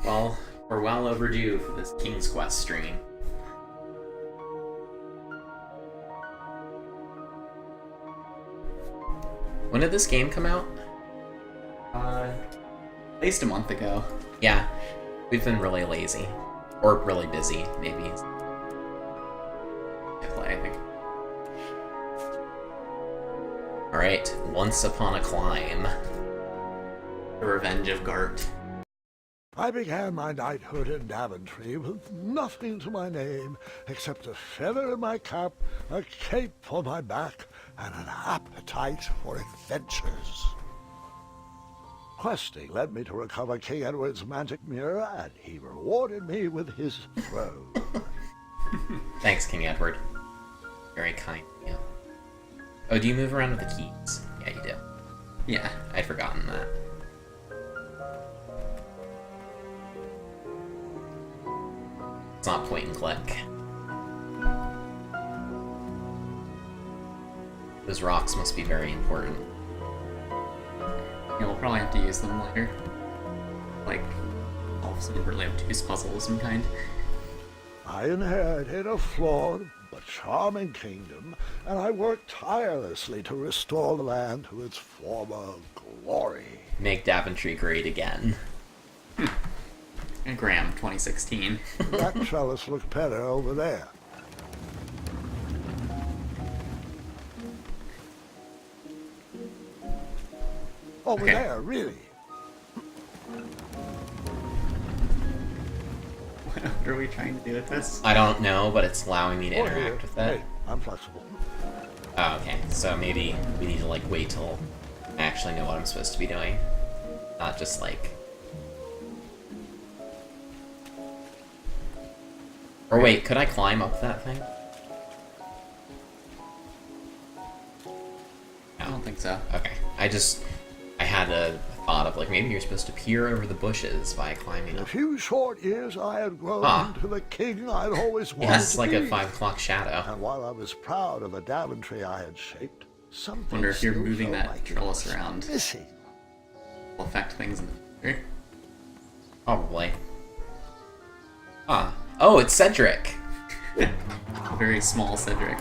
Well, we're well overdue for this King's Quest stream. When did this game come out? At least a month ago. Yeah, we've been really lazy. Or really busy, maybe. Play, I think. Alright, Once Upon a Climb. The Revenge of Gart. I began my knighthood in Daventry with nothing to my name except a feather in my cap, a cape on my back, and an appetite for adventures. Questing led me to recover King Edward's magic mirror, and he rewarded me with his throne. Thanks, King Edward. Very kind of you. Oh, do you move around with the keys? Yeah, you do. Yeah. I'd forgotten that. It's not point and click. Those rocks must be very important. Yeah, we'll probably have to use them later. Like, all of some really obtuse puzzle of some kind. I inherited a flawed but charming kingdom, and I worked tirelessly to restore the land to its former glory. Make Daventry great again. And Graham, 2016. That trellis looked better over there. Over Okay. there, really. What are we trying to do with this? I don't know, but it's allowing me to Or here. interact with it. Hey, I'm flexible. Oh, okay. So maybe we need to, like, wait till I actually know what I'm supposed to be doing. Not just, like... Or wait, could I climb up that thing? I don't think so. Okay. I had a thought of, like, maybe you're supposed to peer over the bushes by climbing In a up. few short years, I had grown Ah. into the king I'd always wanted Yeah, it's to like be. a 5 o'clock shadow. And while I was proud of the Daventry I had shaped, something Wonder if you're still moving felt that like it trellis was around. missing. Will affect things in the future. Probably. Ah. Oh, it's Cedric! A very small Cedric.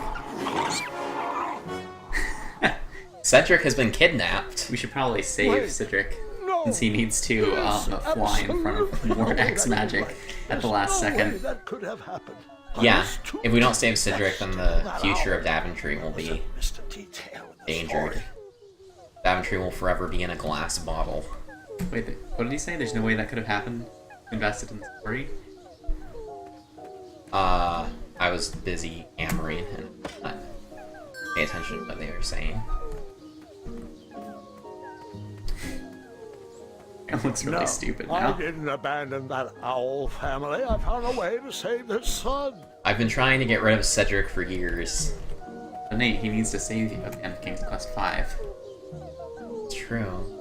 Cedric has been kidnapped. We should probably save Wait. Cedric, No, since he needs to there's fly in front of absolutely more no X way magic that- at the there's last no way second. that could have happened. I Yeah, was too if we don't save Cedric, then the invested in future that of Daventry will hour. be Missed a detail in the endangered. story. Daventry will forever be in a glass bottle. Wait, what did he say? There's no way that could have happened? Invested in the story? I was busy hammering and not pay attention to what they were saying. It looks really No, stupid I now. didn't abandon that owl family. I found a way to save their son. I've been trying to get rid of Cedric for years. But Nate, he needs to save you at the end of King's Quest V. It's true.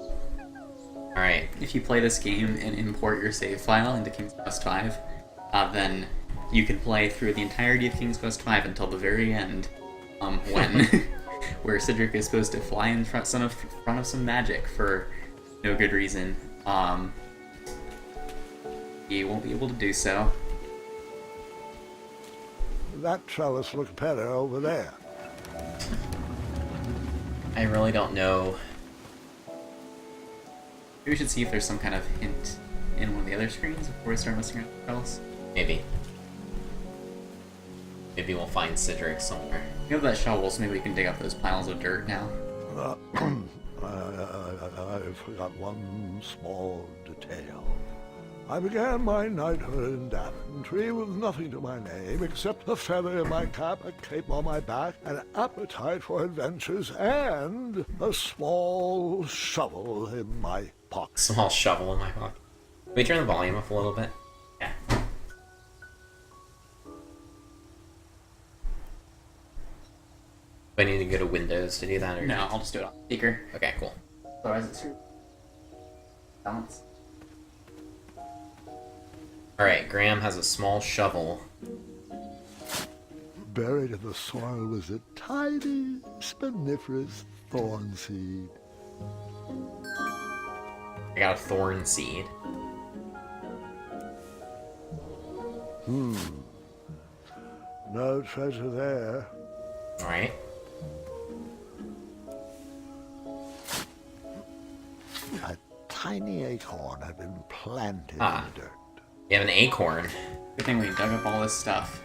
Alright, If you play this game and import your save file into King's Quest V, then you can play through the entirety of King's Quest V until the very end, when where Cedric is supposed to fly in front of some magic for no good reason. He won't be able to do so. That trellis looked better over there. I really don't know. Maybe we should see if there's some kind of hint in one of the other screens before we start messing around with else. Maybe. Maybe we'll find Cedric somewhere. We have that shovel, so maybe we can dig up those piles of dirt now. I forgot one small detail. I began my knighthood in Daventry with nothing to my name except a feather in my cap, a cape on my back, an appetite for adventures, and a small shovel in my pocket. Small shovel in my pocket. Can we turn the volume up a little bit? Yeah. Do I need to go to Windows to do that? Or No, I'll just do it on speaker. Okay, cool. Otherwise it's true. Balance. Alright, Graham has a small shovel. Buried in the soil was a tiny, spiniferous thorn seed. I got a thorn seed. No treasure there. Alright. A tiny acorn had been planted in Ah. the dirt. You have an acorn. Good thing we dug up all this stuff.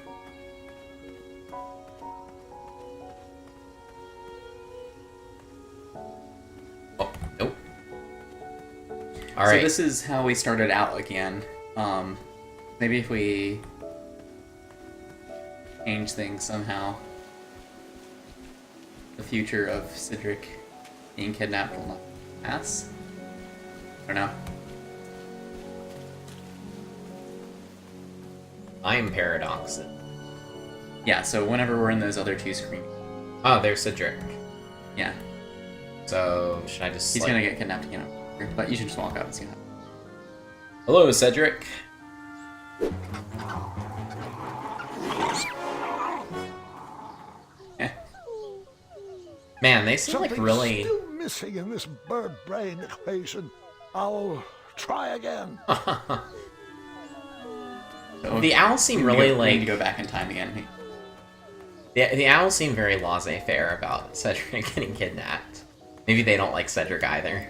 Oh, nope. So Alright. this is how we started out again. Maybe if we change things somehow, the future of Cedric being kidnapped will not pass. I don't know. I'm Paradox. Yeah, so whenever we're in those other two screens, Oh, there's Cedric. yeah, So, should I just, he's like... gonna get kidnapped again. But you should just walk out and see what Hello, Cedric. happens. Man, they seem like Something's really... still missing in this bird brain equation. I'll try again. So The owls seem we really, need like... to go back in time again. The owls seem very laissez-faire about Cedric getting kidnapped. Maybe they don't like Cedric either.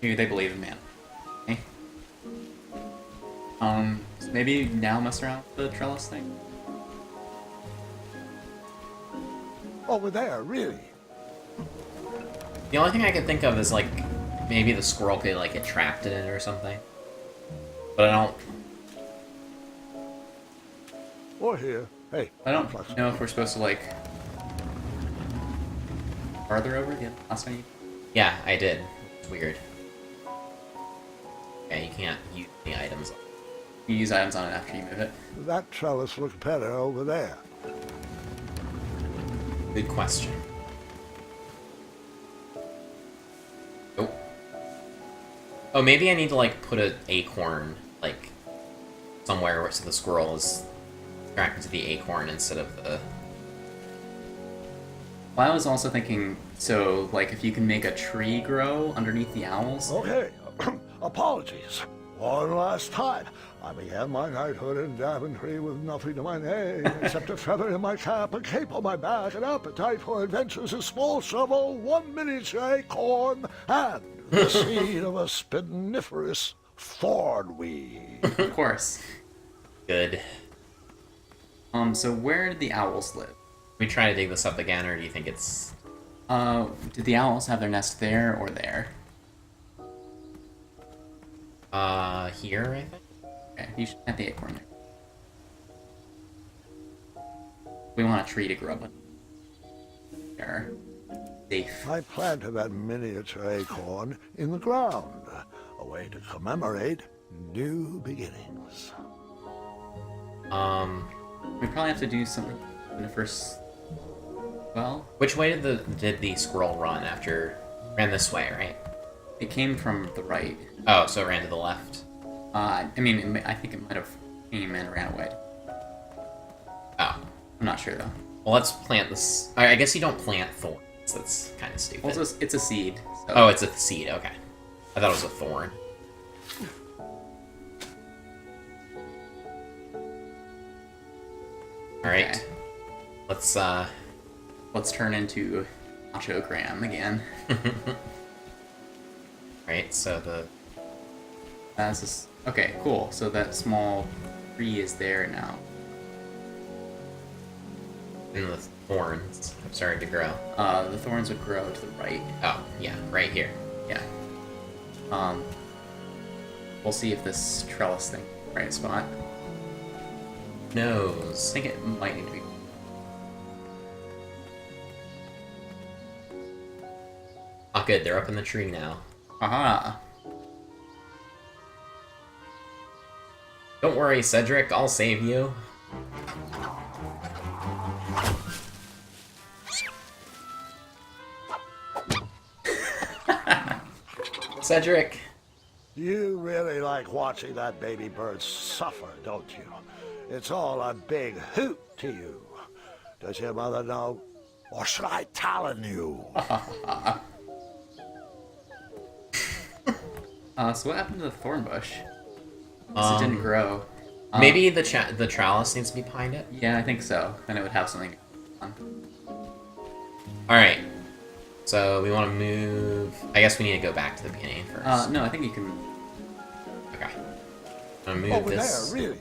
Maybe they believe in man. Okay. So maybe now mess around with the trellis thing. Over there, really. The only thing I could think of is, like, maybe the squirrel could, like, get trapped in it or something. But I don't... Or here. Hey, I don't know if we're supposed to like farther over the last time. Yeah, I did. It's weird. Yeah, you can't use the items. You use items on it after you move it. That trellis looks better over there. Good question. Oh. Oh, maybe I need to, like, put an acorn, like, somewhere where so the squirrel is attracted to the acorn instead of the... Well, I was also thinking, so, like, if you can make a tree grow underneath the owls. Okay, apologies. One last time. I began my knighthood in Daventry with nothing to my name except a feather in my cap, a cape on my back, an appetite for adventures, a small shovel, one miniature acorn, and the seed of a spiniferous thornweed. Of course. Good. So where did the owls live? We try to dig this up again, or do you think it's... Did the owls have their nest there or there? Here, I think? Okay, you should have the acorn there. We want a tree to grow up with. There. Safe. I planted that miniature acorn in the ground, a way to commemorate new beginnings. We probably have to do something in the first... Well, Which way did the squirrel run after... Ran this way, right? it came from the right. Oh, so it ran to the left. I mean, I think it might have came and ran away. Oh. I'm not sure, though. Well, let's plant this... I guess you don't plant thorns. That's kind of stupid. Well, it's a seed. So. Oh, it's a seed, okay. I thought it was a thorn. Alright. Okay. Let's turn into Nacho Graham again. Right, so the... That's just... Okay, cool. So that small tree is there now. And the thorns have started to grow. The thorns would grow to the right. Oh, yeah, right here. Yeah. We'll see if this trellis thing is the right spot. I Nose. think it might need to be. Oh, good, they're up in the tree now. Aha! Don't worry, Cedric, I'll save you. Cedric! You really like watching that baby bird suffer, don't you? It's all a big hoot to you. Does your mother know? Or should I talon you? So what happened to the thorn bush? It didn't grow. Maybe the trellis needs to be behind it? Yeah, I think so. Then it would have something on. Alright. So we want to move... I guess we need to go back to the beginning first. No, I think you can... Okay. I'm gonna move Over this... there, really?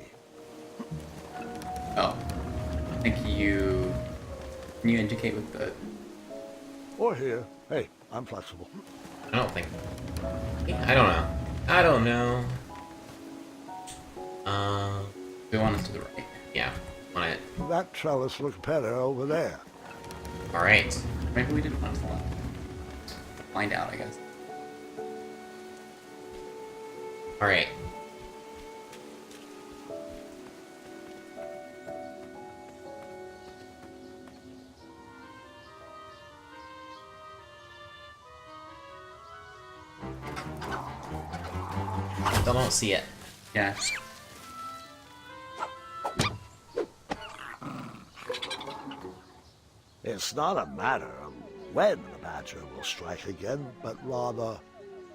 Oh. I think you... Can you indicate with the... Or here. Hey, I'm flexible. I don't think... I don't know. I don't know. We want it to the right. Yeah. Want it... That trellis looks better over there. Alright. Maybe we didn't want it to the left. Find out, I guess. Alright. Still don't see it. Yeah. It's not a matter of when the badger will strike again, but rather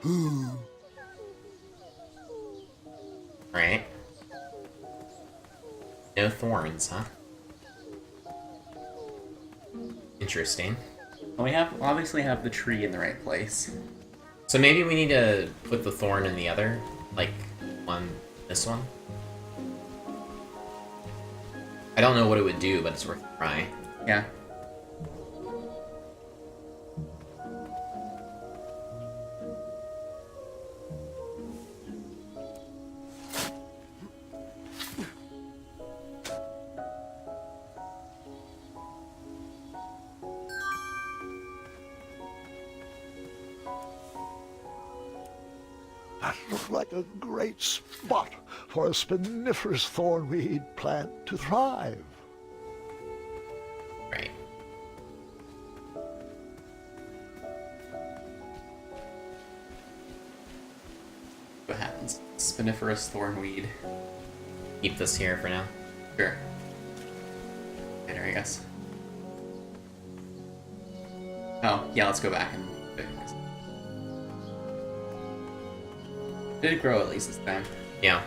who. Alright. No thorns, huh? Interesting. Well, we obviously have the tree in the right place. So maybe we need to put the thorn in the other, like, this one? I don't know what it would do, but it's worth a try. Yeah. That looked like a great spot for a spiniferous thornweed plant to thrive. Right. What happens? Spiniferous thornweed. Keep this here for now. Sure. Later, I guess. Oh, yeah, let's go back and... Did it grow at least this time? Yeah.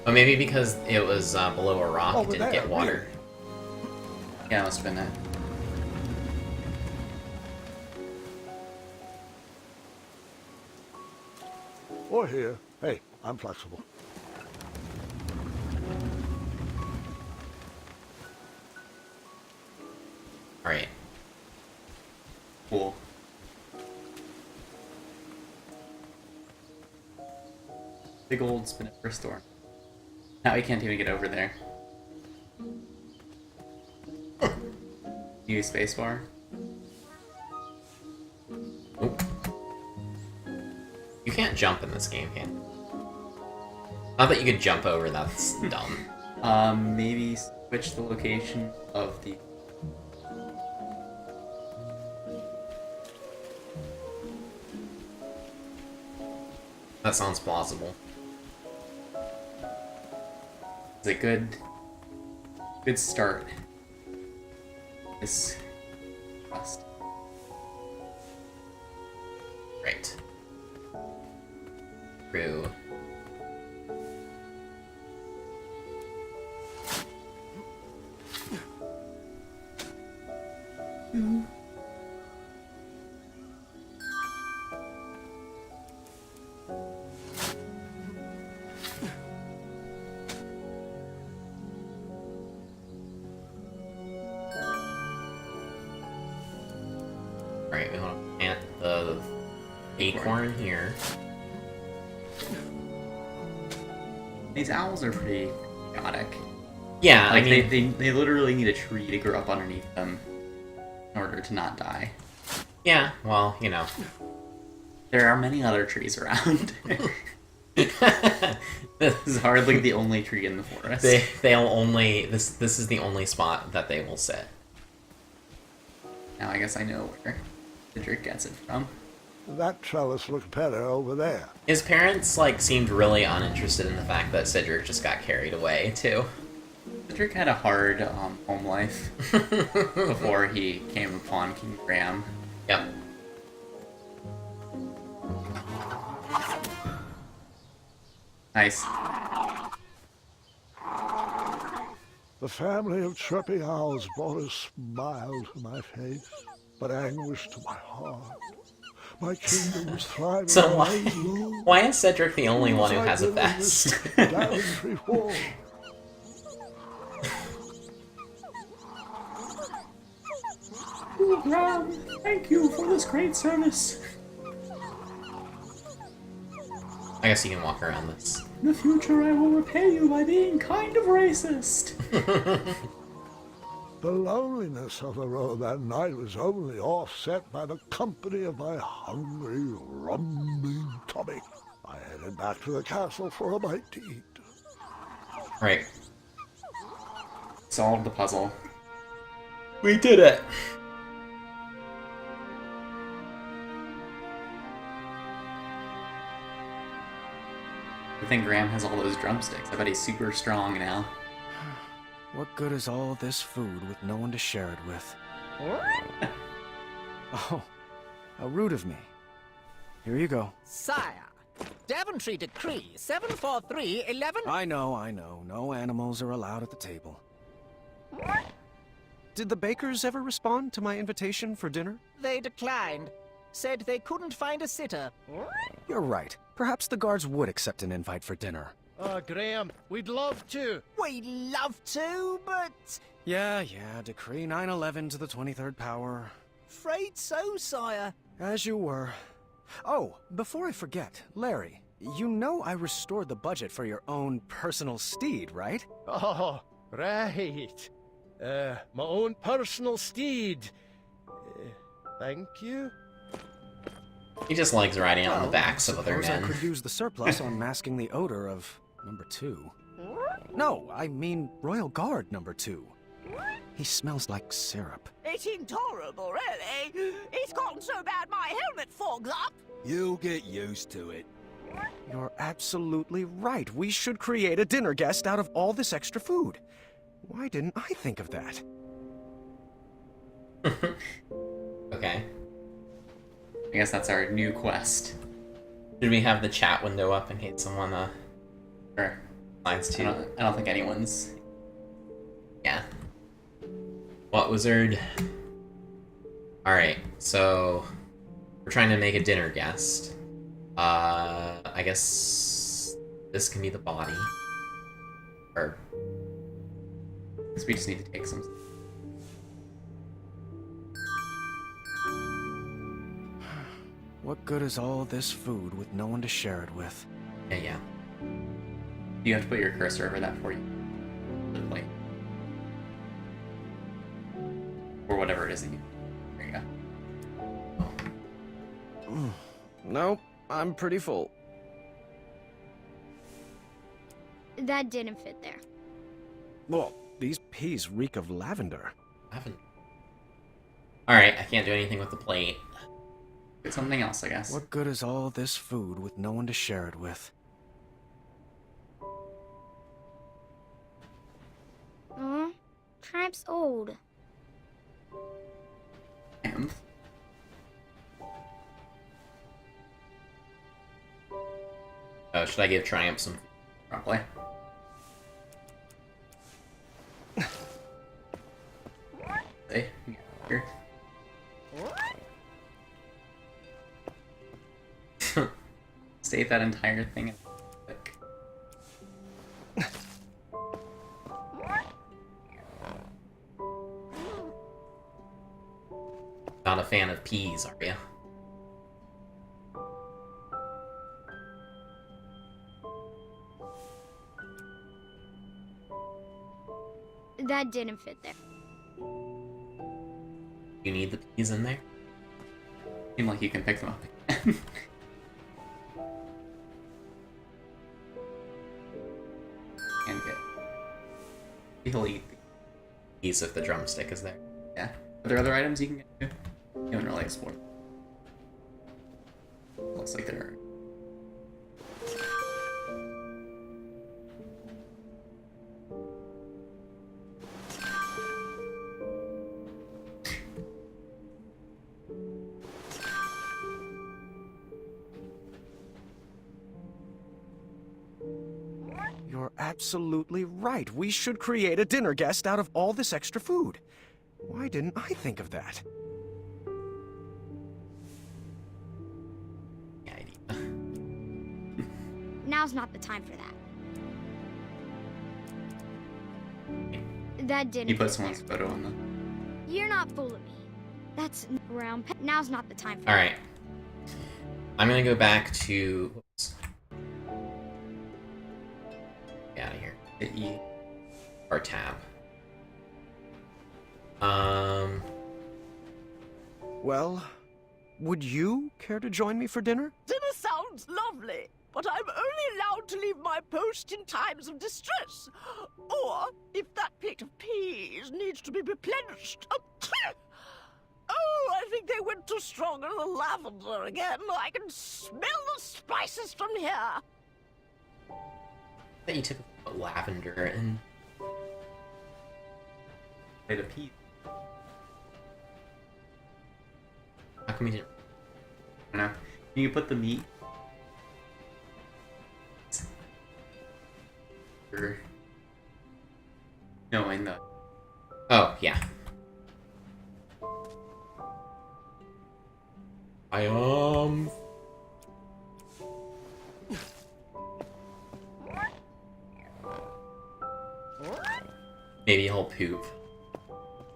But maybe because it was below a rock, it Over didn't there, get water. Yeah, must have been that. Or here. Hey, I'm flexible. Alright. Cool. Big old spiniferous thorn. Now we can't even get over there. Use spacebar. Oop. You can't jump in this game, can you? Not that you could jump over, that's dumb. Maybe switch the location of the... That sounds plausible. It's a good start. This quest. Right. True. Right, we want to plant the acorn here. These owls are pretty chaotic. Yeah, Like I mean, they literally need a tree to grow up underneath them in order to not die. yeah, well, you know. There are many other trees around. This is hardly the only tree in the forest. They'll only this is the only spot that they will sit. Now I guess I know where Cedric gets it from. That trellis looks better over there. His parents like seemed really uninterested in the fact that Cedric just got carried away too. Cedric had a hard home life before he came upon King Graham. Yep. Nice. The family of chirping owls brought a smile to my face, but anguish to my heart. My kingdom was thriving So on those low why is Cedric the only one who I'd has a been in vest? this Daventry for. Ooh, Graham, thank you for this great service. I guess you can walk around this. In the future, I will repay you by being kind of racist. The loneliness of the road that night was only offset by the company of my hungry, rumbling tummy. I headed back to the castle for a bite to eat. Right. Solved the puzzle. We did it! I think Graham has all those drumsticks. I bet he's super strong now. What good is all this food with no one to share it with? Oh, how rude of me. Here you go. Sire, Daventry Decree 74311. I know. No animals are allowed at the table. Did the bakers ever respond to my invitation for dinner? They declined. Said they couldn't find a sitter. You're right. Perhaps the guards would accept an invite for dinner. Graham, we'd love to. We'd love to, but Yeah, Decree 911 to the 23rd power. afraid so, sire. As you were. Oh, before I forget, Larry, you know I restored the budget for your own personal steed, right? Oh, right. My own personal steed. Thank you. He just likes riding on the backs of other Suppose I men. could use the surplus on masking the odor of number 2. No, I mean Royal Guard number 2. He smells like syrup. It's intolerable, really. It's gotten so bad my helmet fogs up. You'll get used to it. You're absolutely right. We should create a dinner guest out of all this extra food. Why didn't I think of that? Okay. I guess that's our new quest. Should we have the chat window up in case someone Sure. lines I to? don't think anyone's... Yeah. What wizard? Alright, so we're trying to make a dinner guest. I guess this can be the body. Or Because we just need to take some... What good is all this food with no one to share it with? yeah. You have to put your cursor over that for you. The plate. Or whatever it is that you... There you go. Nope, I'm pretty full. That didn't fit there. Well, these peas reek of lavender. I haven't. Alright, I can't do anything with the plate. Get something else, I guess. What good is all this food with no one to share it with? Tribe's old. And... Oh, should I give Triumph some? Probably. Hey, here. Save that entire thing. And... Not a fan of peas, are you? That didn't fit there. You need the peas in there? Seem like you can pick them up again. And get... He'll eat the... Peas if the drumstick is there. Yeah. Are there other items you can get too? You haven't really explored. Looks like there are. absolutely right. We should create a dinner guest out of all this extra food. Why didn't I think of that? Yeah, idea. Now's not the time for that. That didn't You put fit someone's there. photo on the. You're not fooling me. That's round peg. Now's not the time for All right. I'm gonna go back to. Whoops. Get out of here. Hit E. Our tab. Well, would you care to join me for dinner? Dinner sounds lovely, but I'm only allowed to leave my post in times of distress. Or if that plate of peas needs to be replenished. Oh, I think they went too strong on the lavender again. I can smell the spices from here. That you typically put lavender in. Hit a P. How come you didn't? I don't know. Can you put the meat? Or... No, in the. Oh, yeah. Maybe he'll poop.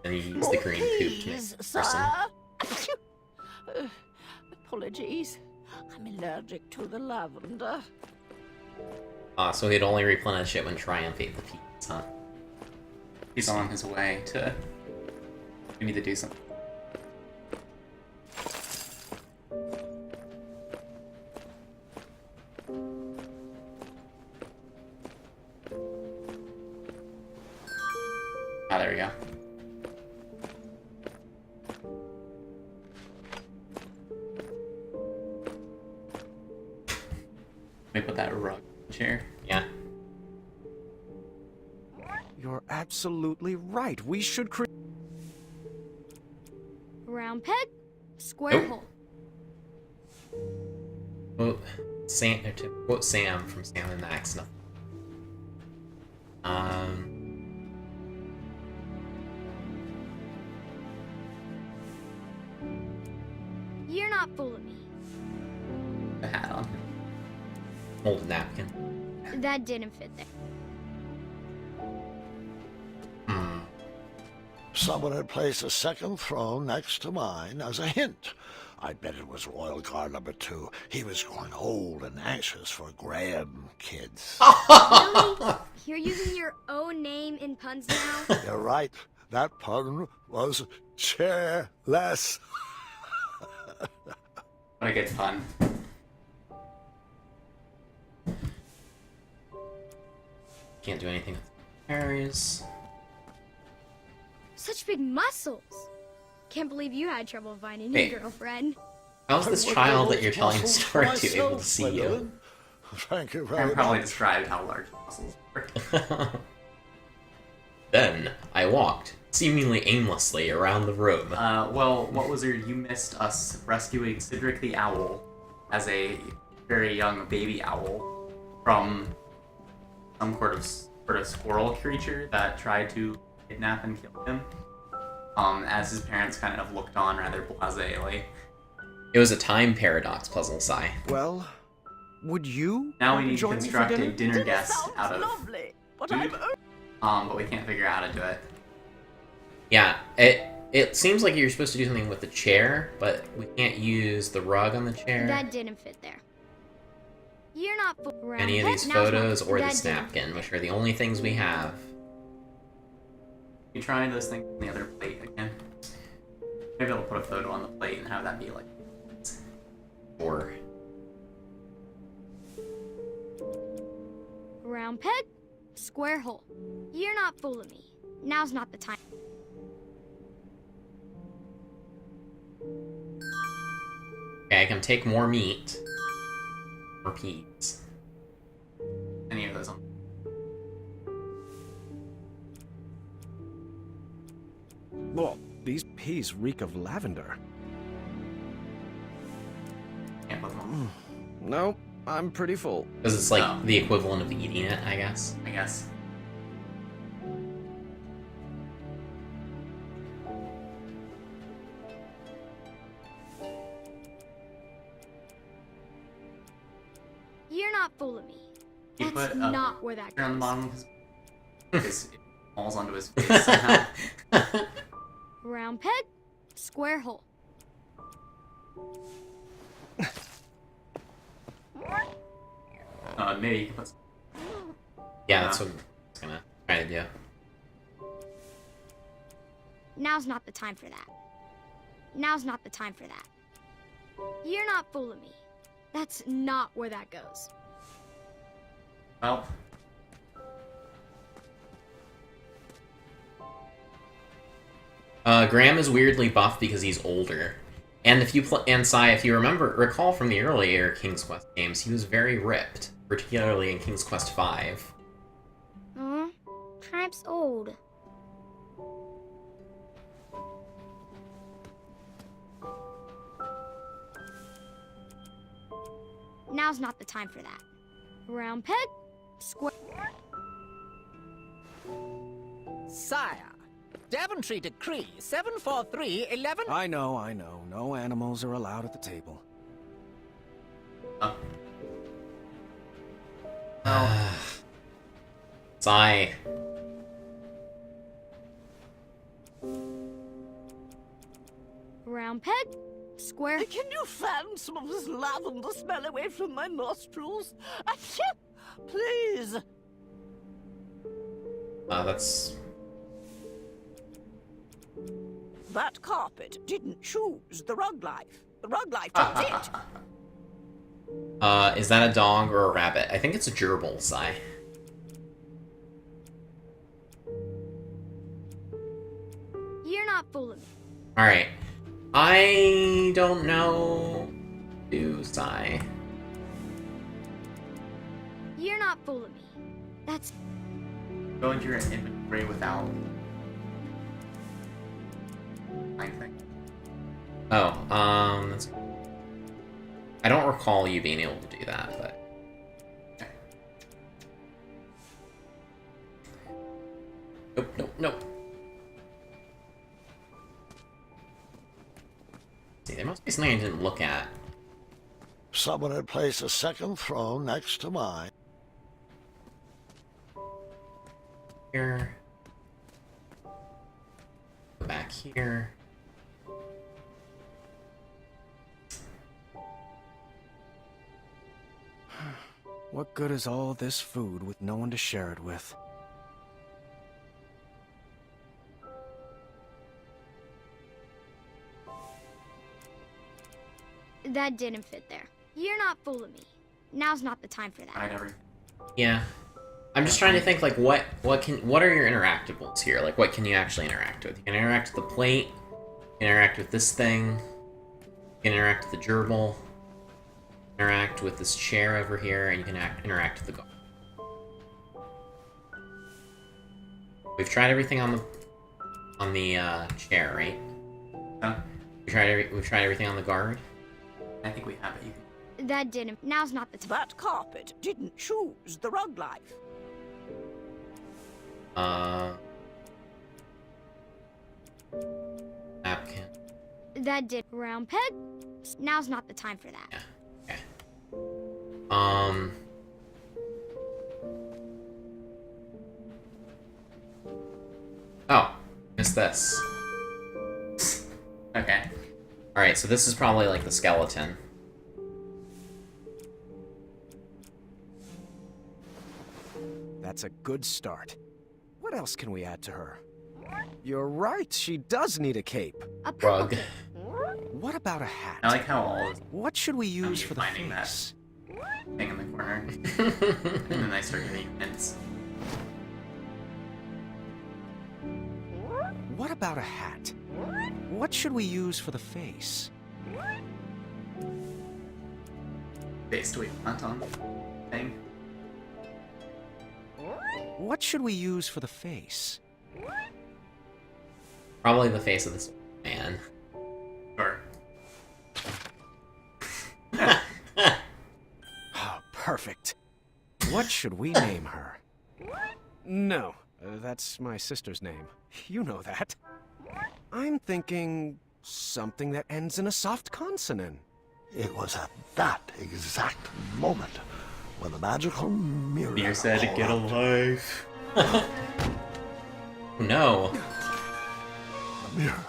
And he use the green poop to make Please, a person. sir. Apologies. I'm allergic to the lavender. So he'd only replenish it when Triumph ate the peas, huh? He's on his way to. We need to do something. Ah, there we go. Let me put that rug in the chair. Yeah. You're absolutely right. We should create. round peg, square Nope. hole. Quote Sam, or to quote Sam from Sam and Max. No. You're not fooling me. The hat on. Hold a napkin. That didn't fit there. Hmm. Someone had placed a second throne next to mine as a hint. I bet it was Royal Guard number 2. He was growing old and anxious for Graham kids. Really? You're using your own name in puns now? You're right. That pun was chairless. What a good pun. Can't do anything with berries. Such big muscles. Can't believe you had trouble finding Wait. your girlfriend. How's this child that you're telling the story to able to see you? Thank you I very probably much. described how large the muscles were. Then I walked, seemingly aimlessly, around the room. Well, what was you missed us rescuing Cedric the Owl as a very young baby owl from some sort of squirrel creature that tried to kidnap and kill him. As his parents kind of looked on rather blasé-ly. It was a time paradox puzzle, Sai. Well, would you Now we care to need to join me for construct a dinner? dinner guest sounds out of lovely, but food. I'm But we can't figure out how to do it. Yeah, it seems like you're supposed to do something with the chair, but we can't use the rug on the chair, That didn't fit there. You're not round any of peg, these now's not photos, or that this didn't napkin, fit which there. are the only things we have. You try those things on the other plate again. Maybe I'll put a photo on the plate and have that be like. Or Round peg, square hole. You're not fooling me. Now's not the time. okay, I can take more meat, more peas. Any of those on. Well, these peas reek of lavender. Can't put them on. No, I'm pretty full. Because it's like Oh. the equivalent of eating it, I guess. I guess. You're not fooling me. He That's put not where that on the goes. bottom of his because it falls onto his face somehow. Round peg, square hole. Maybe you can put. Yeah, that's what I was gonna try to do. Now's not the time for that. Now's not the time for that. You're not fooling me. That's not where that goes. Well, Graham is weirdly buff because he's older. And if you Sai, if you recall from the earlier King's Quest games, he was very ripped, particularly in King's Quest V. Huh? Tribe's old. Now's not the time for that. Round peg, square. Sire, Daventry Decree 74311. I know. No animals are allowed at the table. Sai. Round peg, square. Can you fan some of this lavender smell away from my nostrils? Achoo! Please. That's... That carpet didn't choose the rug life. The rug life chose it. Is that a dog or a rabbit? I think it's a gerbil, Sai. You're not fooling me. Alright. I don't know... Do, Sai. You're not fooling me. That's go into your inventory without anything. Oh, that's... I don't recall you being able to do that, but... Nope. See, there must be something I didn't look at. Someone had placed a second throne next to mine. Here. Go back here. What good is all this food with no one to share it with? that didn't fit there. You're not fooling me. Now's not the time for that. I never. Yeah. I'm just trying to think, like, what are your interactables here? Like, what can you actually interact with? You can interact with the plate, you can interact with this thing, you can interact with the gerbil, interact with this chair over here, and you can interact with the guard. We've tried everything on the chair, right? Huh? We've tried everything on the guard. I think we have it. You can... That didn't. Now's not the time. That carpet didn't choose the rug life. Napkin. That did. Round peg. Now's not the time for that. Yeah. Okay. Oh, missed this. Okay. Alright, so this is probably like the skeleton. That's a good start. What else can we add to her? You're right, she does need a cape. A purple Rug. cape. What about a hat? I like how all of What should we use you for the finding that. face? thing in the corner, and then I start getting hints. What about a hat? What should we use for the face? Face to plant on thing. What should we use for the face? Probably the face of this man. Or perfect. What should we name her? No, that's my sister's name. You know that. I'm thinking something that ends in a soft consonant. It was at that exact moment when the magical mirror Beer said, called "Get a out. life." No. The mirror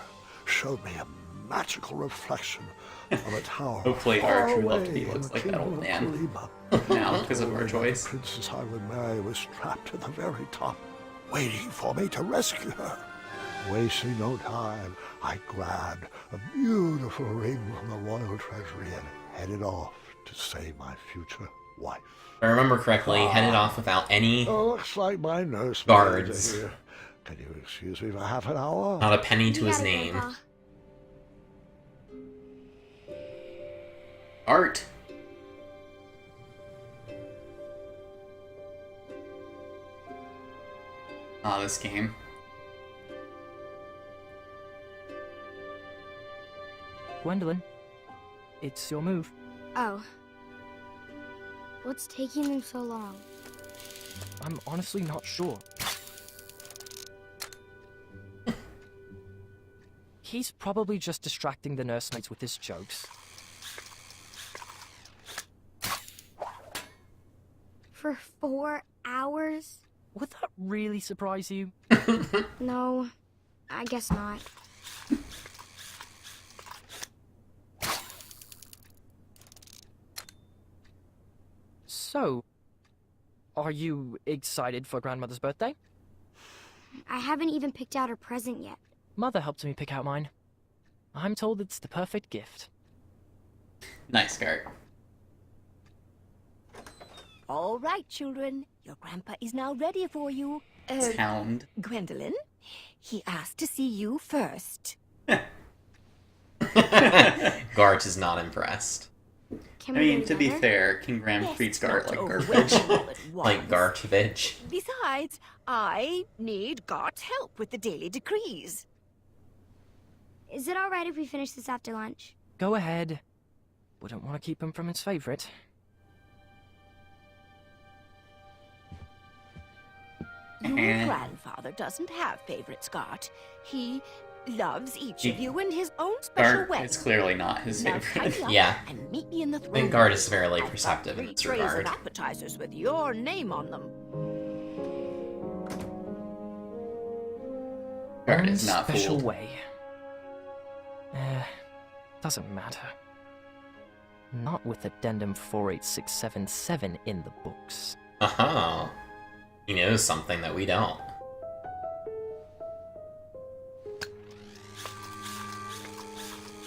showed me a magical reflection of a tower. Hopefully far our true love to away be in looks the like that kingdom old of man. Kalima. Now, because of our The choice. princess I would marry was trapped at the very top, waiting for me to rescue her. Wasting no time, I grabbed a beautiful ring from the royal treasury and headed off to save my future wife. If I remember correctly, headed off without any, Looks like my nurse Guards. here. Can you excuse me for half an hour? not a penny to You his got it, name. Grandpa. Art. Ah, this game. Gwendolyn, it's your move. Oh. What's taking them so long? I'm honestly not sure. He's probably just distracting the nursemaids with his jokes. For 4 hours? Would that really surprise you? No, I guess not. So, are you excited for Grandmother's birthday? I haven't even picked out her present yet. Mother helped me pick out mine. I'm told it's the perfect gift. Nice, Gart. All right, children. Your grandpa is now ready for you. Sound. Gwendolyn, he asked to see you first. Gart is not impressed. Can I we mean, go to be together? fair, King Graham Yes, treats Gart not like overwhelm garbage. you all at Like once. Gartvich. Besides, I need Gart's help with the daily decrees. Is it alright if we finish this after lunch? Go ahead. Wouldn't want to keep him from his favorite. Your grandfather doesn't have favorites, Gart. He loves each of you in his own special Gart way. is clearly not his Now favorite. tidy up Yeah. and meet me in the throne. I think Gart is room. fairly I've got perceptive in 3 this trays regard. of appetizers with your name on them. Gart Own is not special fooled. way. Doesn't matter. Not with Addendum 48677 in the books. Uh-huh. He knows something that we don't.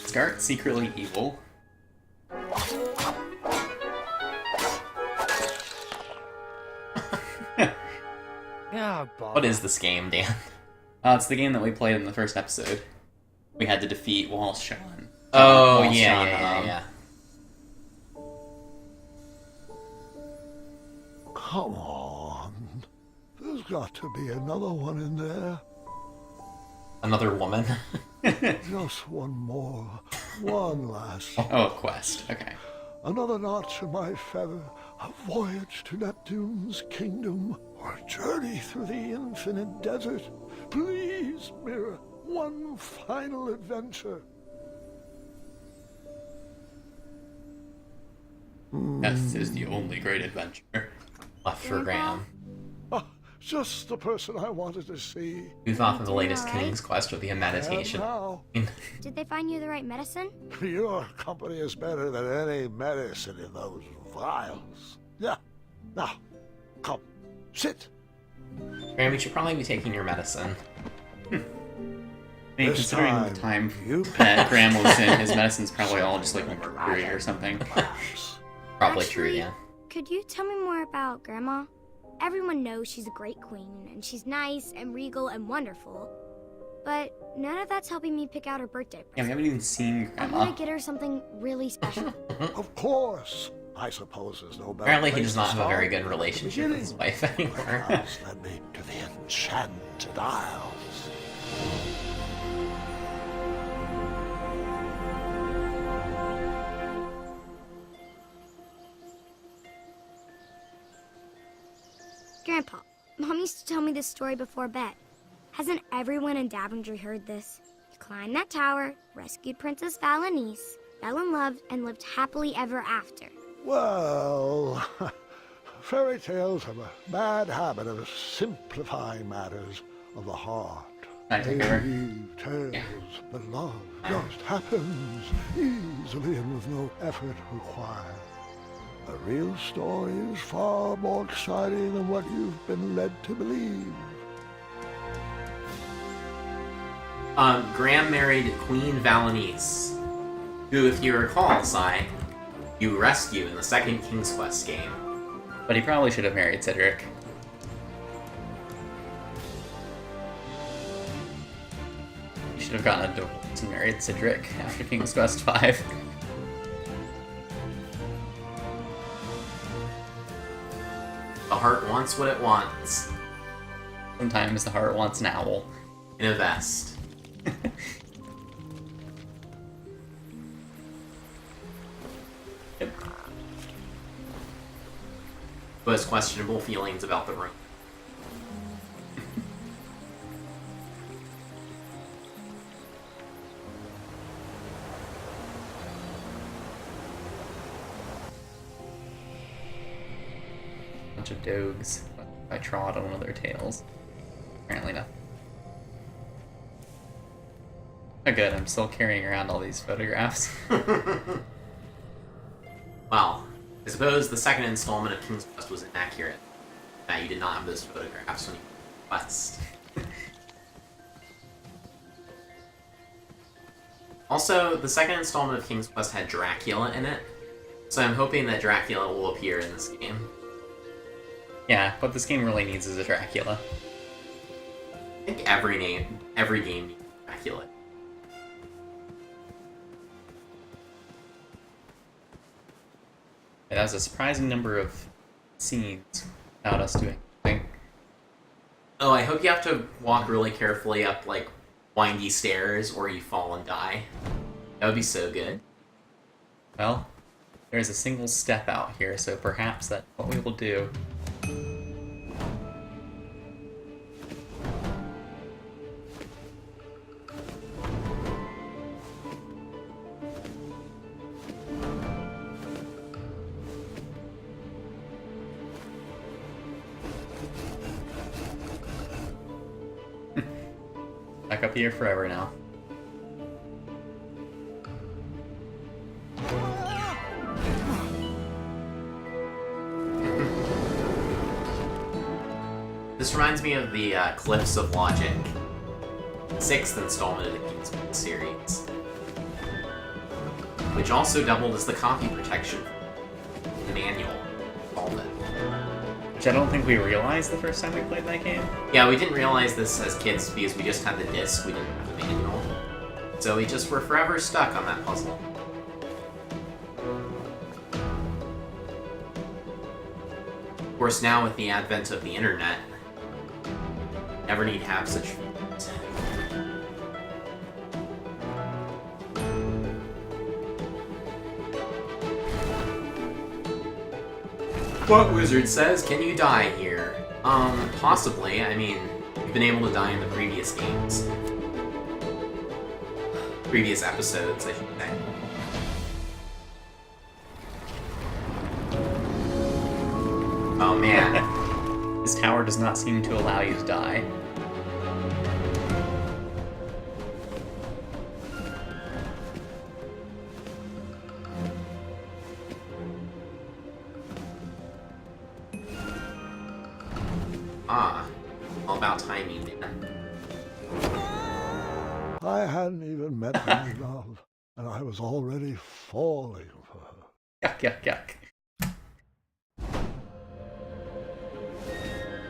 Is Gart secretly evil? Yeah, Bob. What is this game, Dan? It's the game that we played in the first episode. We had to defeat Walsh Sean. Oh, Walsh yeah, Sean, yeah, yeah. Come on. There's got to be another one in there. Another woman. Just one more. One last. Oh, a quest. Okay. Another notch in my feather. A voyage to Neptune's kingdom. Or a journey through the infinite desert. Please, Mirror. One final adventure. Death is the only great adventure. Left for Graham. Ah, just the person I wanted to see. Who thought that the latest Alright. King's Quest would be a meditation? And now, Did they find you the right medicine? your company is better than any medicine in those vials. Yeah. Now, come, sit. Graham, you should probably be taking your medicine. I mean, This considering the time, time you that Graham was in, his medicine's probably all just like mercury or something. perhaps. Probably true, Actually, yeah. Could you tell me more about Grandma? Everyone knows she's a great queen, and she's nice and regal and wonderful. But none of that's helping me pick out her birthday Yeah, we present. haven't even seen I want Grandma. to get her something really special. Of course. I suppose there's no better Apparently he place does to not have a very start good than relationship with his beginning. wife anymore. Perhaps led me to the Enchanted Isles. Mom used to tell me this story before bed. Hasn't everyone in Daventry heard this? You climbed that tower, rescued Princess Valenice, fell in love, and lived happily ever after. Well, fairy tales have a bad habit of simplifying matters of the heart. I take over. Naive tales, but love just happens easily and with no effort required. A real story is far more exciting than what you've been led to believe. Graham married Queen Valenice, who, if you recall, Sai, you rescue in the second King's Quest game. But he probably should have married Cedric. He should have gotten a divorce and married Cedric after King's Quest V. The heart wants what it wants. Sometimes the heart wants an owl. In a vest. Yep. Who has questionable feelings about the room. Bunch of dogs. I trod on one of their tails. Apparently not. Oh good, I'm still carrying around all these photographs. Well, I suppose the second installment of King's Quest was inaccurate. That you did not have those photographs when you Quest. Also, the second installment of King's Quest had Dracula in it, so I'm hoping that Dracula will appear in this game. Yeah, what this game really needs is a Dracula. I think every game needs Dracula. It has a surprising number of scenes without us doing anything. Oh, I hope you have to walk really carefully up, like, windy stairs, or you fall and die. That would be so good. Well, there's a single step out here, so perhaps that's what we will do. Back up here forever now. This reminds me of the Cliffs of Logic, 6th installment of the King's Quest series, which also doubled as the copy protection for the manual installment. Which I don't think we realized the first time we played that game. Yeah, we didn't realize this as kids because we just had the disc, we didn't have the manual. So we just were forever stuck on that puzzle. Of course, now with the advent of the internet, never need have such feelings. What wizard says, can you die here? Possibly. I mean, you've been able to die in the previous games. Previous episodes, I should say. Oh man. This tower does not seem to allow you to die. Ah, all about timing, man. I hadn't even met my love, and I was already falling for her. Yuck, yuck, yuck.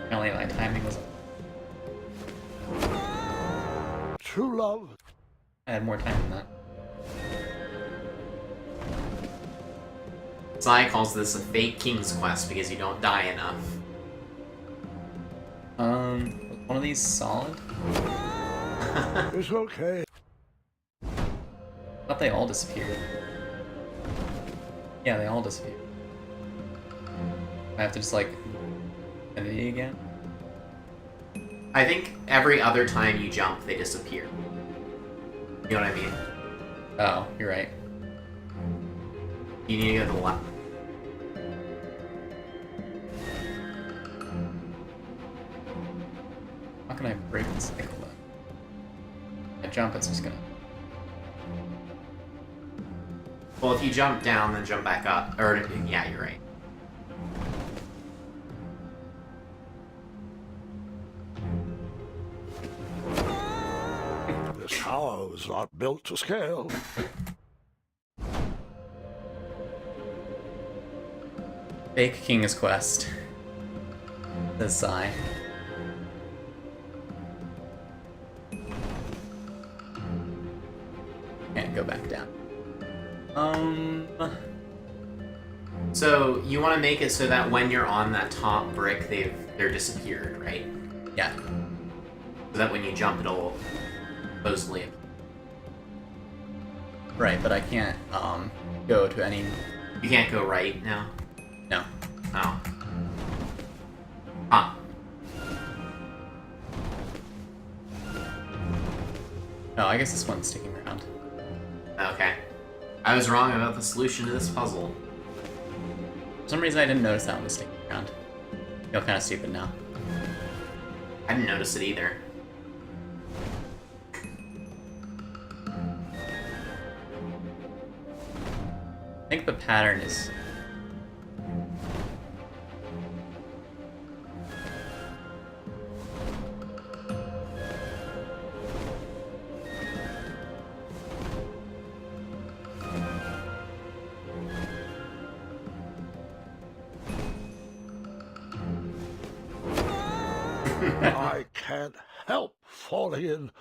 Apparently my timing was... True love. I had more time than that. Sai calls this a fake King's Quest because you don't die enough. Was one of these solid? It's okay. I thought they all disappeared. Yeah, they all disappeared. I have to just, like, edit it again? I think every other time you jump, they disappear. You know what I mean? Oh, you're right. You need to go to the left. How can I break the cycle then? I jump, it's just gonna... Well, if you jump down, then jump back up. Or, yeah, you're right. This tower was not built to scale. Fake King's Quest. Says Sigh. Can't go back down. So, you want to make it so that when you're on that top brick, they're disappeared, right? Yeah. So that when you jump, it'll supposedly... Right, but I can't, go to any... You can't go right now? No. Oh. Huh. No, I guess this one's sticking around. Okay. I was wrong about the solution to this puzzle. For some reason I didn't notice that one was sticking around. I feel kind of stupid now. I didn't notice it either. I think the pattern is... I can't help falling in.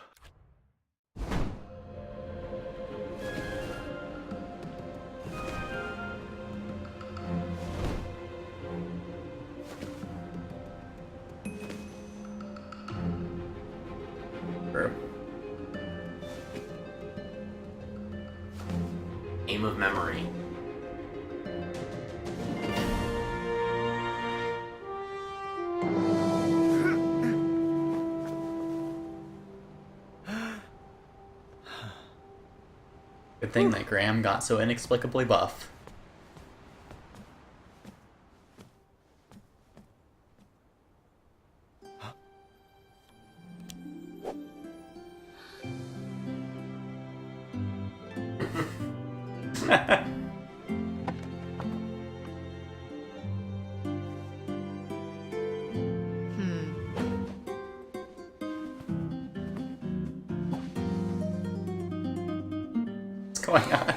Aim of memory. Good thing that Graham got so inexplicably buff. What's going on?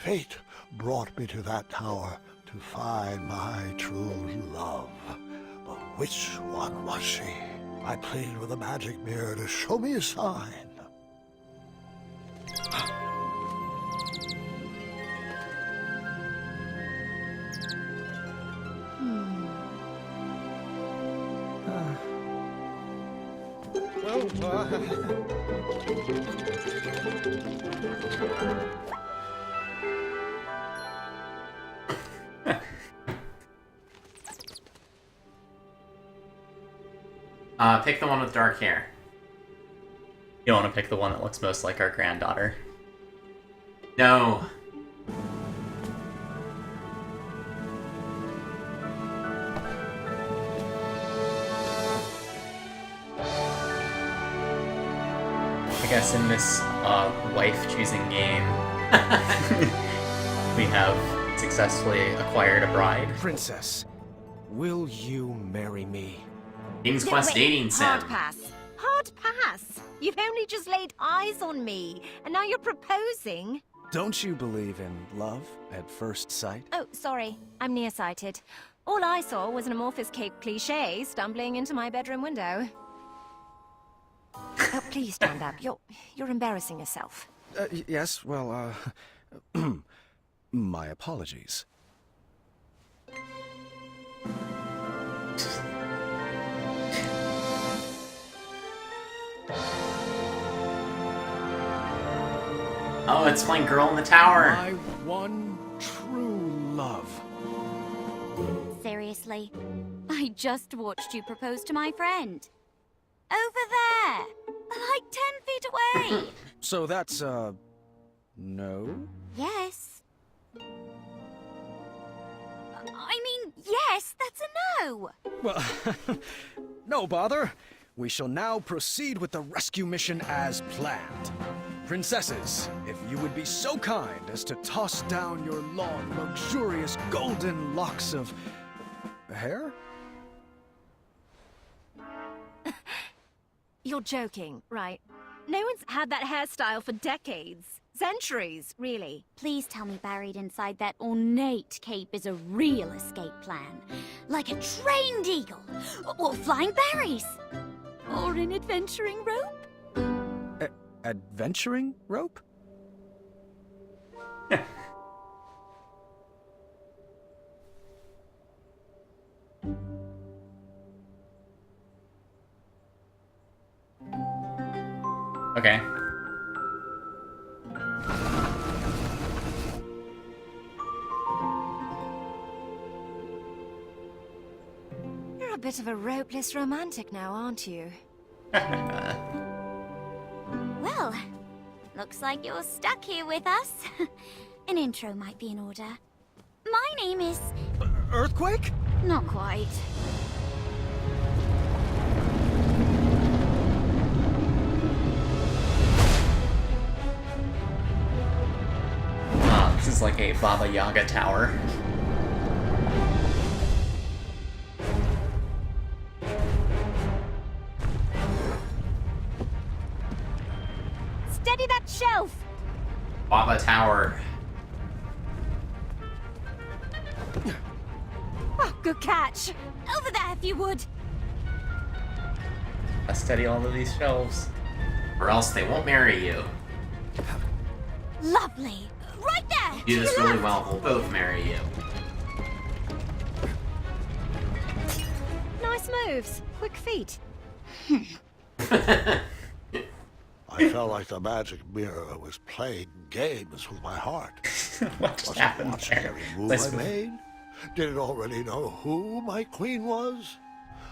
Fate brought me to that tower to find my true love. But which one was she? I pleaded with a magic mirror to show me a sign. Pick the one with dark hair. You want to pick the one that looks most like our granddaughter. No. I guess in this wife-choosing game, we have successfully acquired a bride. Princess, will you marry me? King's No, Quest wait, dating sim. Hard pass. Hard pass. You've only just laid eyes on me, and now you're proposing. Don't you believe in love at first sight? Oh, sorry. I'm nearsighted. All I saw was an amorphous cape cliché stumbling into my bedroom window. Oh, please stand up. You're embarrassing yourself. Yes, well, my apologies. Oh, it's my girl in the tower. My one true love. Seriously? I just watched you propose to my friend. Over there! Like 10 feet away! So that's, no? Yes. I mean, yes, that's a no! Well, no bother. We shall now proceed with the rescue mission as planned. Princesses, if you would be so kind as to toss down your long, luxurious golden locks of... hair? You're joking, right? No one's had that hairstyle for decades. Centuries, really. Please tell me buried inside that ornate cape is a real escape plan. Like a trained eagle, or flying berries, or an adventuring rope. Adventuring rope? Okay. You're a bit of a ropeless romantic now, aren't you? Well, looks like you're stuck here with us. An intro might be in order. My name is... Earthquake? Not quite. This is like a Baba Yaga tower. Steady that shelf! Baba Tower. Oh, good catch. Over there, if you would. I study all of these shelves. Or else they won't marry you. Lovely. Right there! You do to this your really left. well, we'll both marry you. Nice moves. Quick feet. I felt like the magic mirror was playing games with my heart. What just Was it happened watching there? every move Let's I made? Did it already know who my queen was?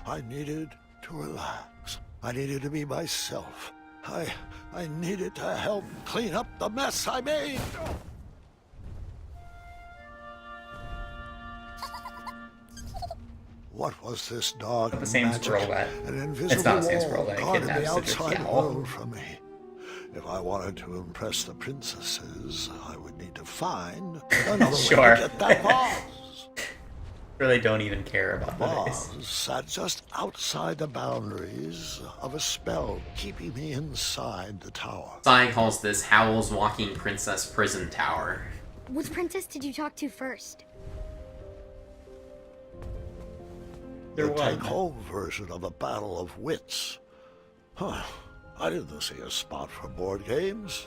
I needed to relax. I needed to be myself. I needed to help clean up the mess I made. What was this dark The same magic? squirrel that- An It's invisible not the same wall squirrel that guarded kidnapped the Cedric's outside owl. world from me. If I wanted to impress the princesses, I would need to find another Sure. way to get that vase. Really don't even care about The the vase. vase sat just outside the boundaries of a spell keeping me inside the tower. Sai calls this Howl's Walking Princess Prison Tower. Which princess did you talk to first? There The was. take-home version of a battle of wits. Huh. I didn't see a spot for board games.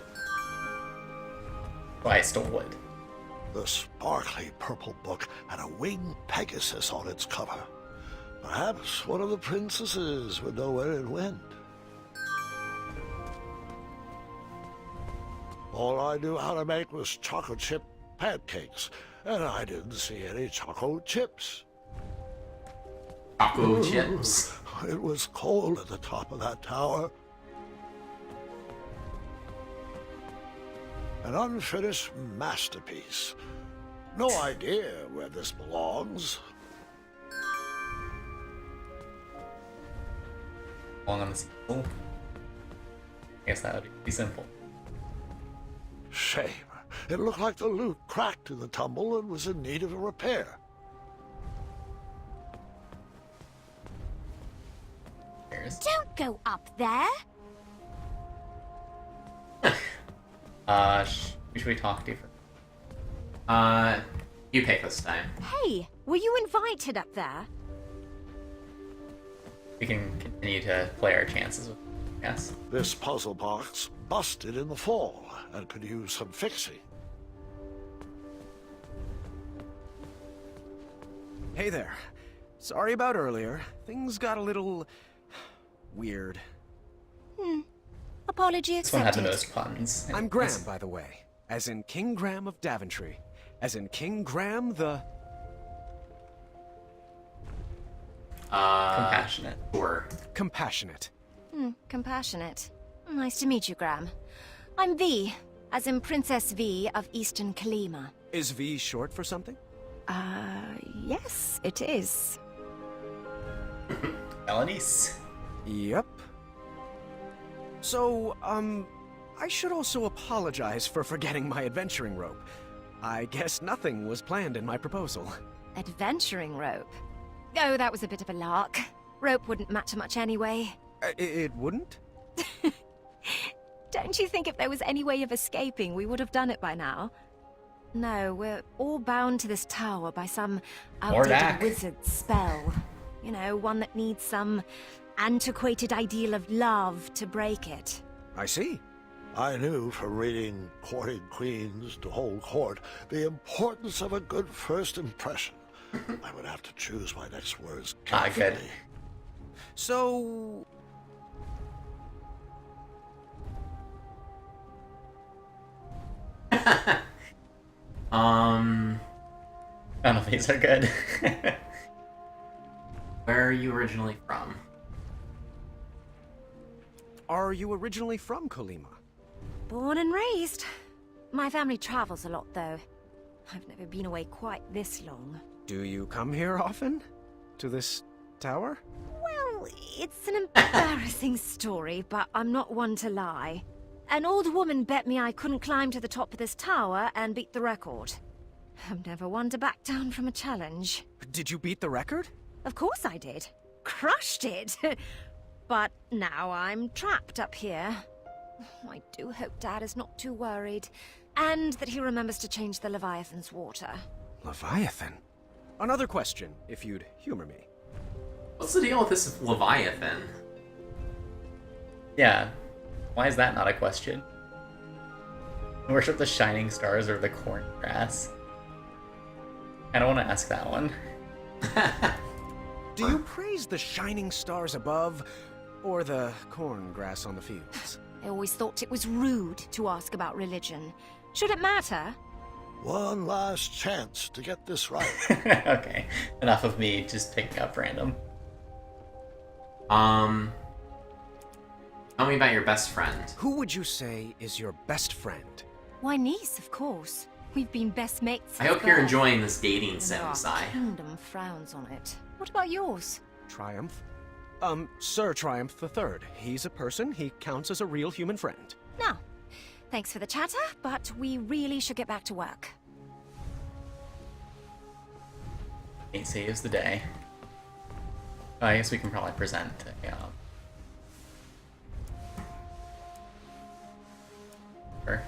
Well, I stole it. The sparkly purple book had a winged Pegasus on its cover. Perhaps one of the princesses would know where it went. All I knew how to make was chocolate chip pancakes, and I didn't see any chocolate chips. Taco chips. It was cold at the top of that tower. An unfinished masterpiece. No idea where this belongs. Long on the sequel. I guess that would be simple. Shame. It looked like the loot cracked in the tumble and was in need of a repair. Don't go up there. Who should we talk to first? You pick this time. Hey, were you invited up there? We can continue to play our chances with yes. This puzzle box busted in the fall and could use some fixing. Hey there. Sorry about earlier. Things got a little... weird. A Apology This one had accepted. the most puns. I'm Graham, by the way. As in King Graham of Daventry. As in King Graham the... Compassionate. Sure. Compassionate. Compassionate. Nice to meet you, Graham. I'm V, as in Princess V of Eastern Kalima. Is V short for something? Yes, it is. Melanice. Yep. So, I should also apologize for forgetting my adventuring rope. I guess nothing was planned in my proposal. Adventuring rope. Oh, that was a bit of a lark. Rope wouldn't matter much anyway. It wouldn't? Don't you think if there was any way of escaping, we would have done it by now? No, we're all bound to this tower by some outdated Mordak. wizard spell. You know, one that needs some antiquated ideal of love to break it. I see. I knew from reading Courting Queens to Hold Court the importance of a good first impression. I would have to choose my next words carefully. Good. So... None of these are good. Where are you originally from? Are you originally from Kalima? Born and raised. My family travels a lot, though. I've never been away quite this long. Do you come here often? To this tower? Well, it's an embarrassing story, but I'm not one to lie. An old woman bet me I couldn't climb to the top of this tower and beat the record. I'm never one to back down from a challenge. Did you beat the record? Of course I did. Crushed it. But now I'm trapped up here. I do hope Dad is not too worried. And that he remembers to change the Leviathan's water. Leviathan? Another question, if you'd humor me. What's the deal with this Leviathan? Yeah. Why is that not a question? Worship the shining stars or the corn grass? I don't want to ask that one. Do you praise the shining stars above, or the corn grass on the fields? I always thought it was rude to ask about religion. Should it matter? One last chance to get this right. Okay, enough of me just picking up random. Tell me about your best friend. Who would you say is your best friend? Why, niece, of course. We've been best mates I since hope you're birth. enjoying this dating And sim, our Sai. kingdom frowns on it. What about yours? Triumph? Sir Triumph III. He's a person. He counts as a real human friend. Now, thanks for the chatter, but we really should get back to work. It saves the day. I guess we can probably present her.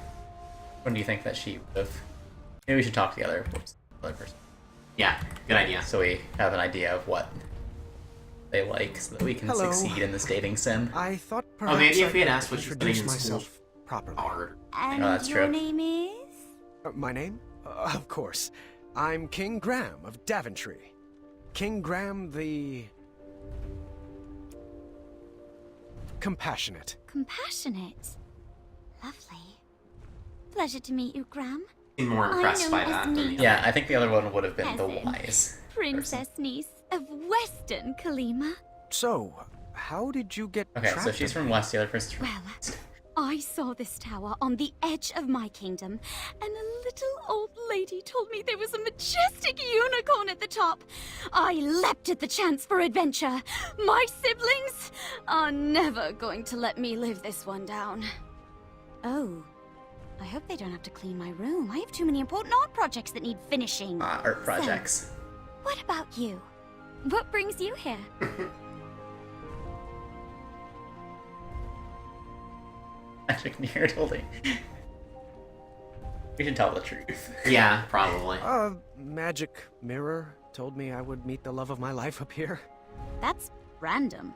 When do you think that she would have... Maybe we should talk to the other person. Yeah, good idea. So we have an idea of what they like, so that we can Hello. succeed in this dating sim. I thought perhaps maybe if I we had could asked what she's studying introduce in school. myself properly. Hard. And Oh, that's your true. name is? My name? Of course. I'm King Graham of Daventry. King Graham the... Compassionate. Compassionate. Lovely. Pleasure to meet you, Graham. Seem more I'm impressed by known that as than me. the Yeah, other. I think the other one would have been the Peasant. wise. Princess niece of Western Kalima. So, how did you get Okay, so trapped she's in from West, the other person's from Well, East. I saw this tower on the edge of my kingdom, and a little old lady told me there was a majestic unicorn at the top. I leapt at the chance for adventure. My siblings are never going to let me live this one down. Oh, I hope they don't have to clean my room. I have too many important art projects that need finishing. Art projects. What about you? What brings you here? Magic mirror holding. We should tell the truth. Yeah, probably. Magic mirror told me I would meet the love of my life up here. That's random.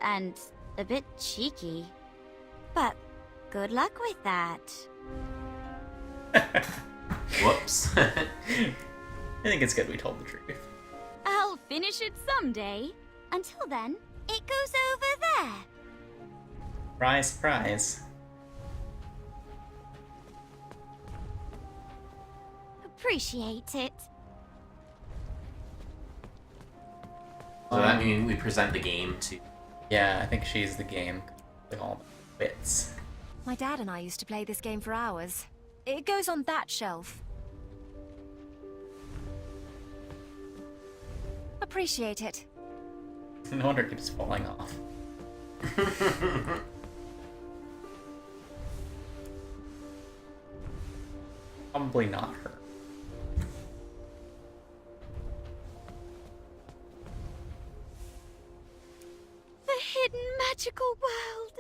And a bit cheeky. But good luck with that. Whoops. I think it's good we told the truth. I'll finish it someday. Until then, it goes over there. Surprise, surprise. appreciate it. So that means we present the game to... Yeah, I think she's the game. With all the bits. My dad and I used to play this game for hours. It goes on that shelf. Appreciate it. No wonder it keeps falling off. Probably not her. The hidden magical world.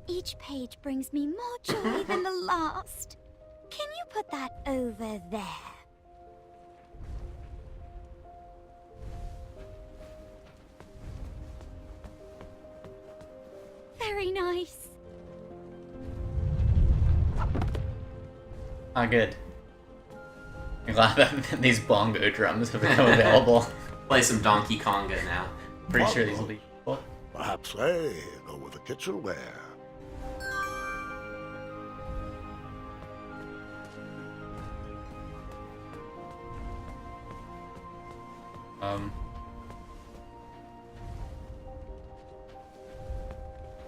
Each page brings me more joy than the last. Can you put that over there? Very nice. Ah, good. I'm glad that these bongo drums have become available. Play some Donkey Konga now. Pretty sure these will be cool. Perhaps they go with the kitchenware.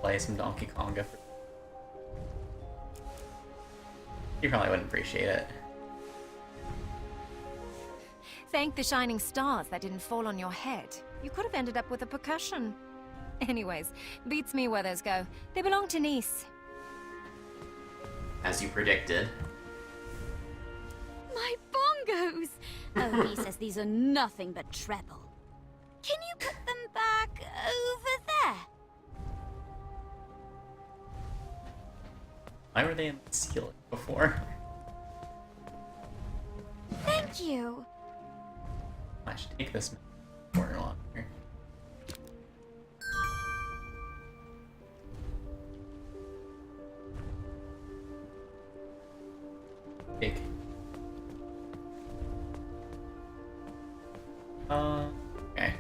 Play some Donkey Konga. You probably wouldn't appreciate it. Thank the shining stars that didn't fall on your head. You could have ended up with a percussion. Anyways, beats me where those go. They belong to Nice. As you predicted. My bongos! Oh, he says these are nothing but treble. Can you put them back over there? Why were they in the ceiling before? Thank you. I should take this corner longer. Take. Okay.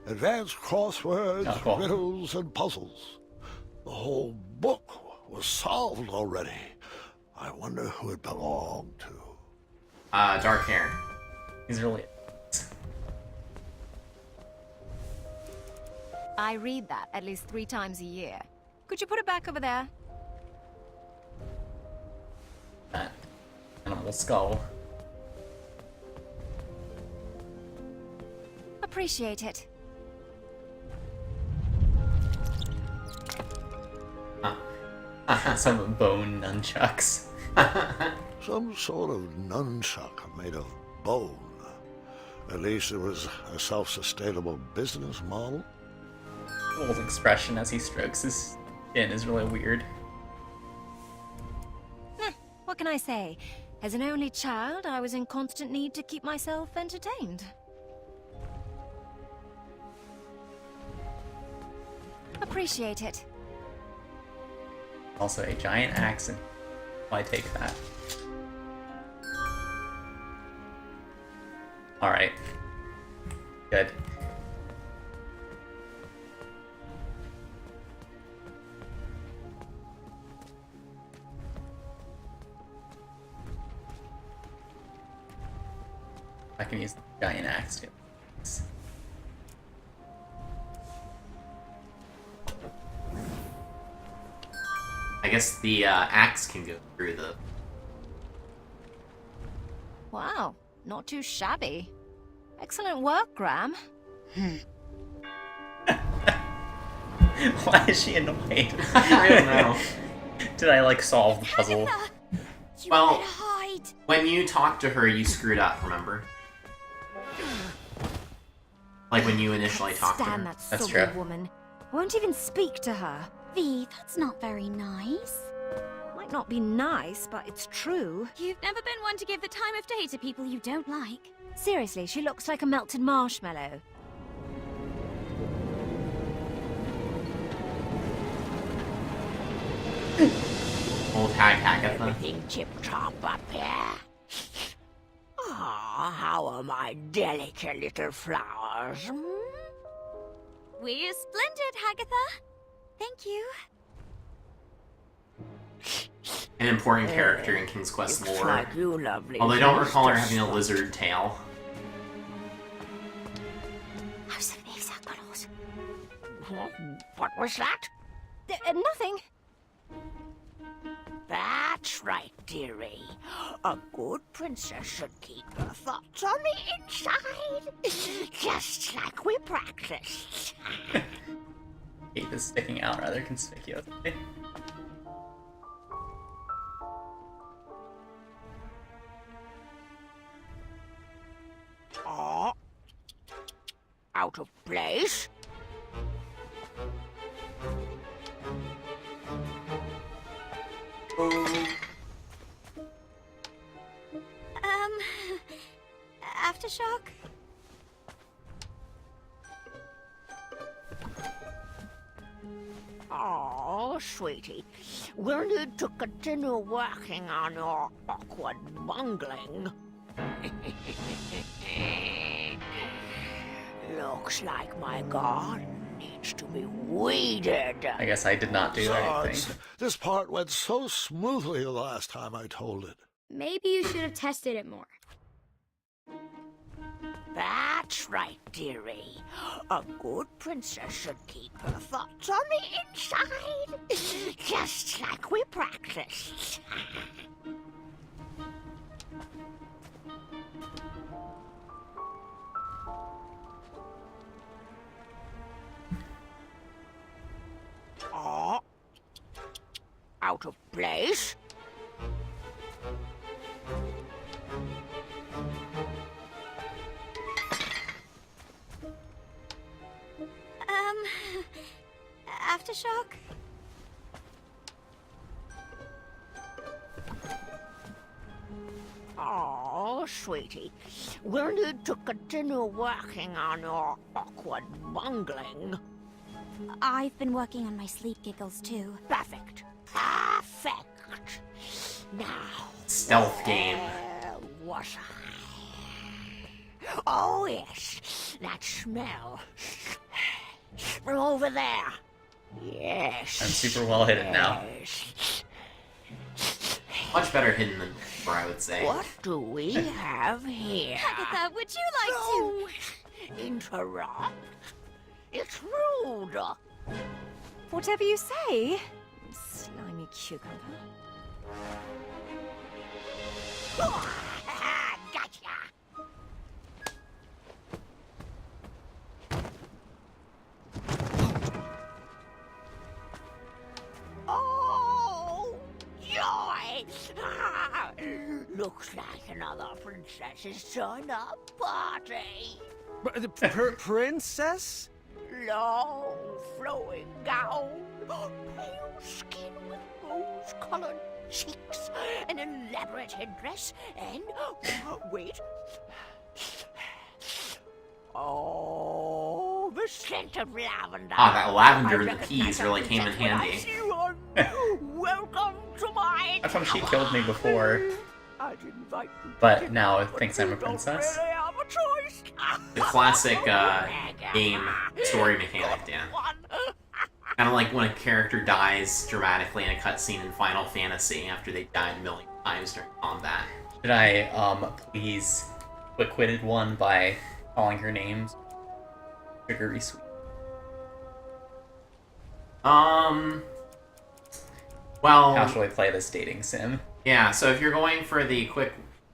Advanced crosswords, Oh, cool. riddles, and puzzles. The whole book was solved already. I wonder who it belonged to. Dark hair. He's really. I read that at least 3 times a year. Could you put it back over there? That animal skull. Appreciate it. Some bone nunchucks. Some sort of nunchuck made of bone. At least it was a self-sustainable business model. Will's expression as he strokes his skin is really weird. What can I say? As an only child, I was in constant need to keep myself entertained. Appreciate it. Also a giant axe, and I take that. Alright. Good. I can use the giant axe too. I guess the axe can go through the... Wow, not too shabby. Excellent work, Graham. Why is she annoyed? I don't know. Did I like solve the puzzle? Agatha! You Well- better hide. When you talked to her, you screwed up, remember? Like when you initially talked to her. Stand that That's silly true. woman. I won't even speak to her. V, that's not very nice. Might not be nice, but it's true. You've never been one to give the time of day to people you don't like. Seriously, she looks like a melted marshmallow. Old hag Agatha. Everything tip-top up here. Ah, how are my delicate little flowers? Hmm? We're splendid, Agatha. Thank you. an important character in King's Quest Looks lore. like you lovely Although I don't recall her Mr. having a Spot. lizard tail. What was that? Nothing. That's right, dearie. A good princess should keep her thoughts on the inside, just like we practiced. Cape is sticking out rather conspicuously. Oh, out of place? Aftershock? Oh, sweetie, we'll need to continue working on your awkward bungling. Looks like my garden needs to be weeded. I guess I did not do anything. Besides, this part went so smoothly the last time I told it. Maybe you should have tested it more. That's right, dearie. A good princess should keep her thoughts on the inside, just like we practiced. Oh, out of place? Aftershock? Oh, sweetie, we'll need to continue working on your awkward bungling. I've been working on my sleep giggles too. Perfect. Perfect. Now, Stealth game. where was I? Oh, yes, that smell. From over there. Yes. I'm super well hidden now. Yes. Much better hidden than before, I would say. What do we have here? Agatha, would you like to... Don't interrupt. It's rude. Whatever you say. Slimy cucumber. Gotcha. Oh, joy! Looks like another princess's turn-up party. Princess? Long flowing gown, pale skin with rose-colored cheeks, an elaborate headdress, and wait. Oh, the scent of lavender. Ah, that lavender I and the recognize peas a really came in princess when I handy. see one. Welcome to my I thought she tower. killed me before, I'd invite you to but dinner, now but thinks I'm a you don't princess. really have a choice. The classic game story mechanic, Dan. Kind of like when a character dies dramatically in a cutscene in Final Fantasy after they died a million times during combat. Should I, please quick-witted one by calling her names? Sugary sweet. Well, How shall we play this dating sim? yeah. So if you're going for the quick,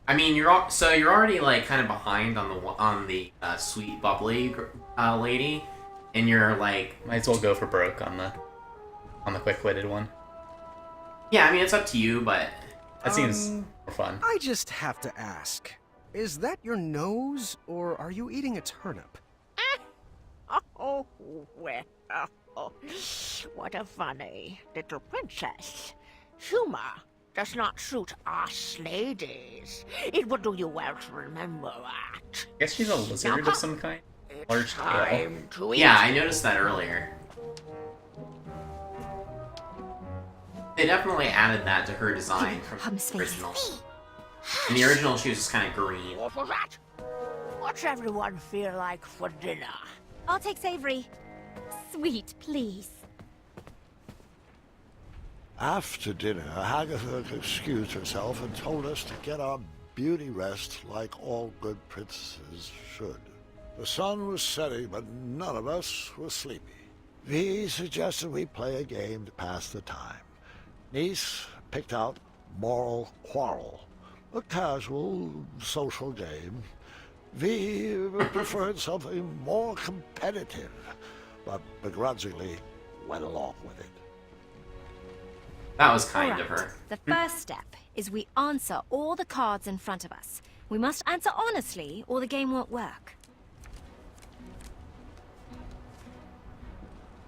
I mean, you're already like kind of behind on the sweet bubbly lady, and you're like, Might as well go for broke on the quick-witted one. yeah. I mean, it's up to you, but That seems more fun. I just have to ask. Is that your nose, or are you eating a turnip? Oh, well, what a funny little princess. Humor does not suit us ladies. It would do you well to remember that. I guess she's a lizard of some kind. Large It's tail. time to eat. yeah, I noticed that earlier. They definitely added that to her design from Hum's the face. original. In the original, she was just kind of green. What was that? What's everyone feel like for dinner? I'll take savory. Sweet, please. After dinner, Agatha excused herself and told us to get our beauty rest like all good princesses should. The sun was setting, but none of us were sleepy. Vi suggested we play a game to pass the time. Niece picked out Moral Quarrel, a casual, social game. Vi preferred something more competitive, but begrudgingly went along with it. That was kind Alright, of her. the first step is we answer all the cards in front of us. We must answer honestly, or the game won't work.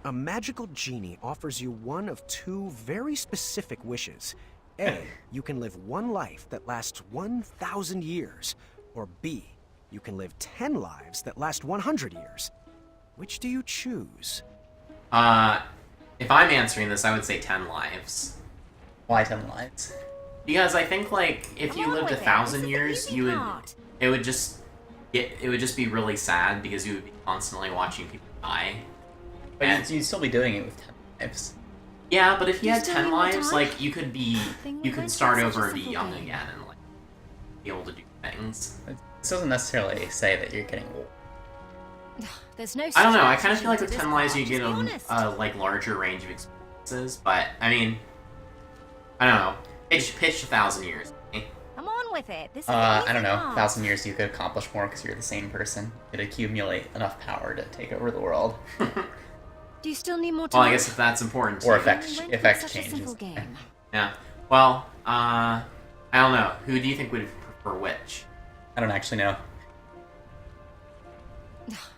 A magical genie offers you one of two very specific wishes. A, you can live one life that lasts 1,000 years. Or B, you can live 10 lives that last 100 years. Which do you choose? If I'm answering this, I would say 10 lives. Why 10 lives? Because I think, like, if Come you on lived with it. 1,000 This is the years, easy you would... part. It would just be really sad because you would be constantly watching people die. But And- you'd still be doing it with 10 lives. Yeah, but if you You had still 10 need more lives, time? like, you could Thing start was such a over and be simple young game. again and, like, be able to do things. This doesn't necessarily say that you're getting old. There's no I don't know, I strategy kind of feel like to with this 10 lives part, you get just be honest. a like, larger range of experiences, but, I mean, I don't know. Pitch 1,000 years. Come on with it. This is the I easy don't know. part. 1,000 years you could accomplish more because you're the same person. You could accumulate enough power to take over the world. Do you still need more time? Well, I guess if that's important to Or you. effect When effect such a changes. simple game. Yeah. Well, I don't know. Who do you think would prefer which? I don't actually know.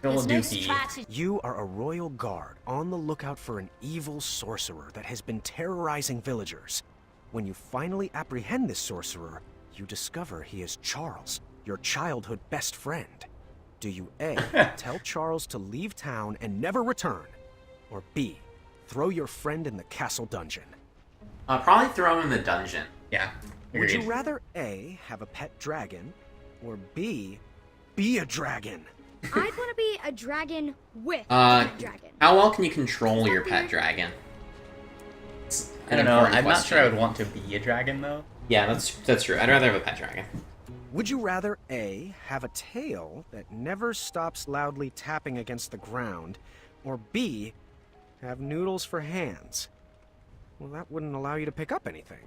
We'll There's do no B. strategy. You are a royal guard on the lookout for an evil sorcerer that has been terrorizing villagers. When you finally apprehend this sorcerer, you discover he is Charles, your childhood best friend. Do you A, tell Charles to leave town and never return? Or B, throw your friend in the castle dungeon? Probably throw him in the dungeon. Yeah. Would you Agreed. rather A, have a pet dragon, or B, be a dragon? I'd want to be a dragon with Uh, a dragon. How well can you control your pet dragon? It's I an don't know. important I'm not question. sure I would want to be a dragon though. Yeah, that's true. I'd rather have a pet dragon. Would you rather A, have a tail that never stops loudly tapping against the ground, or B, have noodles for hands? Well, that wouldn't allow you to pick up anything.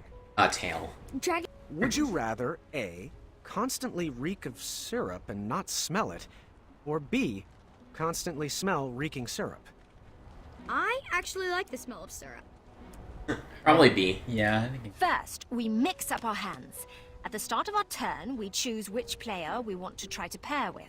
Tail. Dragon. Would you rather A, constantly reek of syrup and not smell it, or B, constantly smell reeking syrup? I actually like the smell of syrup. Probably B. Yeah. I think First, we mix up our hands. At the start of our turn, we choose which player we want to try to pair with.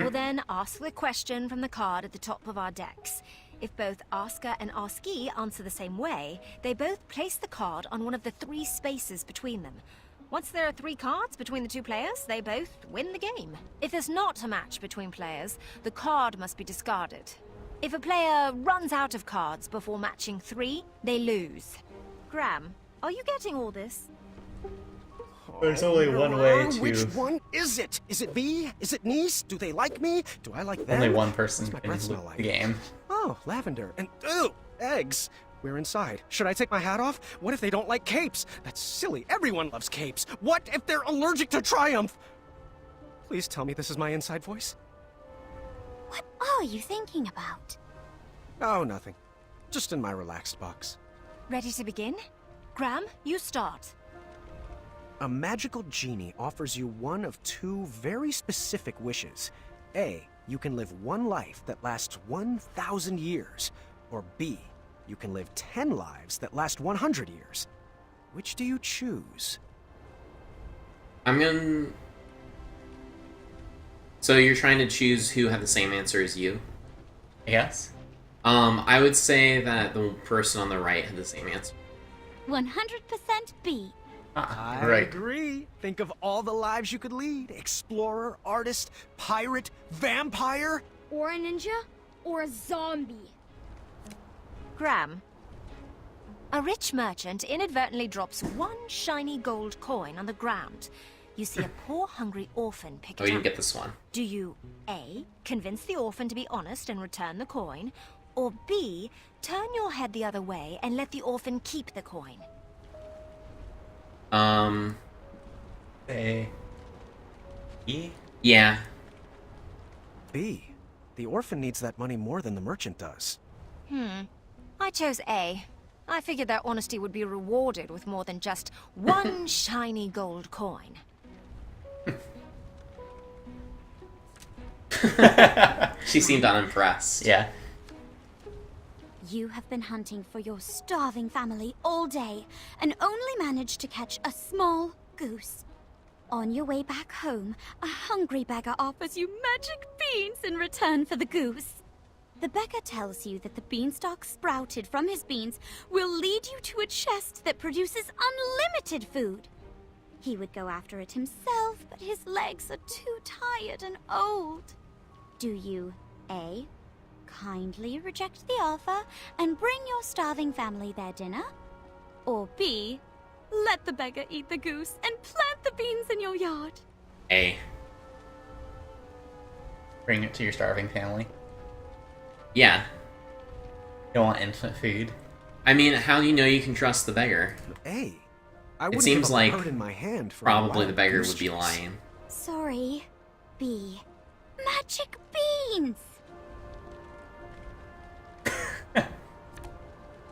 We'll then ask the question from the card at the top of our decks. If both asker and askee answer the same way, they both place the card on one of the 3 spaces between them. Once there are 3 cards between the 2 players, they both win the game. If there's not a match between players, the card must be discarded. If a player runs out of cards before matching 3, they lose. Graham, are you getting all this? There's only one way to. Which one is it? Is it B? Is it Niece? Do they like me? Do I like them? Only one person What's my can breath lose smell like? the game. Oh, lavender. And, ooh, eggs. We're inside. Should I take my hat off? What if they don't like capes? That's silly. Everyone loves capes. What if they're allergic to Triumph? Please tell me this is my inside voice. What are you thinking about? Oh, nothing. Just in my relaxed box. Ready to begin? Graham, you start. A magical genie offers you one of 2 very specific wishes. A, you can live one life that lasts 1,000 years. Or B, you can live 10 lives that last 100 years. Which do you choose? I'm gonna... So you're trying to choose who had the same answer as you? I guess. I would say that the person on the right had the same answer. 100% B. I Right. agree. Think of all the lives you could lead. Explorer, artist, pirate, vampire. Or a ninja. Or a zombie. Graham. A rich merchant inadvertently drops 1 shiny gold coin on the ground. You see a poor, hungry orphan pick Oh, it you up. get this one. Do you A, convince the orphan to be honest and return the coin, Or B, turn your head the other way and let the orphan keep the coin. Say... E? Yeah. B. The orphan needs that money more than the merchant does. I chose A. I figured their honesty would be rewarded with more than just one shiny gold coin. She seemed unimpressed. Yeah. You have been hunting for your starving family all day and only managed to catch a small goose. On your way back home, a hungry beggar offers you magic beans in return for the goose. The beggar tells you that the beanstalk sprouted from his beans will lead you to a chest that produces unlimited food. He would go after it himself, but his legs are too tired and old. Do you A, kindly reject the offer and bring your starving family their dinner? Or B, let the beggar eat the goose and plant the beans in your yard? A. Bring it to your starving family. Yeah. You don't want infinite food. I mean, how do you know you can trust the beggar? A. I wouldn't seems give a like bird in my hand for a Probably wild the beggar goose would be chase. lying. Sorry, B. Magic beans!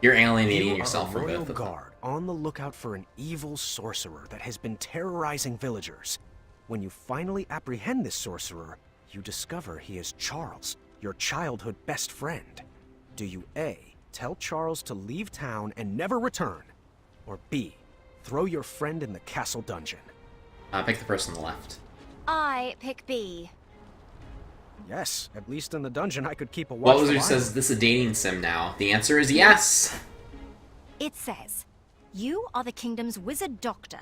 You're alienating You yourself are a from royal both of them. guard on the lookout for an evil sorcerer that has been terrorizing villagers. When you finally apprehend this sorcerer, you discover he is Charles, your childhood best friend. Do you A, tell Charles to leave town and never return? Or B, throw your friend in the castle dungeon? Pick the person on the left. I pick B. Yes, at least in the dungeon I could keep a What watchful Wizard eye says on. this is a dating sim now? The answer is yes! It says, you are the kingdom's wizard doctor.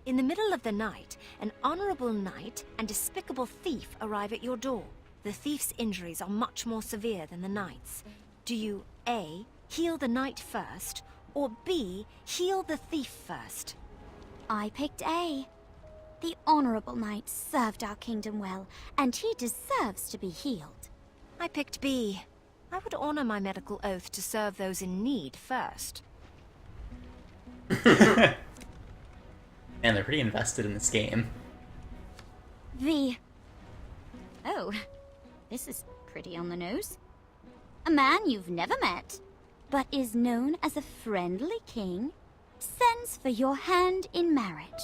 In the middle of the night, an honorable knight and despicable thief arrive at your door. The thief's injuries are much more severe than the knight's. Do you A, heal the knight first, or B, heal the thief first? I picked A. The honorable knight served our kingdom well, and he deserves to be healed. I picked B. I would honor my medical oath to serve those in need first. And they're pretty invested in this game. V. Oh, this is pretty on the nose. A man you've never met, but is known as a friendly king, sends for your hand in marriage.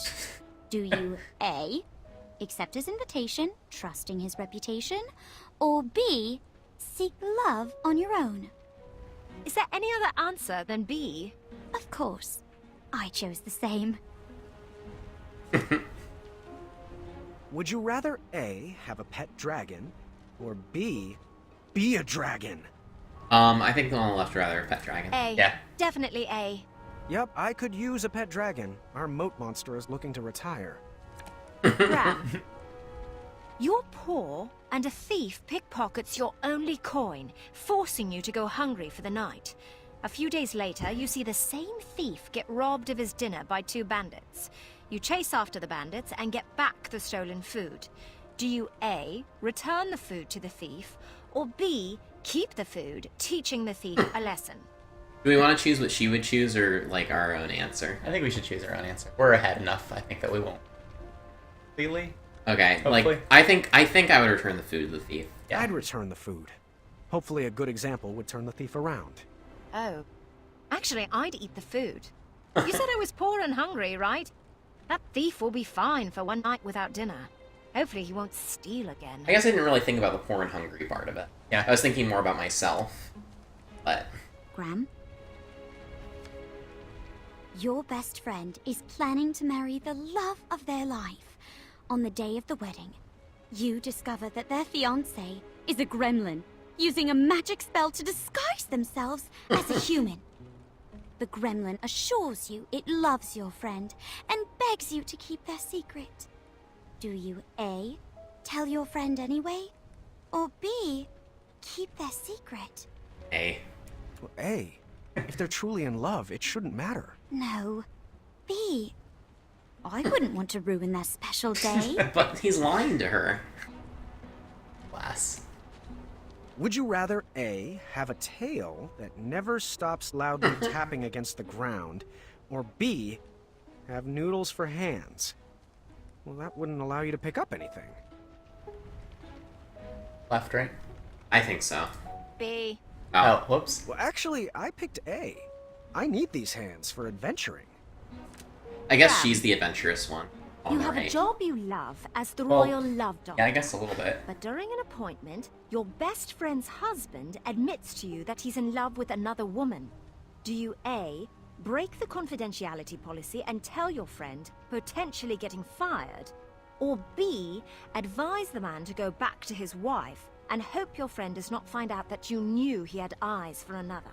Do you A, accept his invitation, trusting his reputation, or B, seek love on your own? Is there any other answer than B? Of course. I chose the same. Would you rather A, have a pet dragon, or B, be a dragon? I think the one on the left rather a pet dragon. A. Yeah. Definitely A. Yep, I could use a pet dragon. Our moat monster is looking to retire. Ram. You're poor, and a thief pickpockets your only coin, forcing you to go hungry for the night. A few days later, you see the same thief get robbed of his dinner by 2 bandits. You chase after the bandits and get back the stolen food. Do you A, return the food to the thief, or B, keep the food, teaching the thief a lesson? Do we want to choose what she would choose or, like, our own answer? I think we should choose our own answer. We're ahead enough, I think, that we won't. Completely? Okay, Hopefully. like, I think I would return the food to the thief. Yeah. I'd return the food. Hopefully a good example would turn the thief around. Oh. Actually, I'd eat the food. You said I was poor and hungry, right? That thief will be fine for one night without dinner. Hopefully he won't steal again. I guess I didn't really think about the poor and hungry part of it. Yeah. I was thinking more about myself. But, Graham? Your best friend is planning to marry the love of their life. On the day of the wedding, you discover that their fiancé is a gremlin, using a magic spell to disguise themselves as a human. The gremlin assures you it loves your friend and begs you to keep their secret. Do you A, tell your friend anyway, or B, keep their secret? A. Well, A, if they're truly in love, it shouldn't matter. No. B. I wouldn't want to ruin their special day. But he's lying to her. Class. Would you rather A, have a tail that never stops loudly tapping against the ground, or B, have noodles for hands? Well, that wouldn't allow you to pick up anything. Left, right? I think so. B. Oh, whoops. Well, actually, I picked A. I need these hands for adventuring. I guess Yeah. she's the adventurous one. On You the have a right. job you love as the Well, royal love dog. Yeah, I guess a little bit. But during an appointment, your best friend's husband admits to you that he's in love with another woman. Do you A, break the confidentiality policy and tell your friend, potentially getting fired? Or B, advise the man to go back to his wife and hope your friend does not find out that you knew he had eyes for another?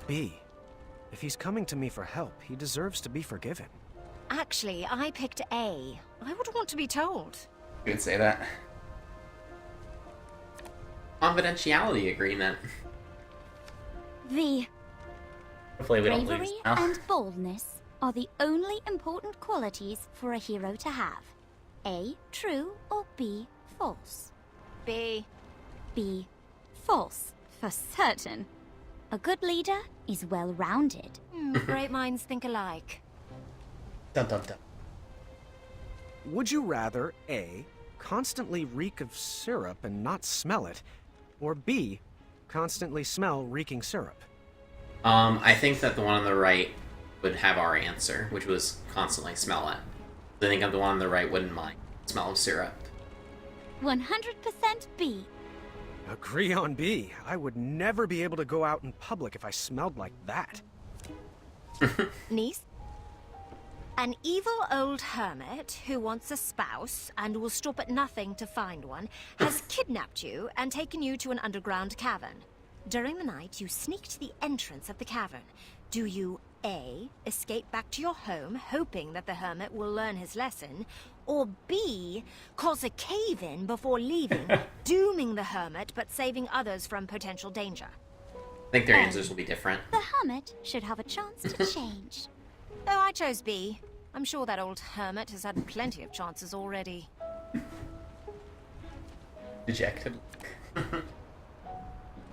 B. If he's coming to me for help, he deserves to be forgiven. Actually, I picked A. I would want to be told. You would say that. Confidentiality agreement. V. Hopefully we don't Bravery lose now. and boldness are the only important qualities for a hero to have. A, true, or B, false? B. B, false, for certain. A good leader is well-rounded. Great minds think alike. Dun dun dun. Would you rather A, constantly reek of syrup and not smell it, or B, constantly smell reeking syrup? I think that the one on the right would have our answer, which was constantly smell it. I think the one on the right wouldn't mind smell of syrup. 100% B. Agree on B. I would never be able to go out in public if I smelled like that. Niece? An evil old hermit who wants a spouse and will stop at nothing to find one has kidnapped you and taken you to an underground cavern. During the night, you sneak to the entrance of the cavern. Do you A, escape back to your home, hoping that the hermit will learn his lesson, or B, cause a cave-in before leaving, dooming the hermit but saving others from potential danger? I think their answers will be different. The hermit should have a chance to change. Oh, I chose B. I'm sure that old hermit has had plenty of chances already. Dejected.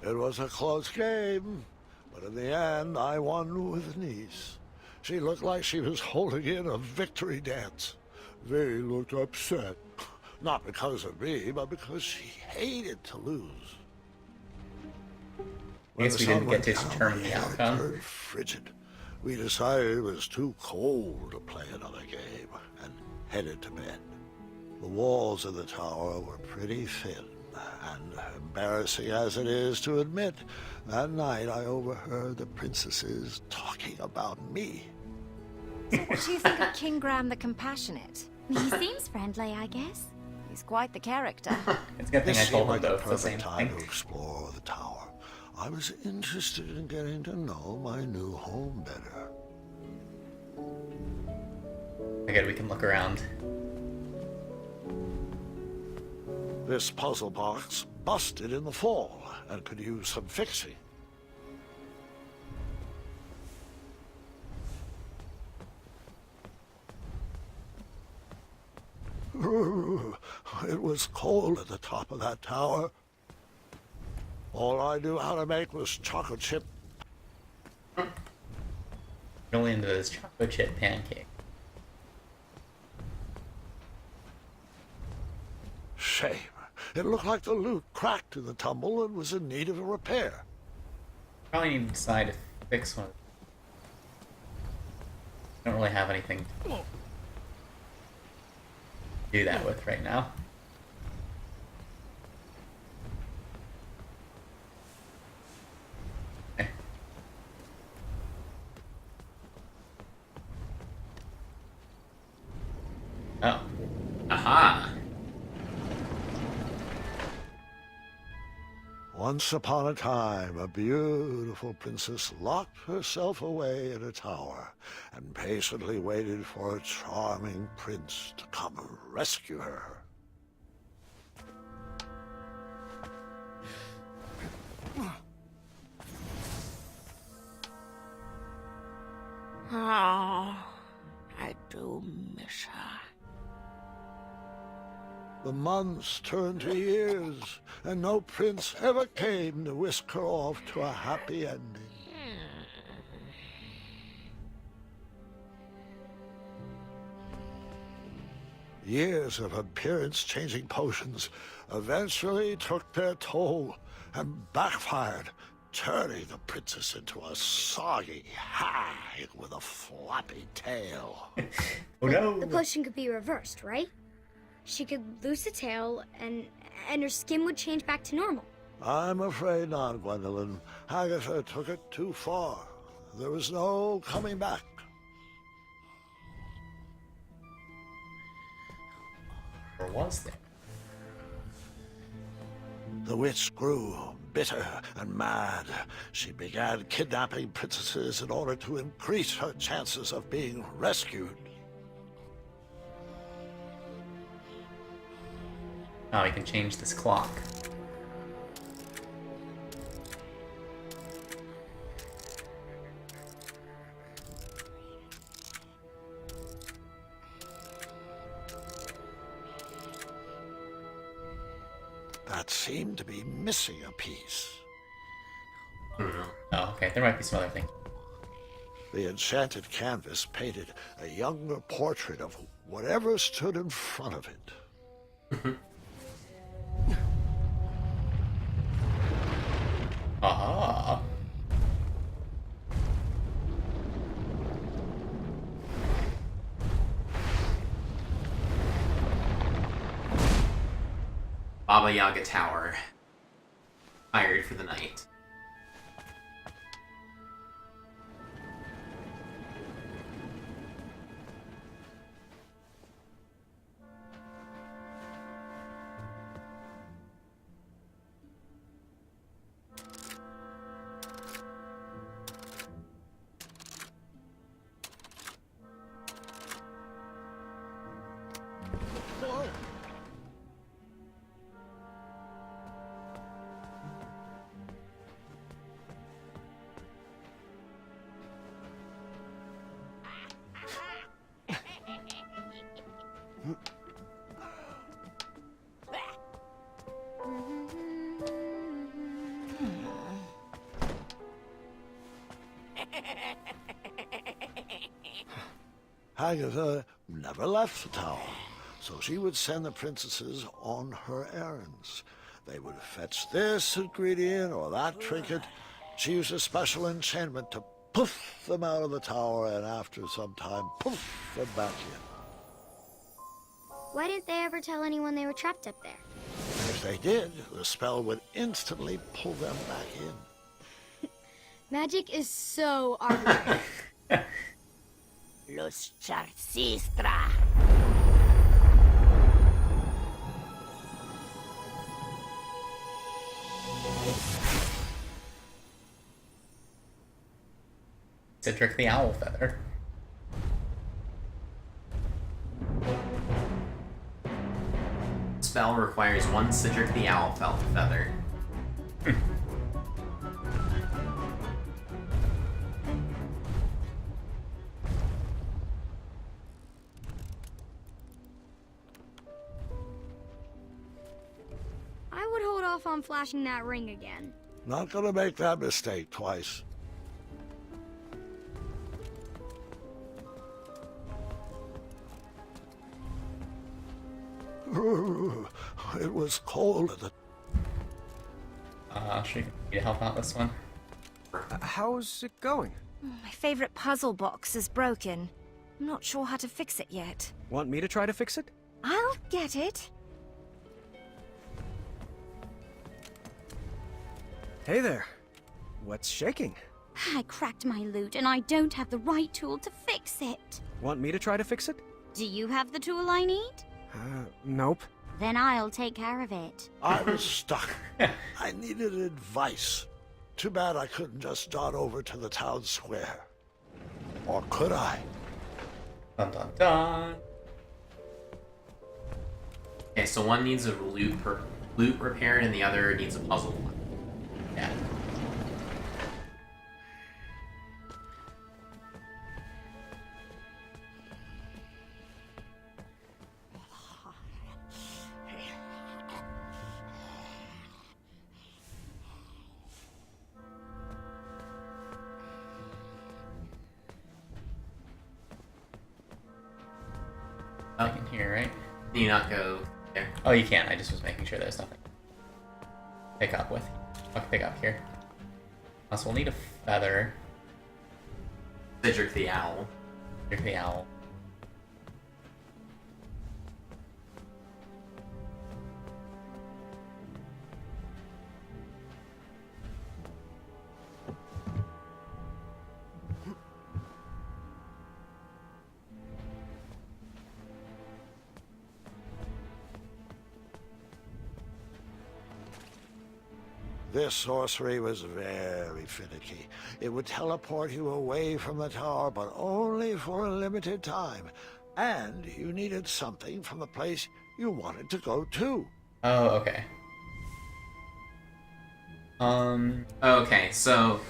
It was a close game, but in the end, I won with Niece. She looked like she was holding in a victory dance. They looked upset. Not because of me, but because she hated to lose. I guess we didn't get to determine the air outcome. turned frigid. We decided it was too cold to play another game and headed to bed. The walls of the tower were pretty thin, and embarrassing as it is to admit, that night I overheard the princesses talking about me. So what do you think of King Graham the Compassionate? He seems friendly, I guess. He's quite the character. It's a good thing This I told seemed them like the both the same perfect time thing. to explore the tower. I was interested in getting to know my new home better. Okay, we can look around. This puzzle box busted in the fall and could use some fixing. It was cold at the top of that tower. All I knew how to make was chocolate chip. Really into this chocolate chip pancake. Shame. It looked like the loot cracked in the tumble and was in need of a repair. Probably need to decide to fix one. Don't really have anything to do that with right now. Okay. Oh. Aha! Once upon a time, a beautiful princess locked herself away in a tower and patiently waited for a charming prince to come rescue her. Oh, I do miss her. The The months turned to years, and no prince ever came to whisk her off to a happy ending. Years of appearance-changing potions eventually took their toll and backfired, turning the princess into a soggy hag with a floppy tail. Oh no! The potion could be reversed, right? She could lose the tail, and her skin would change back to normal. I'm afraid not, Gwendolyn. Agatha took it too far. There was no coming back. Or was there? The witch grew bitter and mad. She began kidnapping princesses in order to increase her chances of being rescued. Oh, we can change this clock. That seemed to be missing a piece. Oh, okay. There might be some other things. The enchanted canvas painted a younger portrait of whatever stood in front of it. Aha! Baba Yaga Tower. Hired for the night. Agatha never left the tower, so she would send the princesses on her errands. They would fetch this ingredient or that trinket. She used a special enchantment to poof them out of the tower, and after some time, poof them back in. Why didn't they ever tell anyone they were trapped up there? If they did, the spell would instantly pull them back in. Magic is so arbitrary. Los Charcistra. Cedric the Owl Feather. Spell requires one Cedric the Owl Feather. I would hold off on flashing that ring again. Not gonna make that mistake twice. It was cold at the... Should we help out this one? How's it going? My favorite puzzle box is broken. I'm not sure how to fix it yet. Want me to try to fix it? I'll get it. Hey there. What's shaking? I cracked my lute and I don't have the right tool to fix it. Want me to try to fix it? Do you have the tool I need? Nope. Then I'll take care of it. I was stuck. I needed advice. Too bad I couldn't just dart over to the town square. Or could I? Dun dun dun. Okay, so one needs a lute repaired and the other needs a puzzle one. Yeah. Nothing in here, right? Can you not go there? Oh, you can. I just was making sure there's nothing. Pick up with. I can pick up here. Also, we'll need a feather. Cedric the owl. Here's the owl. This sorcery was very finicky. It would teleport you away from the tower, but only for a limited time. And you needed something from the place you wanted to go to. Oh, okay. Okay, so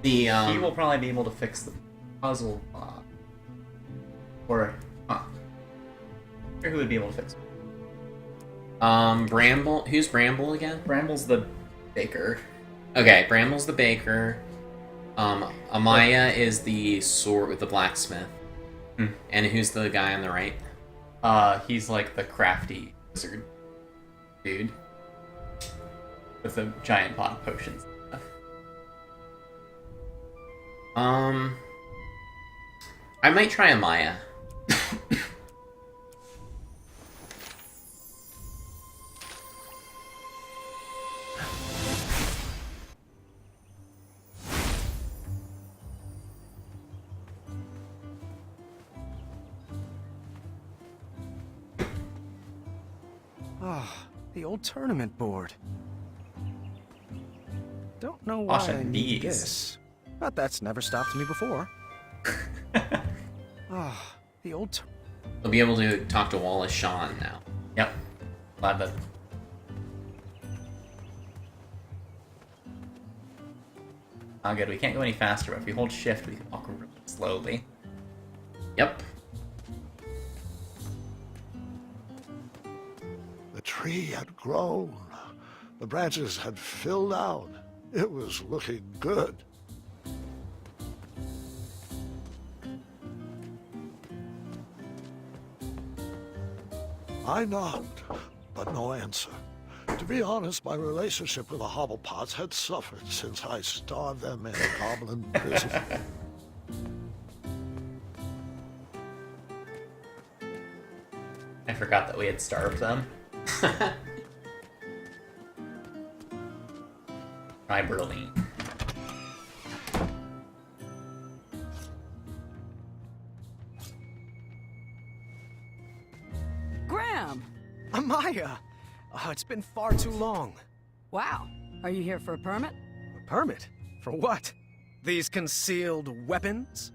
the He will probably be able to fix the puzzle. Or, Or who would be able to fix it? Bramble. Who's Bramble again? Bramble's the baker. Okay, Bramble's the baker. Amaya is the sword with the blacksmith. And who's the guy on the right? He's like the crafty wizard dude. With a giant pot of potions and stuff. I might try Amaya. Ah, the old tournament board. Don't know why Gosh, I and need these. this, but that's never stopped me before. Ah, the old. We'll be able to talk to Wallace Shawn now. Yep. Glad that. Oh, good. We can't go any faster, but if we hold shift, we can walk really slowly. Yep. The tree had grown. The branches had filled out. It was looking good. I knocked, but no answer. To be honest, my relationship with the Hobblepots had suffered since I starved them in a goblin prison. I forgot that we had starved them. Try Berlin. Graham! Amaya! Oh, it's been far too long. Wow. Are you here for a permit? A permit? For what? These concealed weapons?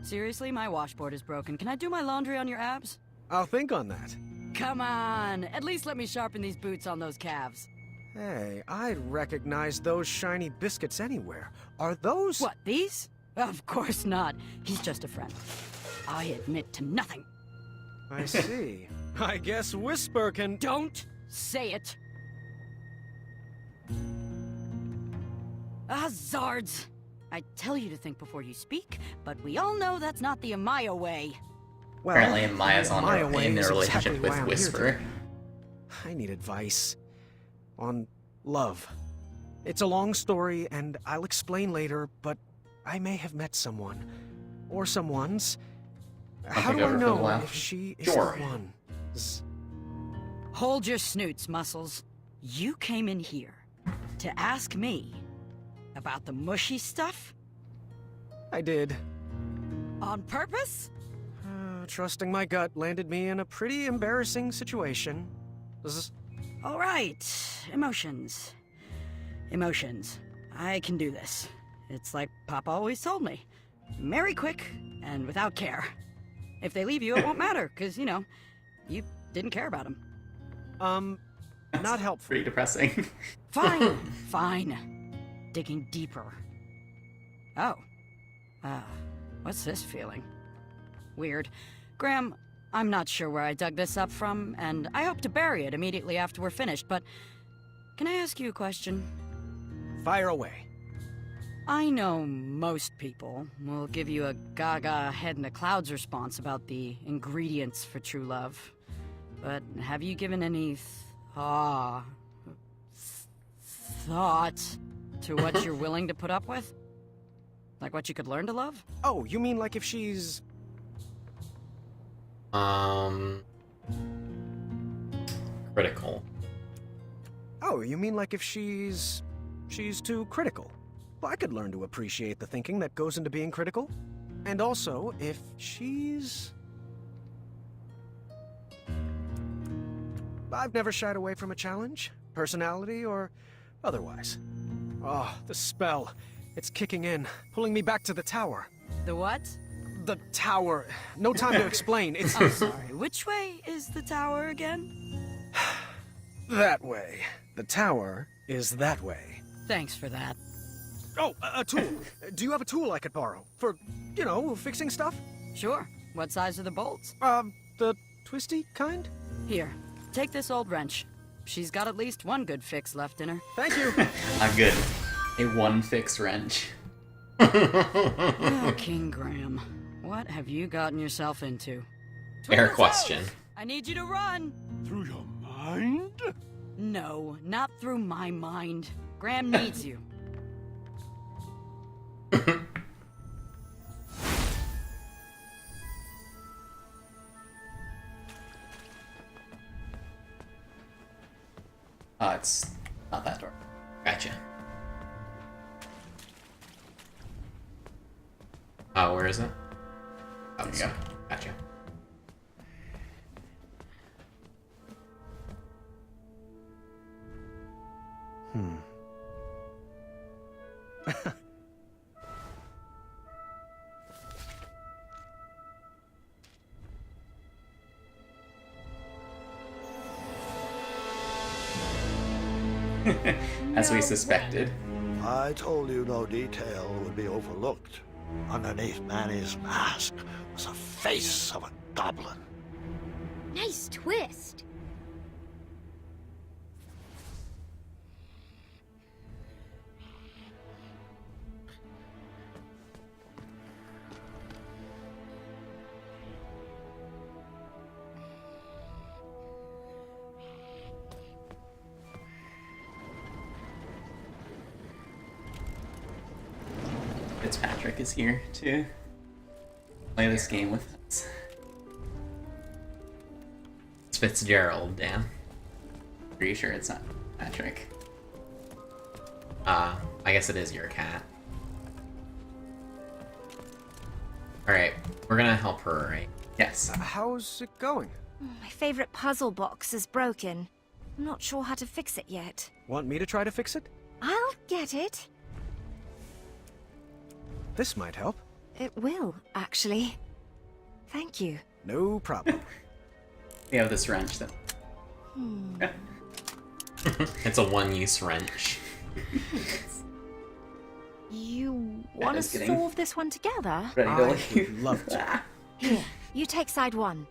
Seriously, my washboard is broken. Can I do my laundry on your abs? I'll think on that. Come on. At least let me sharpen these boots on those calves. Hey, I'd recognize those shiny biscuits anywhere. Are those... What, these? Of course not. He's just a friend. I admit to nothing. I see. I guess Whisper can... Don't say it. Ah, Zards. I tell you to think before you speak, but we all know that's not the Amaya way. Well, Apparently, Maya's on Amaya way in their is relationship exactly why with I'm here Whisper. today. I need advice. On love. It's a long story, and I'll explain later, but I may have met someone. Or someone's. How do I know if she is Sure. the one? Hold your snoots, Muscles. You came in here to ask me about the mushy stuff? I did. On purpose? Trusting my gut landed me in a pretty embarrassing situation. All right. Emotions. Emotions. I can do this. It's like Papa always told me. Marry quick and without care. If they leave you, it won't matter, because, you know, you didn't care about them. Not helpful. Pretty depressing. Fine, fine. Digging deeper. Oh. What's this feeling? Weird. Graham, I'm not sure where I dug this up from, and I hope to bury it immediately after we're finished, but can I ask you a question? Fire away. I know most people will give you a gaga head in the clouds response about the ingredients for true love. But have you given any thought to what you're willing to put up with? Like what you could learn to love? Oh, you mean like if she's... Critical. Oh, you mean like if she's too critical? Well, I could learn to appreciate the thinking that goes into being critical. And also, if she's... I've never shied away from a challenge, personality or otherwise. Oh, the spell. It's kicking in, pulling me back to the tower. The what? The tower. No time to explain. It's... I'm sorry, which way is the tower again? That way. The tower is that way. Thanks for that. Oh, a tool. Do you have a tool I could borrow? For, you know, fixing stuff? Sure. What size are the bolts? The twisty kind? Here, take this old wrench. She's got at least one good fix left in her. Thank you. I'm good. A one-fix wrench. Oh, King Graham, what have you gotten yourself into? Fair question. I need you to run. Through your mind? No, not through my mind. Graham needs you. It's not that door. Gotcha. Oh, where is it? Oh, There you go. Gotcha. As we suspected. I told you no detail would be overlooked. Underneath Manny's mask was the face of a goblin. Nice twist. Fitzpatrick is here to play this game with us. It's Fitzgerald, Dan. Pretty sure it's not Patrick. I guess it is your cat. Alright, we're gonna help her, right? Yes. How's it going? My favorite puzzle box is broken. I'm not sure how to fix it yet. Want me to try to fix it? I'll get it. This might help. It will, actually. Thank you. No problem. We have this wrench that... It's a one-use wrench. You want to is getting solve this one together? Ready to I leave. would love to. Here, you take side one.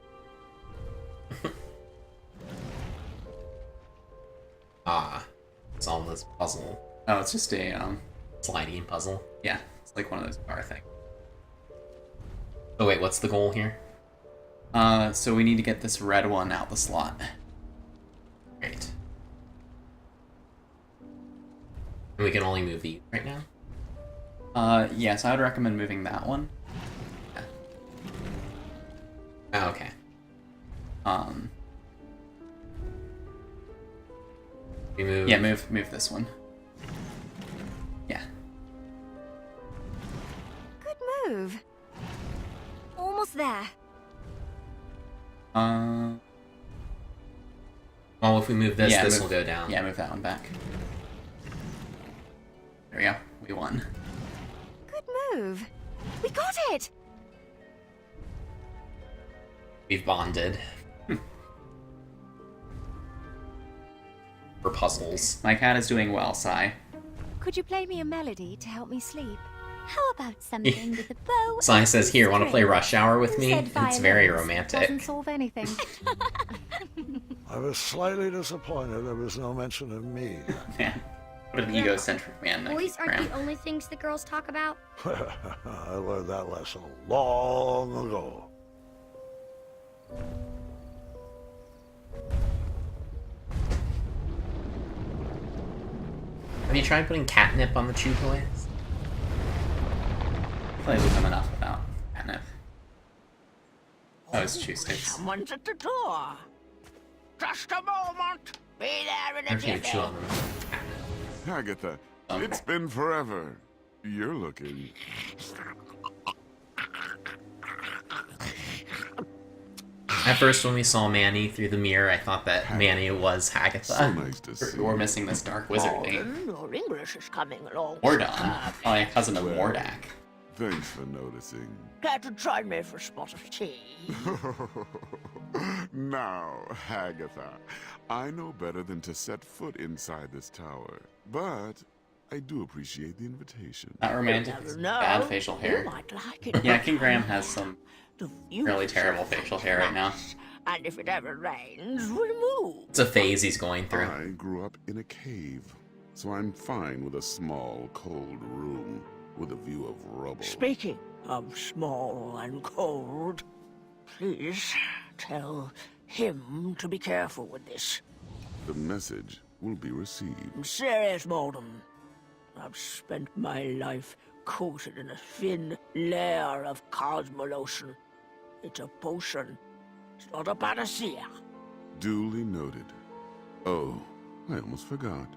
Solve this puzzle. Oh, it's just a, Sliding puzzle. yeah, it's like one of those bar things. Oh wait, what's the goal here? So we need to get this red one out the slot. Great. And we can only move these right now? Yes, I would recommend moving that one. Oh, okay. We move... Yeah, move this one. Yeah. Good move. Almost there. Well, if we move this, Yeah, this move- will go down. Yeah, move that one back. There we go. We won. Good move. We got it! We've bonded. For puzzles. My cat is doing well, Sai. Could you play me a melody to help me sleep? How about something with a bow? Sai says, here, want to play Rush Hour with Who me? said It's very violins? romantic. Doesn't solve anything. I was slightly disappointed there was no mention of me. Yeah. What an egocentric man. that Boys Keith aren't Graham. the only things the girls talk about. I learned that lesson long ago. Have you tried putting catnip on the chew toys? Plays with them enough without catnip. Oh, it's chew sticks. Someone's at the door. Just a moment. Be there in a I'm trying to jiffy. chew on them. Agatha, Okay. it's been forever. You're looking. At first, when we saw Manny through the mirror, I thought that Manny was So Agatha. nice to see. We're missing this dark wizard name. Your English is coming along. Mordon. Probably a cousin of Mordak. Thanks for noticing. Care to join me for a spot of tea? Now, Agatha, I know better than to set foot inside this tower, but I do appreciate the invitation. Not romantic. Never It's know. bad facial You hair. might like it. Yeah, King Graham has some The view really is terrible facial hair right now. nice. And if it ever rains, we move. It's a phase he's going through. I grew up in a cave, so I'm fine with a small, cold room with a view of rubble. Speaking of small and cold, please tell him to be careful with this. The message will be received. I'm serious, Morden. I've spent my life coated in a thin layer of cosmolotion. It's a potion. It's not a panacea. Duly noted. Oh, I almost forgot.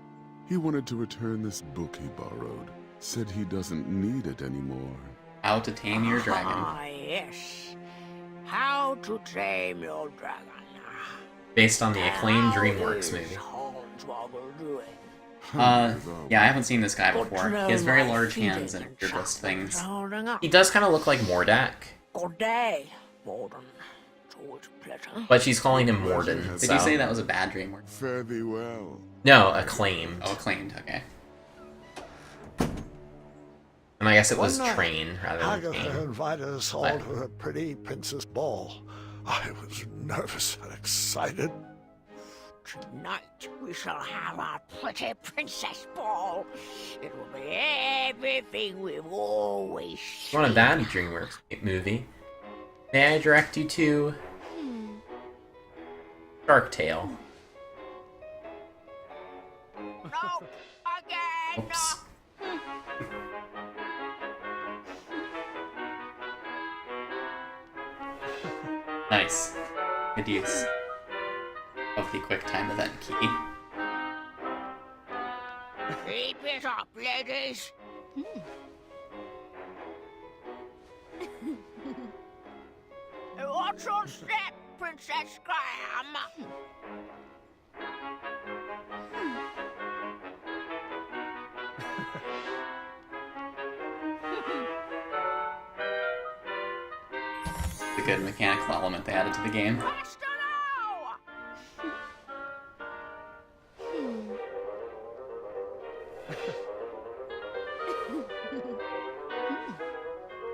He wanted to return this book he borrowed. Said he doesn't need it anymore. How to Tame Your Dragon. Ah, yes. How to Tame Your Dragon. Based on the acclaimed How DreamWorks is movie. Hornswoggle doing? Yeah, I haven't seen this guy Good to before. know He has very my large feeding hands and and beardless things. holding up. He does kind of look like Mordak, Good day, Morden. It's always a pleasure. but she's calling him Morden. Did So. you say that was a bad dream word? Fare thee well. No, acclaimed. Oh, acclaimed, okay. And I guess it was One night, train rather than Agatha tame. invited us all What? to her pretty princess ball. I was nervous and excited. Tonight we shall have our pretty princess ball. It will be everything we've always It's not a bad DreamWorks movie. May I direct you to Shark Tale? No, again. Oops. Nice. Good use of the quick time event key. Keep it up, ladies. Watch your step, Princess Graham. The good mechanical element they added to the game. Faster now!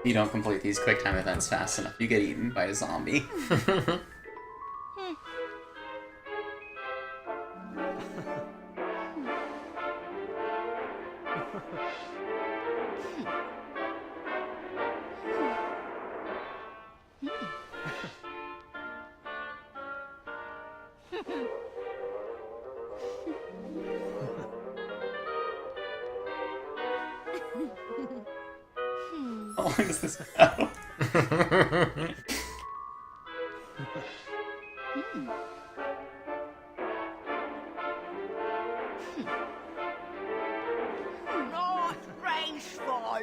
If you don't complete these quick time events fast enough, you get eaten by a zombie. How long does this go? Not graceful.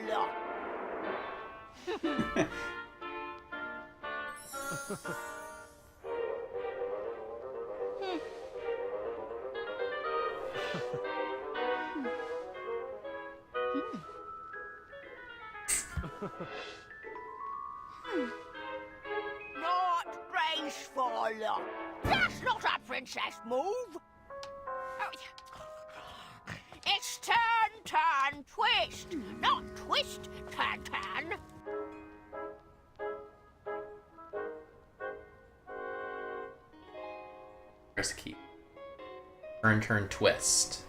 Not graceful. That's not a princess move. Oh, it's turn, turn, twist. Not twist, turn, turn. Where's the key? Turn, turn, twist.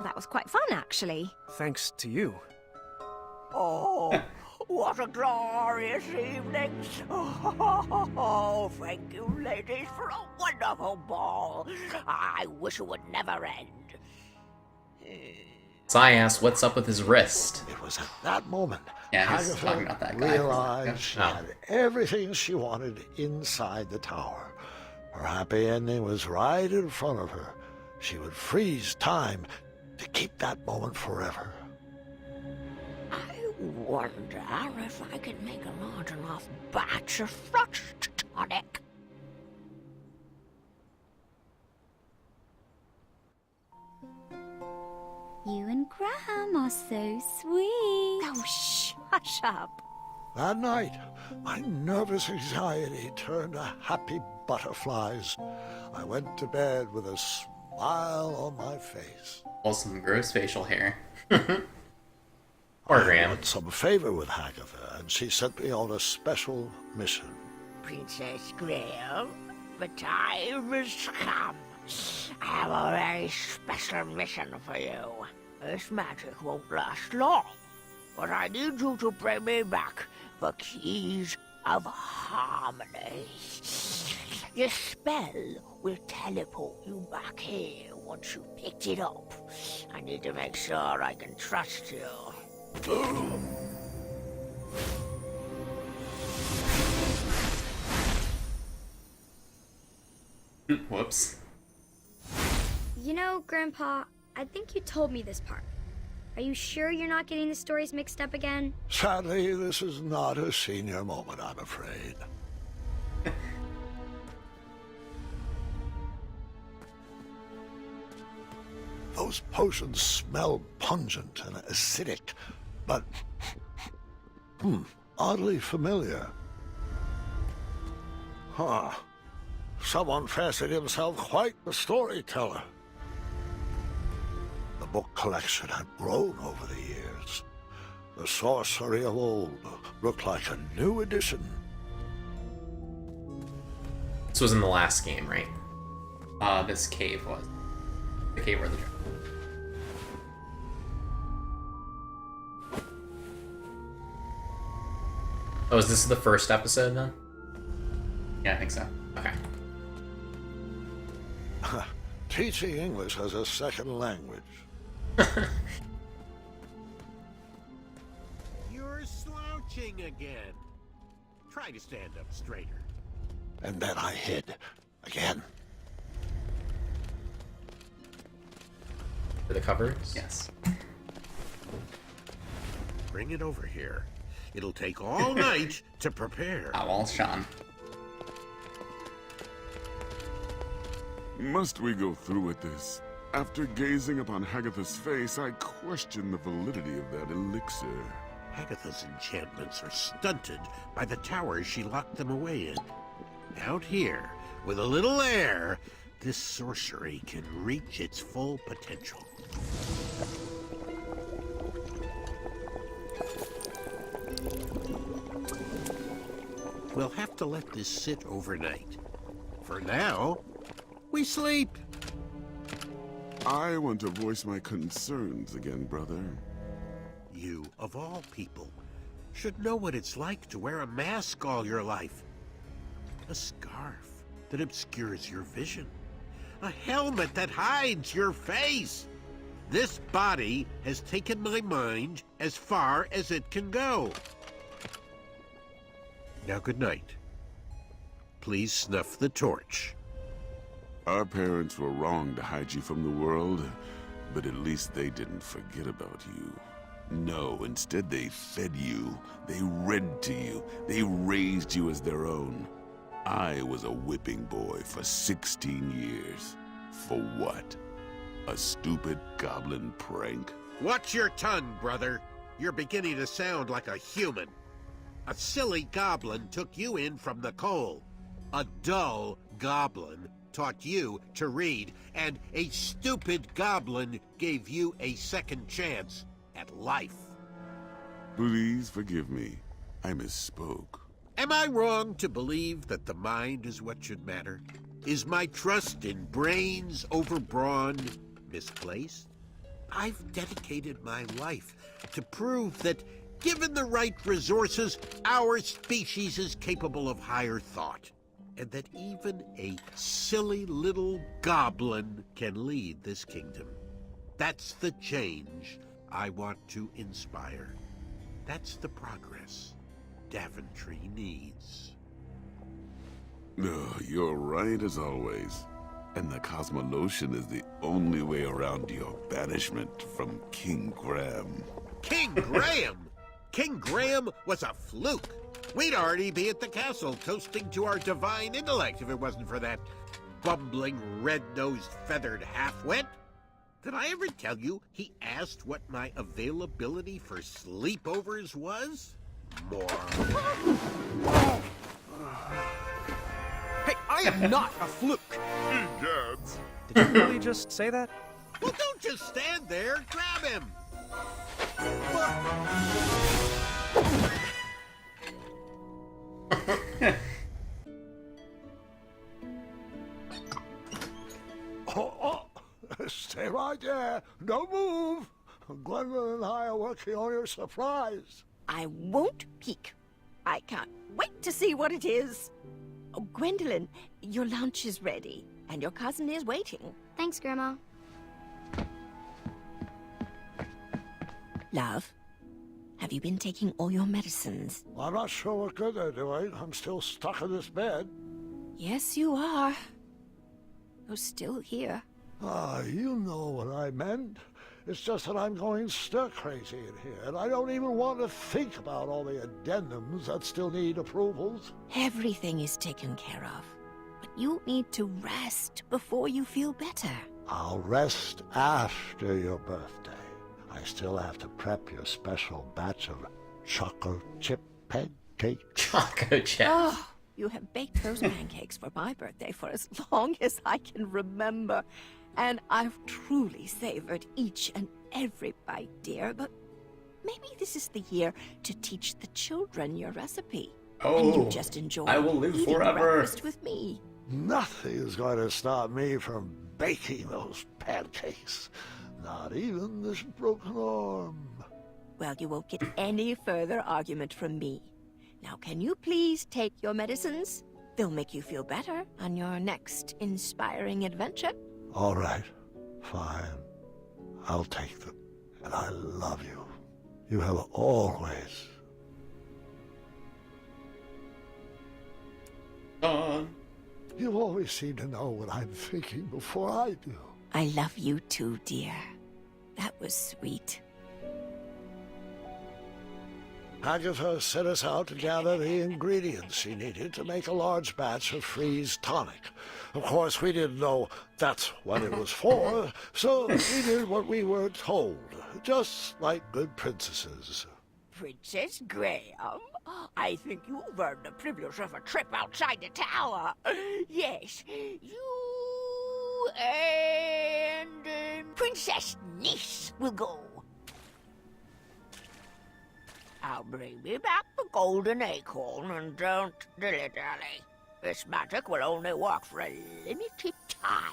That was quite fun, actually. Thanks to you. Oh, what a glorious evening. Oh, thank you, ladies, for a wonderful ball. I wish it would never end. Sai asks, what's up with his wrist? It was at that moment Yeah, he's talking about that guy. realized she had everything she wanted inside the tower. Her happy ending was right in front of her. She would freeze time to keep that moment forever. I wonder if I could make a large enough batch of frost tonic. You and Graham are so sweet. Oh, hush up. That night, my nervous anxiety turned to happy butterflies. I went to bed with a smile on my face. Well, some gross facial hair. Or I Graham. had some favor with Agatha, and she sent me on a special mission. Princess Graham, the time has come. I have a very special mission for you. This magic won't last long, but I need you to bring me back the keys of harmony. Your spell will teleport you back here once you picked it up. I need to make sure I can trust you. Whoops. You know, Grandpa, I think you told me this part. Are you sure you're not getting the stories mixed up again? Sadly, this is not a senior moment, I'm afraid. Those potions smell pungent and acidic, but oddly familiar. Huh. Someone fancied himself quite the storyteller. The book collection had grown over the years. The sorcery of old looked like a new edition. This was in the last game, right? This cave was. The cave where the dragon. Oh, is this the first episode then? Yeah, I think so. Okay. Teaching English as a second language. You're slouching again. Try to stand up straighter. And then I hid again. For the covers? Yes. Bring it over here. It'll take all night to prepare. Ah, well, Sean. Must we go through with this? After gazing upon Hagatha's face, I question the validity of that elixir. Agatha's enchantments are stunted by the towers she locked them away in. Out here, with a little air, this sorcery can reach its full potential. We'll have to let this sit overnight. For now, we sleep. I want to voice my concerns again, brother. You, of all people, should know what it's like to wear a mask all your life. A scarf that obscures your vision. A helmet that hides your face. This body has taken my mind as far as it can go. Now, good night. Please snuff the torch. Our parents were wrong to hide you from the world, but at least they didn't forget about you. No, instead they fed you, they read to you, they raised you as their own. I was a whipping boy for 16 years. For what? A stupid goblin prank? Watch your tongue, brother. You're beginning to sound like a human. A silly goblin took you in from the cold. A dull goblin taught you to read, and a stupid goblin gave you a second chance at life. Please forgive me. I misspoke. Am I wrong to believe that the mind is what should matter? Is my trust in brains over brawn misplaced? I've dedicated my life to prove that, given the right resources, our species is capable of higher thought, and that even a silly little goblin can lead this kingdom. That's the change I want to inspire. That's the progress Daventry needs. No, you're right as always. And the Cosmolotion is the only way around your banishment from King Graham. King Graham? King Graham was a fluke. We'd already be at the castle toasting to our divine intellect if it wasn't for that bumbling, red-nosed, feathered half-wit. Did I ever tell you he asked what my availability for sleepovers was? Moron. Hey, I am not a fluke! Egads! Did you really just say that? Well, don't just stand there. Grab him. Stay right there. Don't move. Gwendolyn and I are working on your surprise. I won't peek. I can't wait to see what it is. Oh, Gwendolyn, your lunch is ready, and your cousin is waiting. Thanks, Grandma. Love, have you been taking all your medicines? I'm not sure what good they're doing. I'm still stuck in this bed. Yes, you are. You're still here. You know what I meant. It's just that I'm going stir-crazy in here, and I don't even want to think about all the addendums that still need approvals. Everything is taken care of, but you need to rest before you feel better. I'll rest after your birthday. I still have to prep your special batch of chocolate chip pancake. Choco chip. Oh, you have baked those pancakes for my birthday for as long as I can remember. And I've truly savored each and every bite, dear, but maybe this is the year to teach the children your recipe. And you just enjoy I will live eating forever. breakfast with me. Nothing is going to stop me from baking those pancakes. Not even this broken arm. Well, you won't get any further argument from me. Now, can you please take your medicines? They'll make you feel better on your next inspiring adventure. All right, fine. I'll take them. And I love you. You have always. You always seem to know what I'm thinking before I do. I love you too, dear. That was sweet. Agatha sent us out to gather the ingredients she needed to make a large batch of freeze tonic. Of course, we didn't know that's what it was for, so we did what we were told, just like good princesses. Princess Graham, I think you've earned the privilege of a trip outside the tower. Yes, you and Princess Niece will go. I'll bring me back the golden acorn, and don't dilly-dally. This magic will only work for a limited time.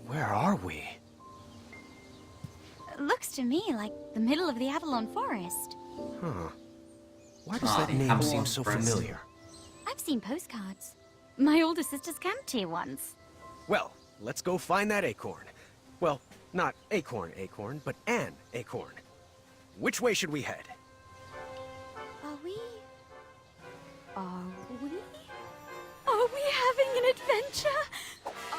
Where are we? Looks to me like the middle of the Avalon Forest. Huh. Why does that name seem so familiar? I've seen postcards. My older sister's camped here once. Well, let's go find that acorn. Well, not acorn, but an acorn. Which way should we head? Are we having an adventure?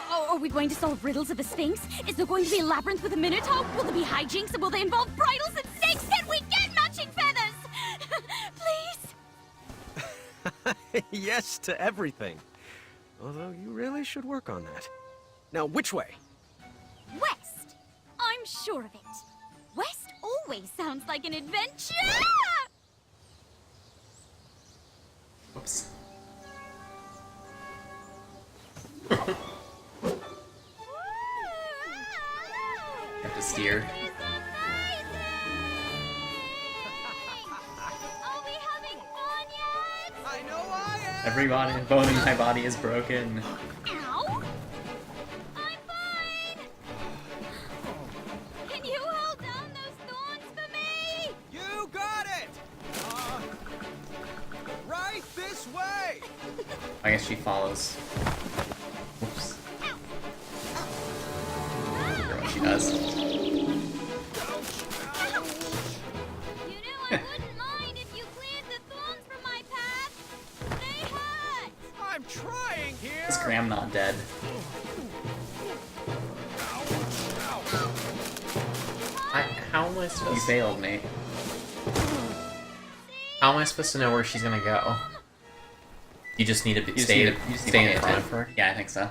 Are we going to solve riddles of a sphinx? Is there going to be a labyrinth with a minotaur? Will there be hijinks, and will they involve bridles and snakes? Can we get matching feathers? Please? Yes to everything. Although you really should work on that. Now, which way? West. I'm sure of it. West always sounds like an adventure! Whoops. You have to steer. Everybody, bone in my body is broken. Ow! I'm fine! Can you hold down those thorns for me? You got it! Right this way! I guess she follows. Whoops. I wonder what she does. You know I wouldn't mind if you cleared the thorns from my path. They hurt! I'm trying here! Is Graham not dead? How am I You supposed to... failed me. How am I supposed to know where she's gonna go? You just need to You just stay, need to stay in pay front of attention. her? Yeah, I think so.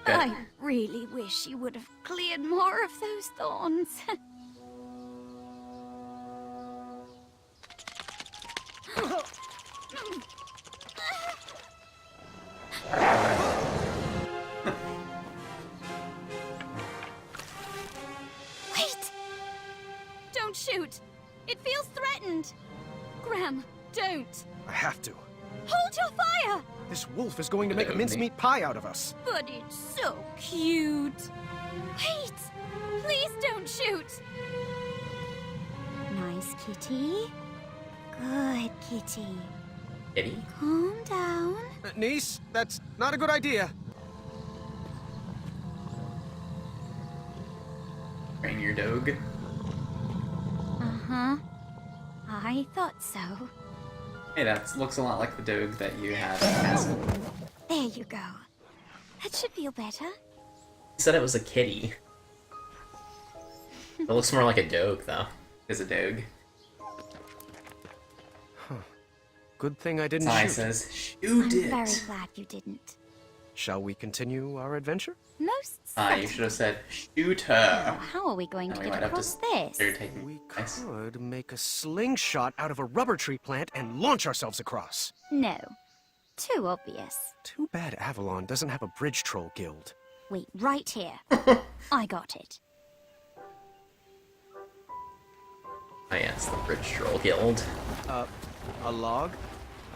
I really wish you would have cleared more of those thorns. Wait! Don't shoot! It feels threatened! Graham, don't! I have to. Hold your fire! This wolf is going to make a mincemeat pie out of us. But it's so cute. Wait! Please don't shoot! Nice kitty. Good kitty. Kitty? Calm down. Niece, that's not a good idea. Train your dog. Uh-huh. I thought so. Hey, that looks a lot like the dog that you had at the castle. There you go. That should feel better. He said it was a kitty. It looks more like a dog, though. Is a dog. Good thing I didn't Sai shoot. says, shoot I'm it! very glad you didn't. Shall we continue our adventure? Most Ah, you certainly. should have said, shoot her! How are we going And to we get might have to across this? start taking We nice. could make a slingshot out of a rubber tree plant and launch ourselves across. No. Too obvious. Too bad Avalon doesn't have a bridge troll guild. Wait, right here. I got it. Oh yes, the Bridge Troll Guild. A log?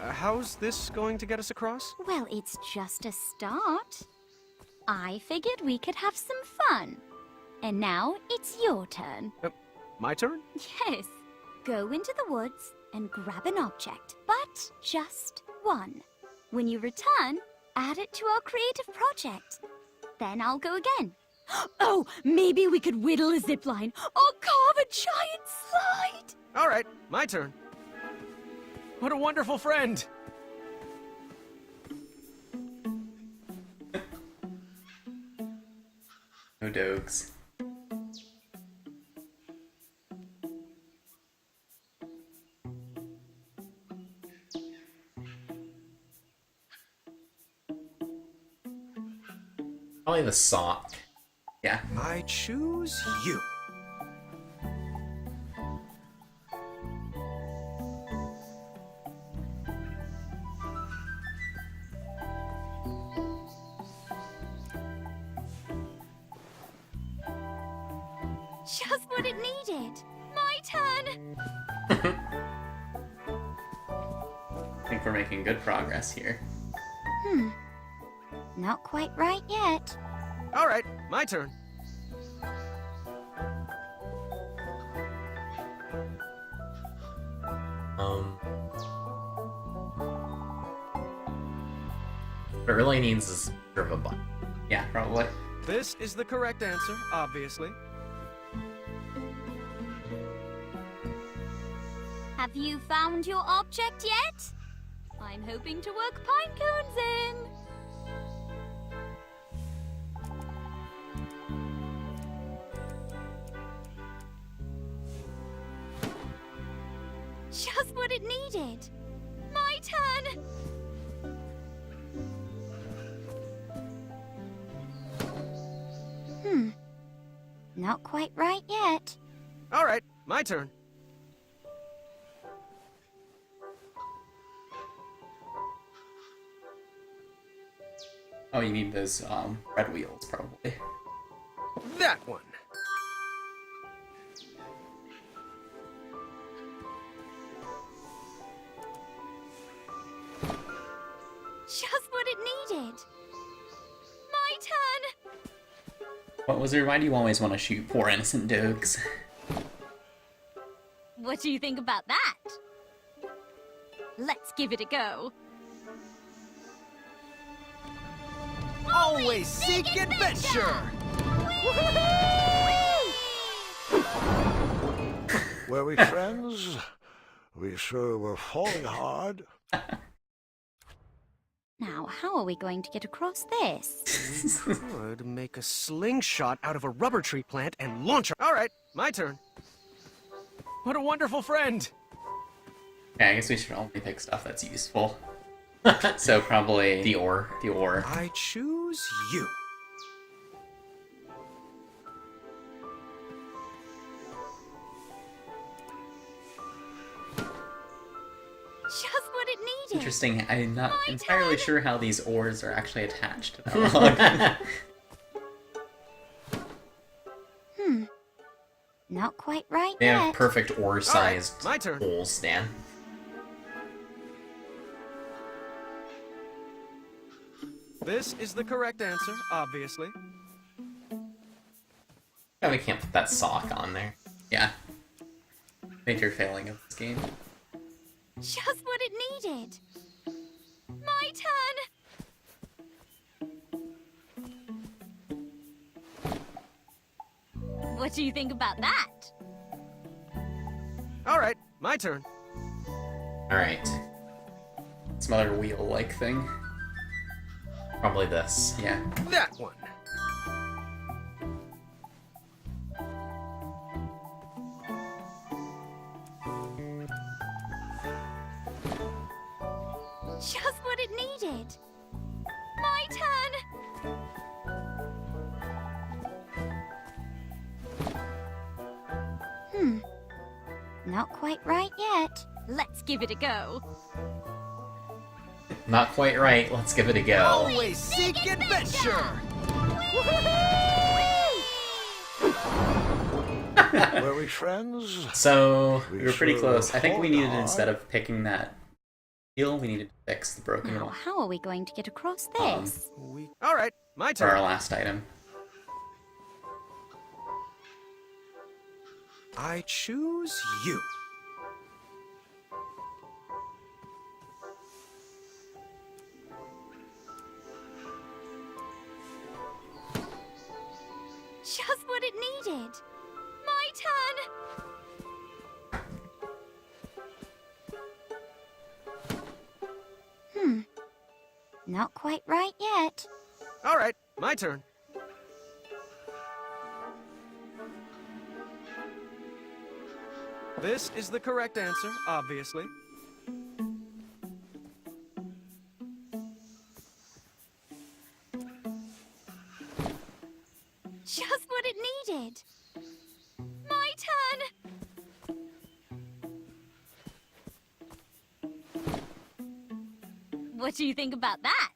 How's this going to get us across? Well, it's just a start. I figured we could have some fun. And now it's your turn. My turn? Yes. Go into the woods and grab an object, but just one. When you return, add it to our creative project. Then I'll go again. Oh, maybe we could whittle a zipline or carve a giant slide. All right, my turn. What a wonderful friend! No dogs. Probably the sock. Yeah. I choose you. Just what it needed. My turn. I think we're making good progress here. Not quite right yet. All right, my turn. What it really needs is a picture of a button. Yeah, probably. This is the correct answer, obviously. Have you found your object yet? I'm hoping to work pine cones in. Just what it needed. My turn. Not quite right yet. All right, my turn. Oh, you need those red wheels, probably. That one. Just what it needed. My turn! What was it? Why do you always want to shoot poor innocent dogs? What do you think about that? Let's give it a go. Always seek adventure! Were we friends? We sure were falling hard. Now, how are we going to get across this? We could make a slingshot out of a rubber tree plant and launch her. All right, my turn. What a wonderful friend! Yeah, I guess we should only pick stuff that's useful. So probably The ore. The ore. I choose you. Just what it needed. Interesting. I'm not My entirely turn. sure how these ores are actually attached to that log. Not quite right They have yet. perfect ore-sized my turn. holes, Dan. This is the correct answer, obviously. Yeah, we can't put that sock on there. Yeah. Major failing of this game. Just what it needed. My turn. What do you think about that? All right, my turn. Alright. Some other wheel-like thing. Probably this. Yeah. That one. Just what it needed. My turn. Not quite right yet. Let's give it a go. Not quite right. Let's give it a go. Always seek adventure! Were we friends? So, We were pretty sure close. I think we falling needed, hard. instead of picking that wheel, we needed to fix the broken Now, one how are we going to get across Um, this? All right, my for our turn. last item. I choose you. Just what it needed. My turn. Not quite right yet. All right, my turn. This is the correct answer, obviously. Just what it needed. My turn. What do you think about that?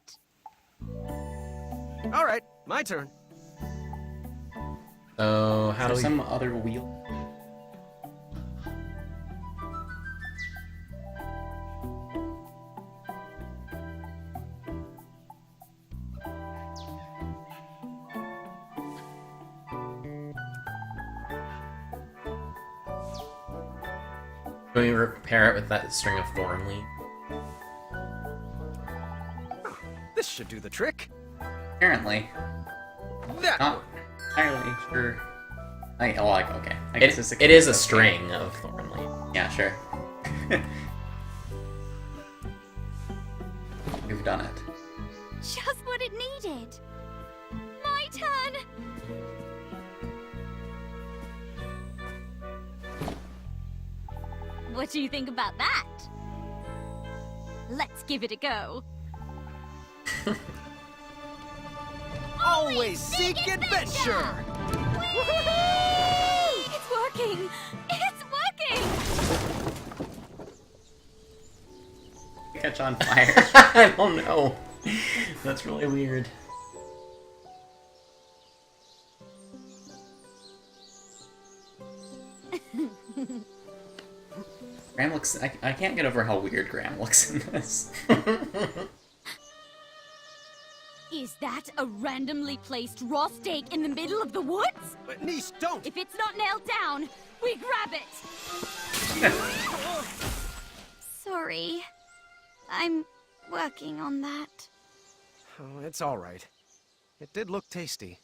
All right, my turn. So, how Is do there we... some other wheel? Can we repair it with that string of thorn leaf? This should do the trick. Apparently. That Not one. entirely sure. Okay. I guess it's It is a string of thorn leaf. Yeah, sure. We've done it. Just what it needed. My turn. What do you think about that? Let's give it a go. always seek adventure! It's working! It's working! Catch on fire. I don't know. That's really weird. Graham looks... I can't get over how weird Graham looks in this. Is that a randomly placed raw steak in the middle of the woods? But niece, don't! If it's not nailed down, we grab it! Sorry. I'm working on that. Oh, it's all right. It did look tasty.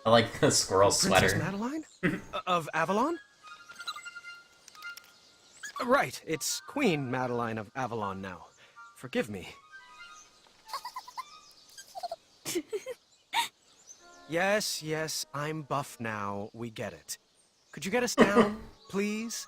I like the squirrel sweater. Princess Madeline? Of Avalon? Right, it's Queen Madeline of Avalon now. Forgive me. Yes, I'm buff now. We get it. Could you get us down, please?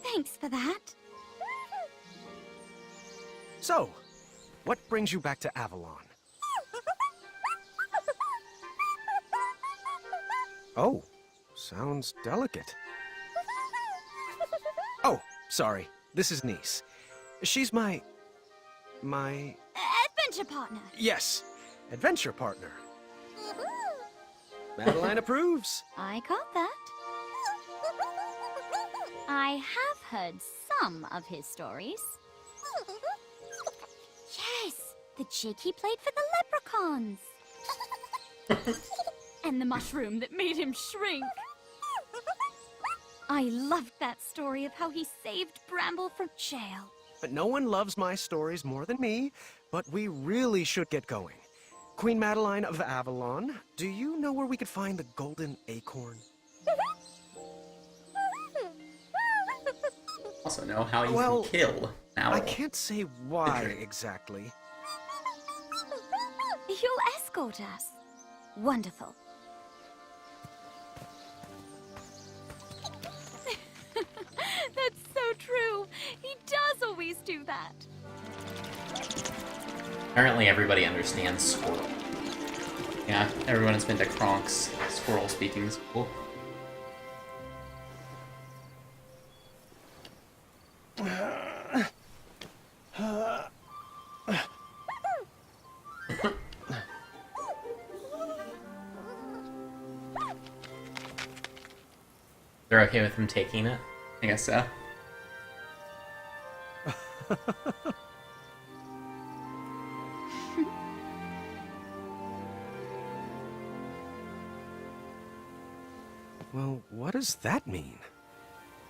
Thanks for that. So, what brings you back to Avalon? Oh, sounds delicate. Oh, sorry. This is Niece. She's my... Adventure partner. Yes, adventure partner. Madeline approves. I caught that. I have heard some of his stories. Yes, the jig he played for the leprechauns. And the mushroom that made him shrink. I loved that story of how he saved Bramble from jail. But no one loves my stories more than me, but we really should get going. Queen Madeline of Avalon, do you know where we could find the golden acorn? Also know how you Well, can kill an owl. I can't say why exactly. You'll escort us. Wonderful. That's so true. He does always do that. Apparently everybody understands squirrel. Yeah, everyone has been to Kronk's squirrel speaking school. They're okay with him taking it? I guess so. Well, what does that mean?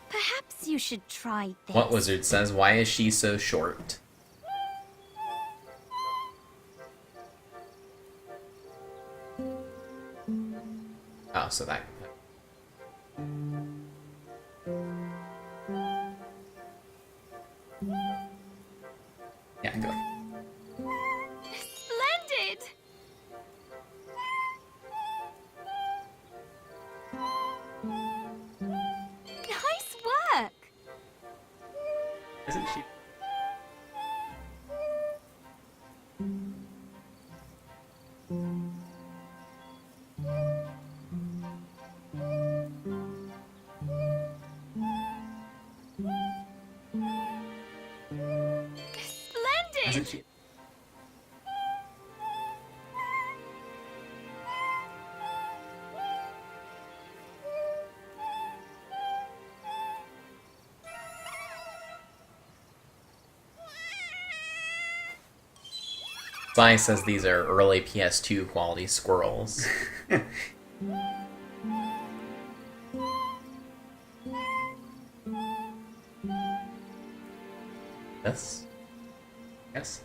Perhaps you should try this. What wizard says, why is she so short? Oh, so that... Yeah, go. Splendid! Nice work! Isn't she? Splendid! Isn't she? Sai says these are early PS2 quality squirrels. This? Yes.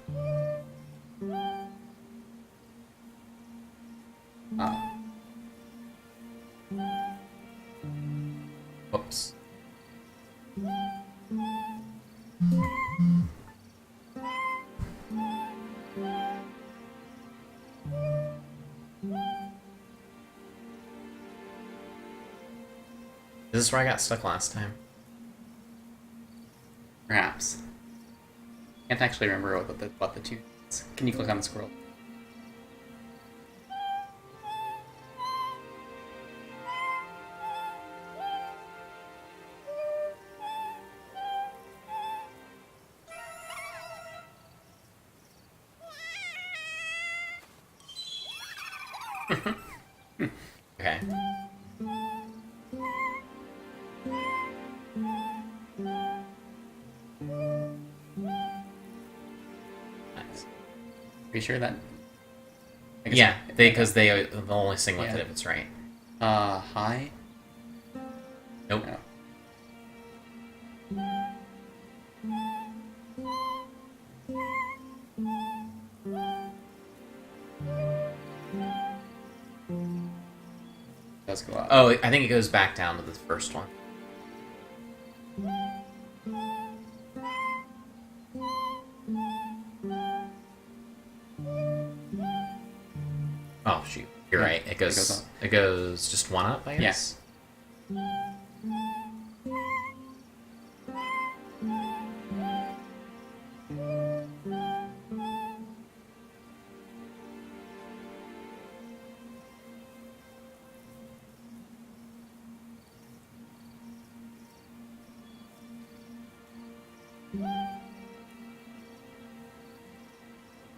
Whoops. Is this where I got stuck last time? Perhaps. Can't actually remember what the two is. Can you click on the scroll? Okay. Nice. Are you sure that? I guess Yeah, because they'll only sing with Yeah. it if it's right. Hi? Nope. No. Does go up. Oh, I think it goes back down to the first one. Oh shoot, you're Yeah, right. It it goes goes. up. It goes just one up, I guess.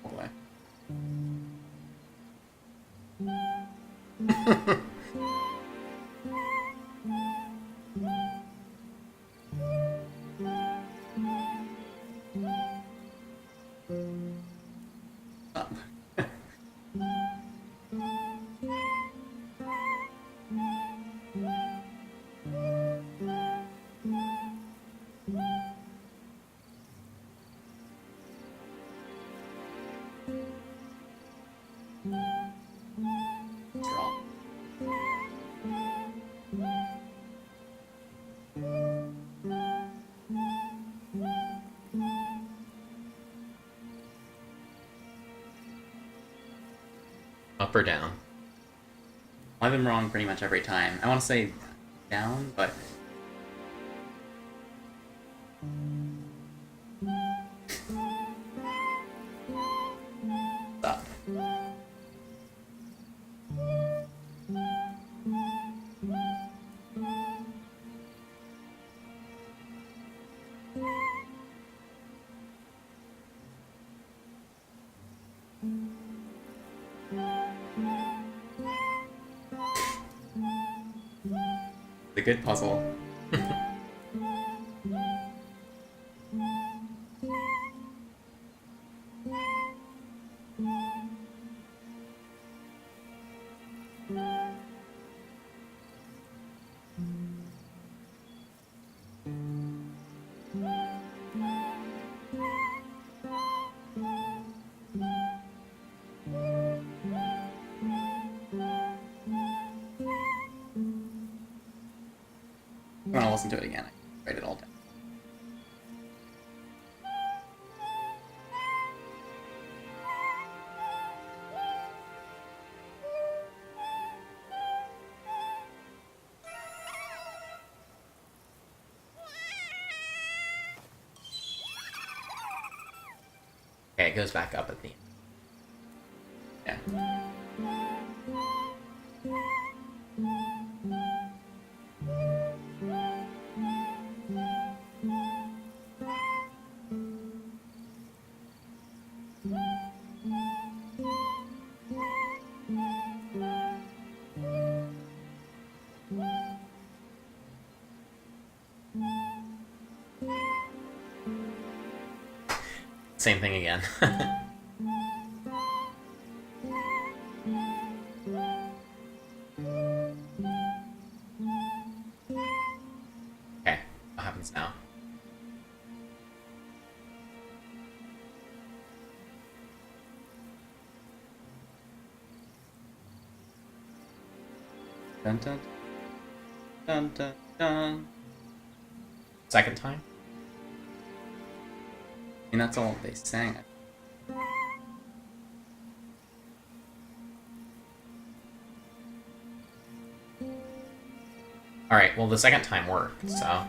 All the way. Up. Strong. Up or down? I've been wrong pretty much every time. I want to say down, but up. The good puzzle. I want to listen to it again. I write it all down. Okay, it goes back up at the end. Yeah. Same thing again. Okay, what happens now? Dun dun dun dun dun. Second time? I mean, that's all they sang. Alright, well the second time worked, so...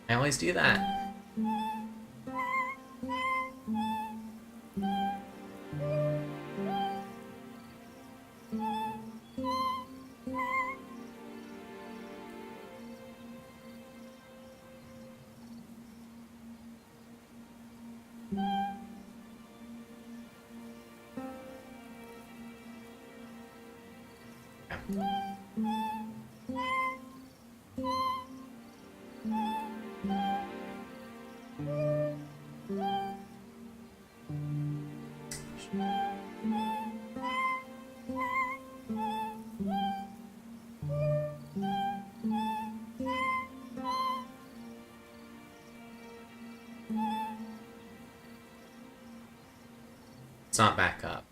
I always do that. It's not back up.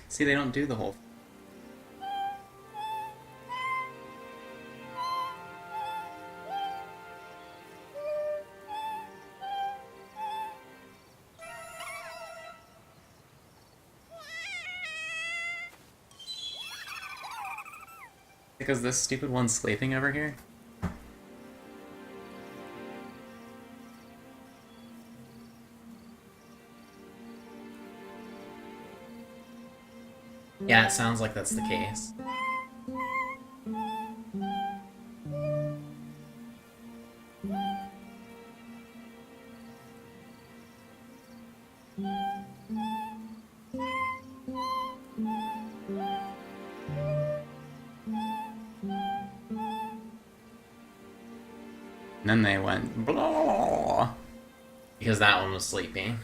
See, they don't do the whole... Because this stupid one's sleeping over here? Yeah, it sounds like that's the case. And then they went blah. Because that one was sleeping.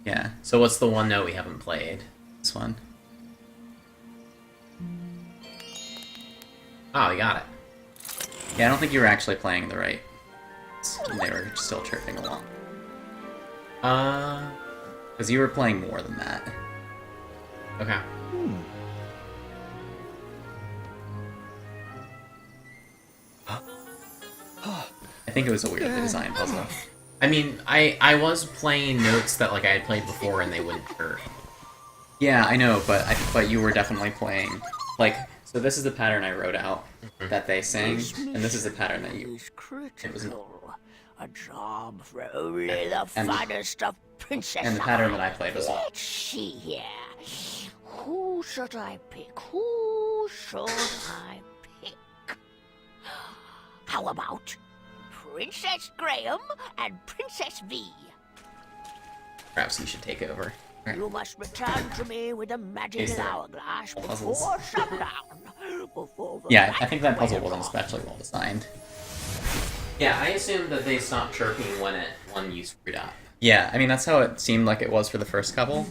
Yeah. So what's the one note we haven't played? This one. Oh, we got it. Yeah, I don't think you were actually playing the right. They were still chirping along. Because you were playing more than that. Okay. I think it was a weirdly designed puzzle. I mean, I was playing notes that like I had played before and they wouldn't chirp. Yeah, I know, but you were definitely playing like. So this is the pattern I wrote out that they sang, and this is the pattern that you. It was a job for only the finest of princesses. And the pattern that I played was. Let's see here. Who should I pick? Who should I pick? How about Princess Graham and Princess V? Perhaps you should take over. You must return to me with a magic hourglass before sundown. Before the Yeah, I think that puzzle wasn't especially well designed. Yeah, I assumed that they stopped chirping when you screwed up. Yeah, I mean that's how it seemed like it was for the first couple.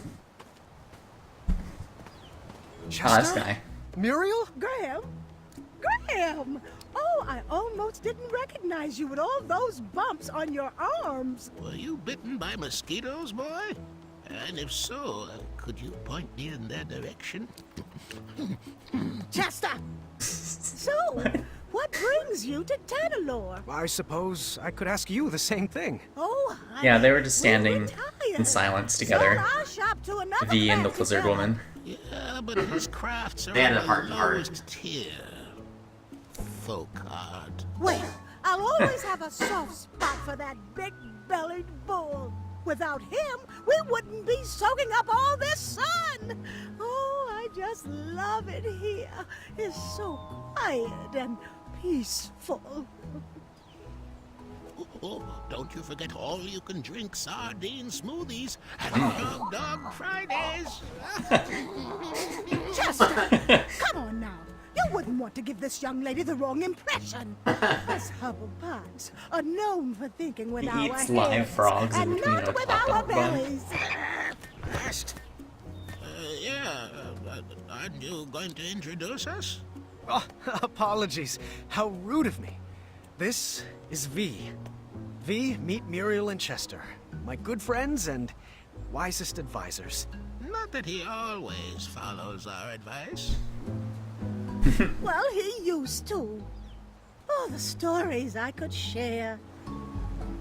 Chester? This guy. Muriel? Graham? Graham! Oh, I almost didn't recognize you with all those bumps on your arms. Were you bitten by mosquitoes, boy? And if so, could you point me in their direction? Chester! So, what brings you to Tanalore? I suppose I could ask you the same thing. Oh, Yeah, they were just standing in silence together. Sold our shop to another V and the fancy Lizard fellow. Woman. Yeah, but his crafts are They had a on heart the to heart. lowest tier. folk, Gart. Well, I'll always have a soft spot for that big-bellied bull. Without him, we wouldn't be soaking up all this sun. Oh, I just love it here. It's so quiet and peaceful. Oh, don't you forget all-you-can-drink sardine smoothies and Hot Dog Fridays. Chester, come on now. You wouldn't want to give this young lady the wrong impression. Us Hubblepuds are known for thinking with He our eats heads live frogs and in between not a with hot our dog bun. bellies. Aren't you going to introduce us? Oh, apologies. How rude of me. This is V. V, meet Muriel and Chester. My good friends and wisest advisors. Not that he always follows our advice. Well, he used to. Oh, the stories I could share.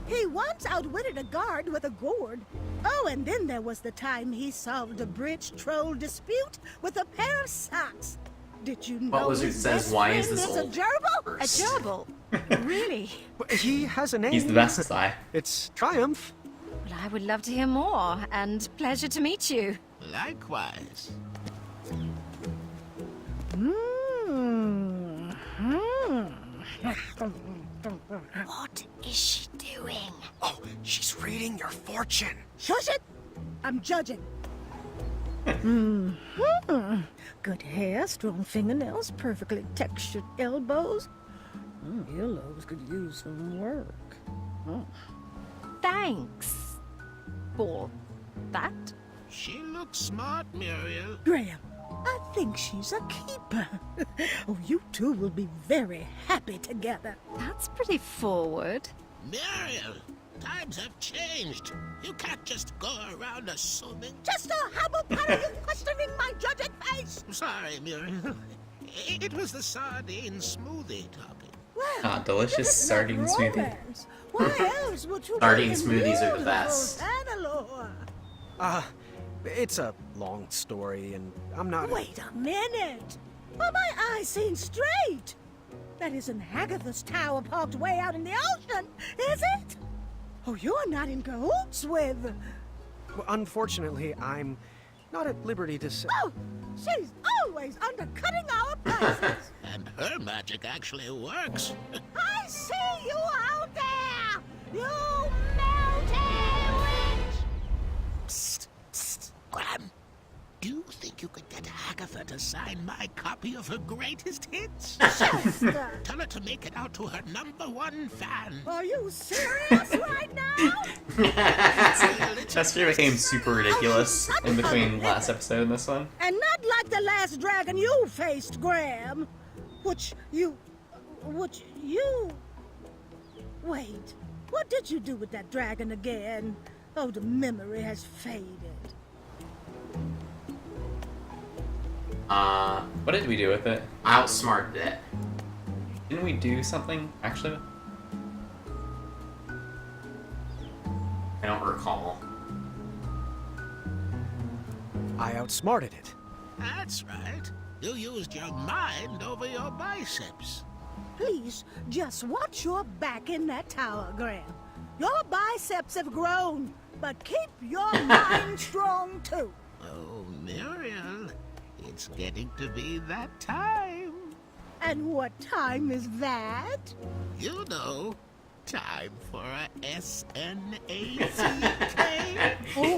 He once outwitted a guard with a gourd. Oh, and then there was the time he solved a bridge troll dispute with a pair of socks. Did you know What wizard his says, best "Why is friend this is a old gerbil? A gerbil? Really? He has a name. He's the best guy. It's Triumph. Well, I would love to hear more, and pleasure to meet you. Likewise. What is she doing? Oh, she's reading your fortune. Shush it! I'm judging. Good hair, strong fingernails, perfectly textured elbows. Earlobes could use some work. Thanks for that. She looks smart, Muriel. Graham, I think she's a keeper. Oh, you two will be very happy together. That's pretty forward. Muriel, times have changed. You can't just go around assuming. Chester, how about you questioning my judging face? Sorry, Muriel. It was the sardine smoothie topic. Well, Ah, delicious if it's not sardine smoothie. romance, why else would you Sardine make a smoothies are the beautiful best. Hannelore? It's a long story, and I'm not... Wait a minute. Are my eyes seen straight? That isn't Hagatha's tower parked way out in the ocean, is it? Oh, you're not in cahoots with... Well, unfortunately, I'm not at liberty to say... Oh, she's always undercutting our prices. And her magic actually works. I see you out there! You melty witch! Psst, psst, Graham. Do you think you could get Hagatha to sign my copy of her greatest hits? Chester! Tell her to make it out to her #1 fan. Are you serious right now? Chester became super ridiculous in between last episode and this one. And not like the last dragon you faced, Graham. Which you... Wait, what did you do with that dragon again? Oh, the memory has faded. What did we do with it? I outsmarted it. Didn't we do something, actually? I don't recall. I outsmarted it. That's right. You used your mind over your biceps. Please, just watch your back in that tower, Graham. Your biceps have grown, but keep your mind strong, too. Oh, Muriel, it's getting to be that time. And what time is that? You know, time for a SNACK. Oh,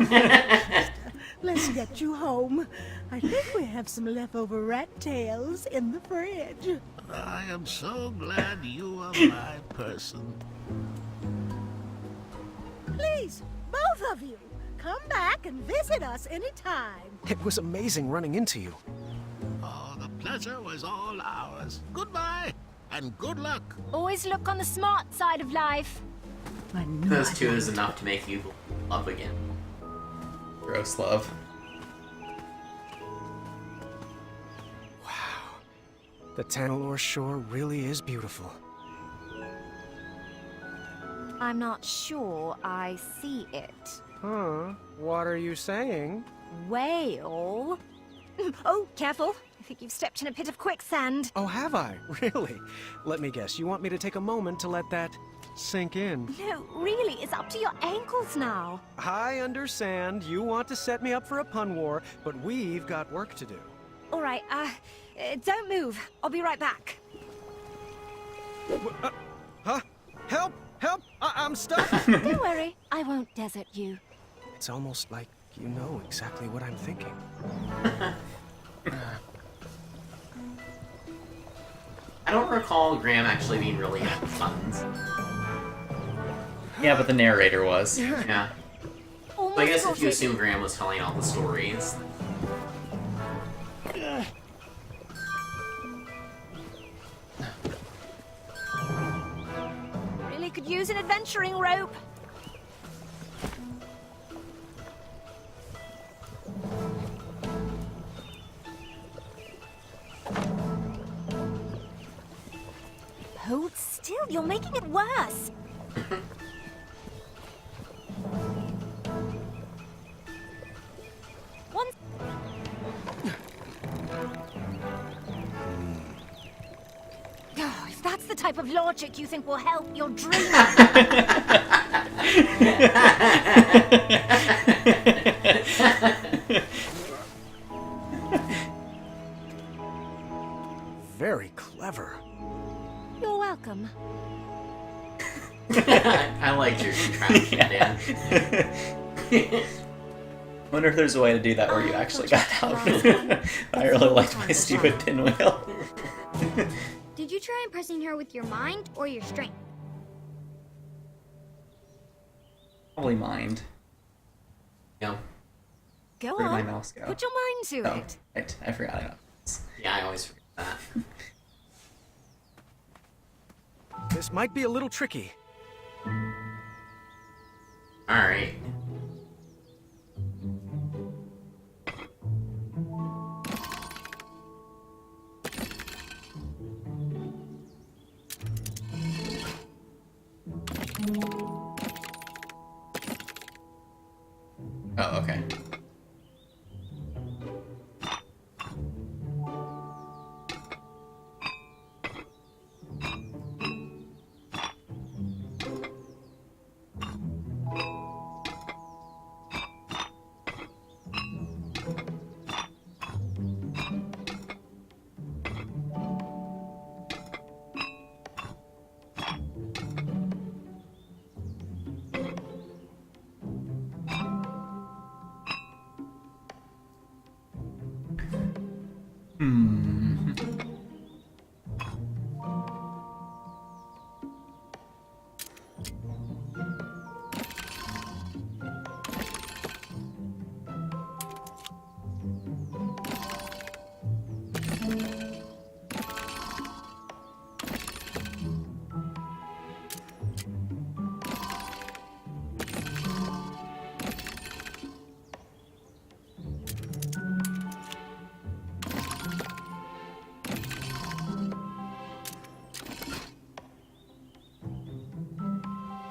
let's get you home. I think we have some leftover rat tails in the fridge. I am so glad you are my person. Please, both of you, come back and visit us anytime. It was amazing running into you. Oh, the pleasure was all ours. Goodbye, and good luck. Always look on the smart side of life. Those two is enough to make you love again. Gross love. The Tanalor shore really is beautiful. I'm not sure I see it. Huh? What are you saying? Whale? Oh, careful. think you've stepped in a pit of quicksand. Oh, have I? Really? Let me guess, you want me to take a moment to let that sink in? No, really, it's up to your ankles now. I understand you want to set me up for a pun war, but we've got work to do. All right, don't move. I'll be right back. Huh? Help! Help! I'm stuck! Don't worry, I won't desert you. It's almost like you know exactly what I'm thinking. I don't recall Graham actually being really into puns. Yeah, but the narrator was. Yeah. So I guess if you assume Graham was telling all the stories. Really could use an adventuring rope. Hold still, you're making it worse. One. Oh, if that's the type of logic you think will help, you're dreaming. Very clever. You're welcome. I liked your contraption, Dan. Wonder if there's a way to do that where you actually got out. I really liked my stupid pinwheel. Did you try impressing her with your mind or your strength? Probably mind. Yeah. Go Where'd on. my mouse go? Put your mind to Oh, it. right. I forgot I got this. Yeah, I always forget that. This might be a little tricky. Alright. Oh, okay.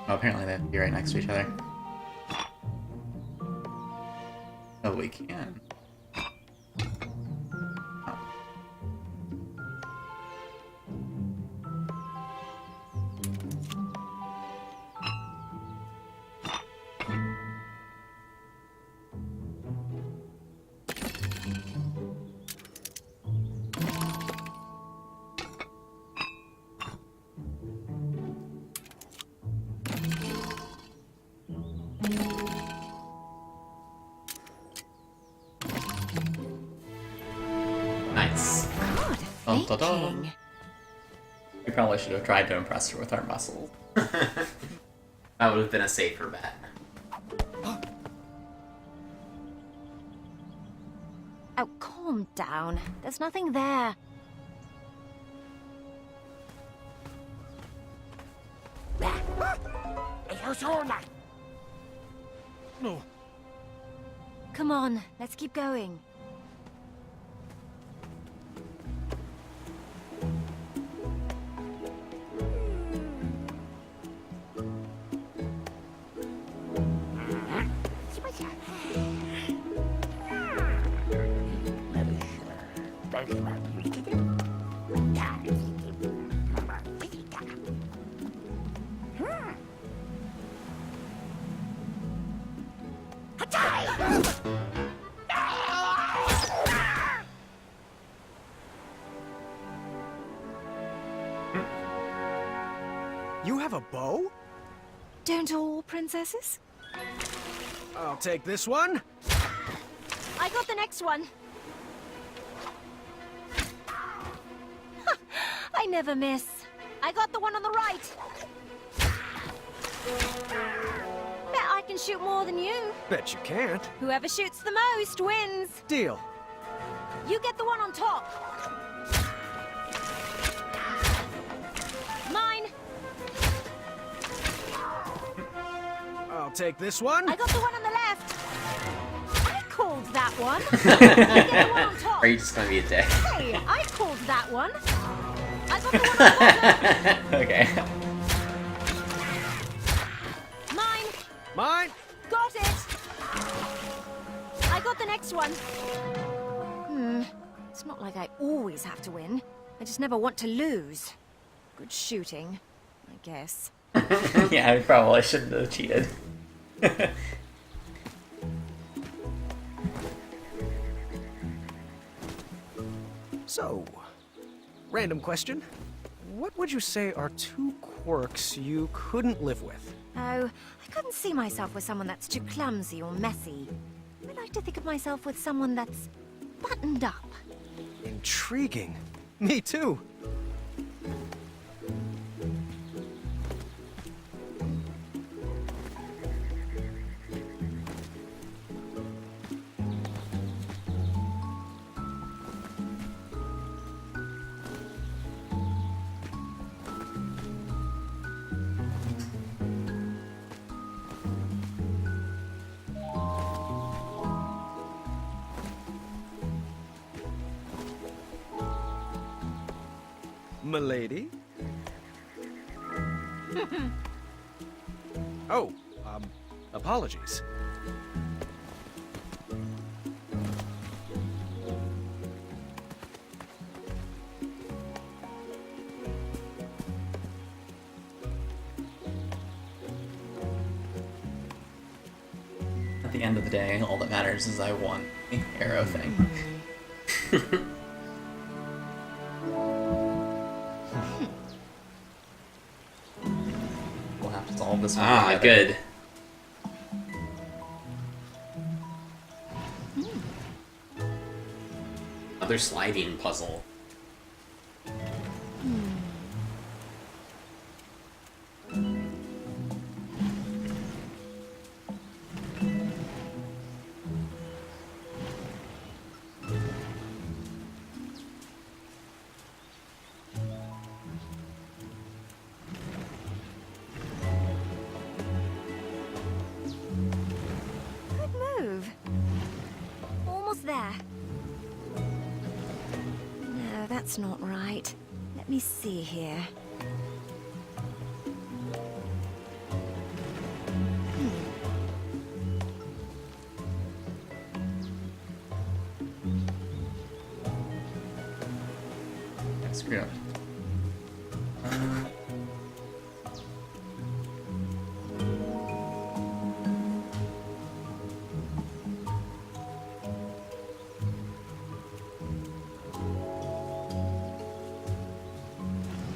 Oh, apparently they have to be right next to each other. Oh, we can. Nice. God, Dun, dun, dun. thinking. We probably should have tried to impress her with our muscles. That would have been a safer bet. Oh, calm down. There's nothing there. No. Come on, let's keep going. You have a bow? Don't all princesses? I'll take this one. I got the next one. I never miss. I got the one on the right. Bet I can shoot more than you. Bet you can't. Whoever shoots the most wins. Deal. You get the one on top. Mine. I'll take this one. I got the one on the left. I called that one. You get the one on top. Are you just gonna be a dick? Hey, I called that one. I got the one on the bottom. Okay. Mine. Mine. Got it. I got the next one. It's not like I always have to win. I just never want to lose. Good shooting, I guess. Yeah, I probably shouldn't have cheated. So, random question. What would you say are 2 quirks you couldn't live with? Oh, I couldn't see myself with someone that's too clumsy or messy. I like to think of myself with someone that's buttoned up. Intriguing. Me too. Milady? Oh, apologies. At the end of the day, all that matters is I won the arrow thing. We'll have to solve this one together. Good. Another sliding puzzle. Good move. Almost there. No, that's not right. Let me see here. I screwed up.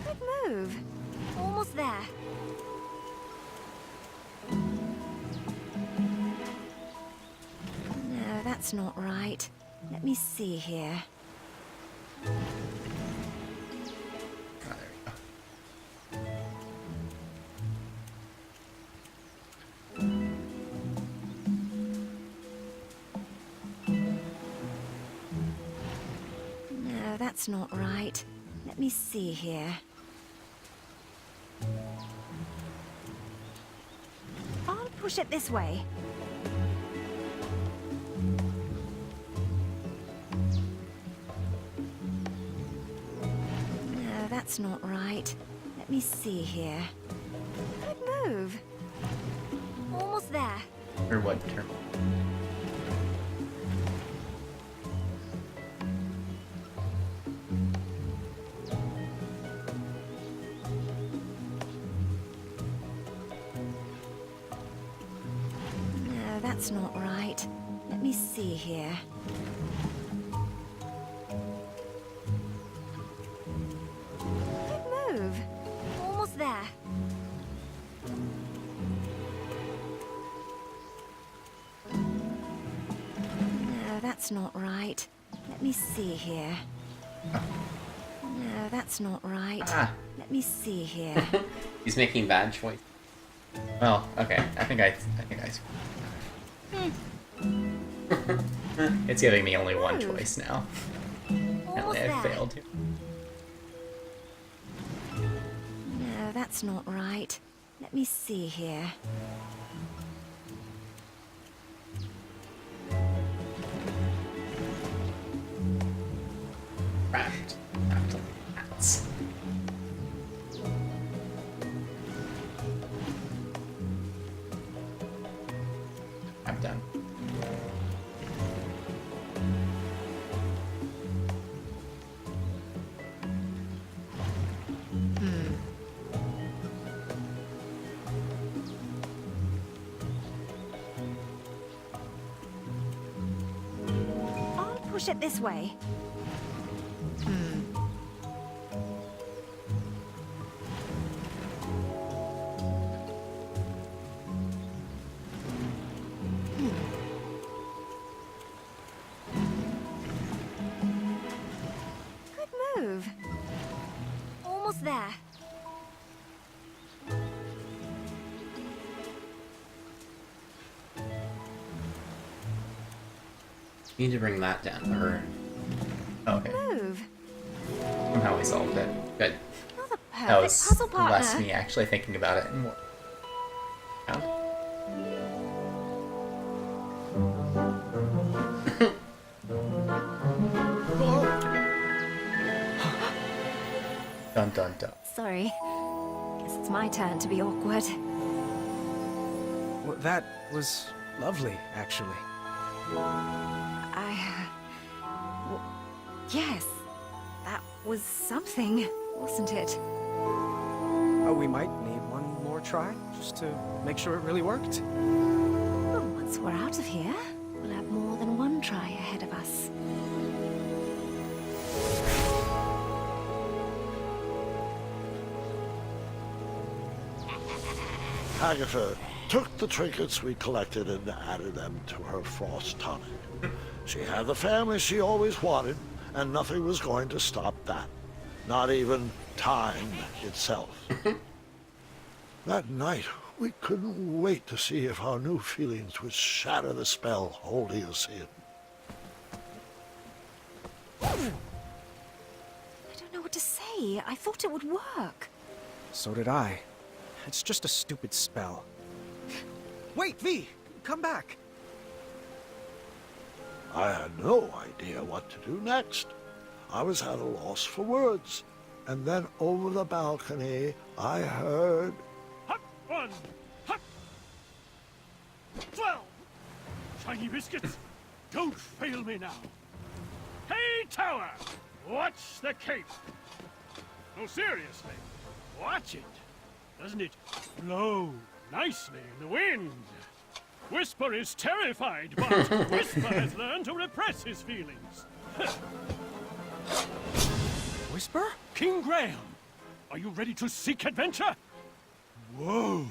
Good move. Almost there. No, that's not right. Let me see here. Oh, there we go. No, that's not right. Let me see here. I'll push it this way. No, that's not right. Let me see here. Good move. Almost there. Or what term? that's not right. Let me see here. Good move. Almost there. No, that's not right. Let me see here. No, that's not right. Let me see here. He's making bad choice. Well, okay. I think I. It's giving me only one choice now. Apparently, I failed. No, that's not right. Let me see here. Craft. Hats. I'm done. I'll push it this way. Move. Almost there. Need to bring that down, or... Oh, okay. Move. Somehow we solved it. Good. You're the That perfect was puzzle partner. less me actually thinking about it and more. Dun dun dun. Sorry. Guess it's my turn to be awkward. Well, that was lovely, actually. Yes. That was something, wasn't it? Oh, we might need one more try, just to make sure it really worked. Well, once we're out of here, we'll have more than one try ahead of us. Agatha took the trinkets we collected and added them to her frost tonic. She had the family she always wanted, and nothing was going to stop that. Not even time itself. That night, we couldn't wait to see if our new feelings would shatter the spell holding us in. I don't know what to say. I thought it would work. So did I. It's just a stupid spell. Wait, V! Come back! I had no idea what to do next. I was at a loss for words. And then over the balcony, I heard... Hop 1, hop 12. Shiny biscuits, don't fail me now. Hey, tower, watch the cape. No, seriously, watch it. Doesn't it flow nicely in the wind? Whisper is terrified, but Whisper has learned to repress his feelings. Whisper? King Graham, are you ready to seek adventure? Whoa!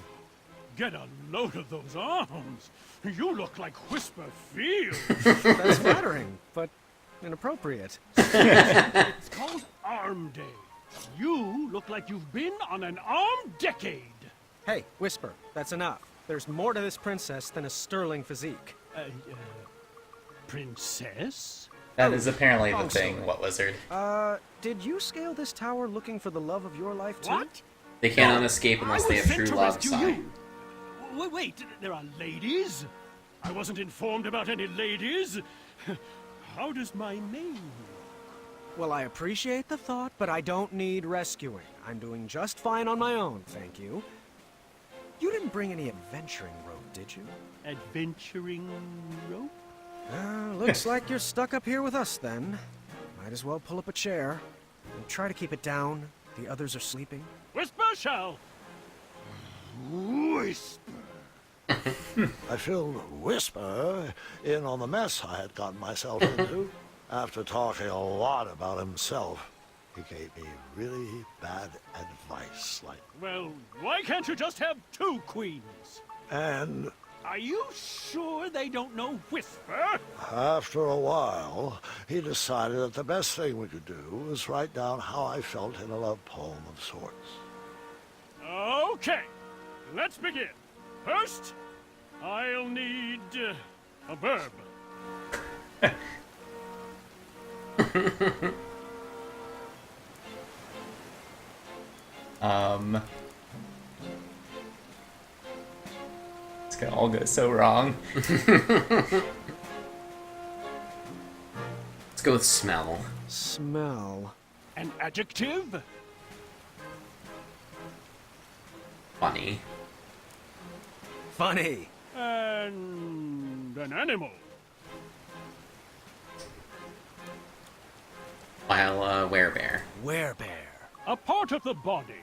Get a load of those arms. You look like Whisper feels. That's flattering, but inappropriate. It's called Arm Day. You look like you've been on an armed decade. Hey, Whisper, that's enough. There's more to this princess than a sterling physique. Princess? That is apparently the I'm thing, sorry. what wizard? Did you scale this tower looking for the love of your life, too? What? They can't unescape unless they have true love sign. Wait, there are ladies? I wasn't informed about any ladies. How does my name? Well, I appreciate the thought, but I don't need rescuing. I'm doing just fine on my own, thank you. You didn't bring any adventuring rope, did you? Adventuring rope? Looks like you're stuck up here with us, then. Might as well pull up a chair. And try to keep it down. The others are sleeping. Whisper shall. Whisper. I filled Whisper in on the mess I had gotten myself into. After talking a lot about himself, he gave me really bad advice, like... Well, why can't you just have 2 queens? And Are you sure they don't know Whisper? after a while, he decided that the best thing we could do was write down how I felt in a love poem of sorts. Okay, let's begin. First, I'll need a verb. It's gonna all go so wrong. Let's go with smell. Smell. An adjective? Funny. Funny. And an animal. While, werebear. Werebear. A part of the body.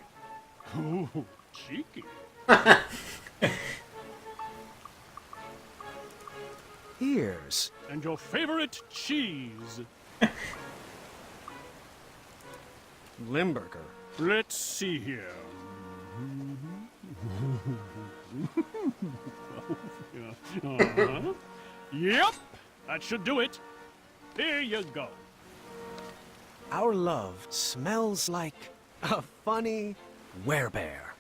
Ooh, cheeky. Ears. And your favorite cheese. Limburger. Let's see here. Yep, that should do it. Here you go. Our love smells like a funny werebear.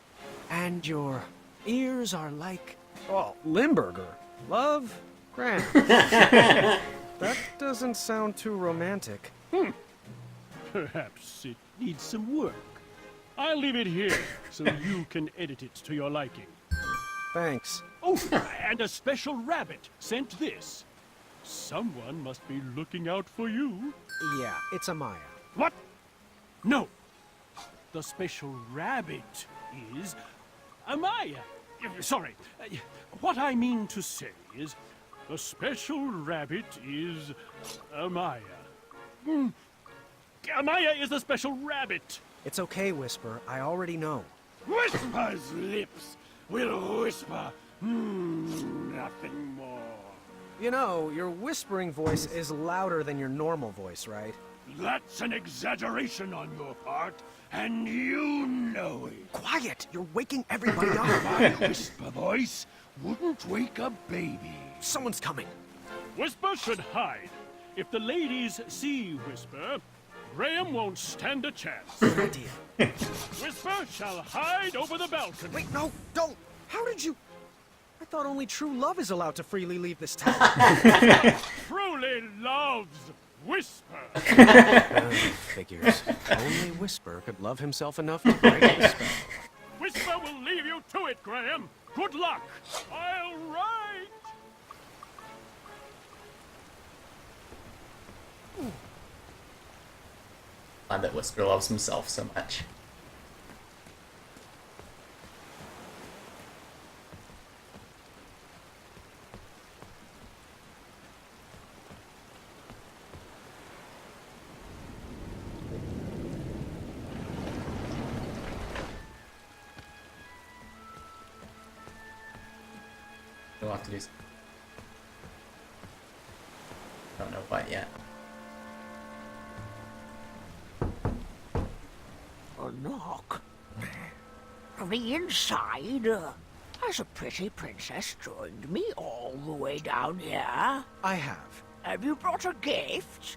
And your ears are like, well, Limburger. Love, Graham. That doesn't sound too romantic. Perhaps it needs some work. I'll leave it here so you can edit it to your liking. Thanks. Oh, and a special rabbit sent this. Someone must be looking out for you. Yeah, it's Amaya. What? No. The special rabbit is Amaya. Sorry. What I mean to say is, the special rabbit is Amaya. Amaya is the special rabbit. It's okay, Whisper. I already know. Whisper's lips will whisper nothing more. You know, your whispering voice is louder than your normal voice, right? That's an exaggeration on your part, and you know it. Quiet! You're waking everybody up. My whisper voice wouldn't wake a baby. Someone's coming. Whisper should hide. If the ladies see Whisper, Graham won't stand a chance. Good idea. Whisper shall hide over the balcony. Wait, no, don't! How did you... I thought only true love is allowed to freely leave this town. Truly loves Whisper. Figures. Only Whisper could love himself enough to break the spell. Whisper will leave you to it, Graham. Good luck. I'll write. Glad that Whisper loves himself so much. We'll have to do. Don't know what yet. A knock. From the inside, has a pretty princess joined me all the way down here? I have. Have you brought a gift?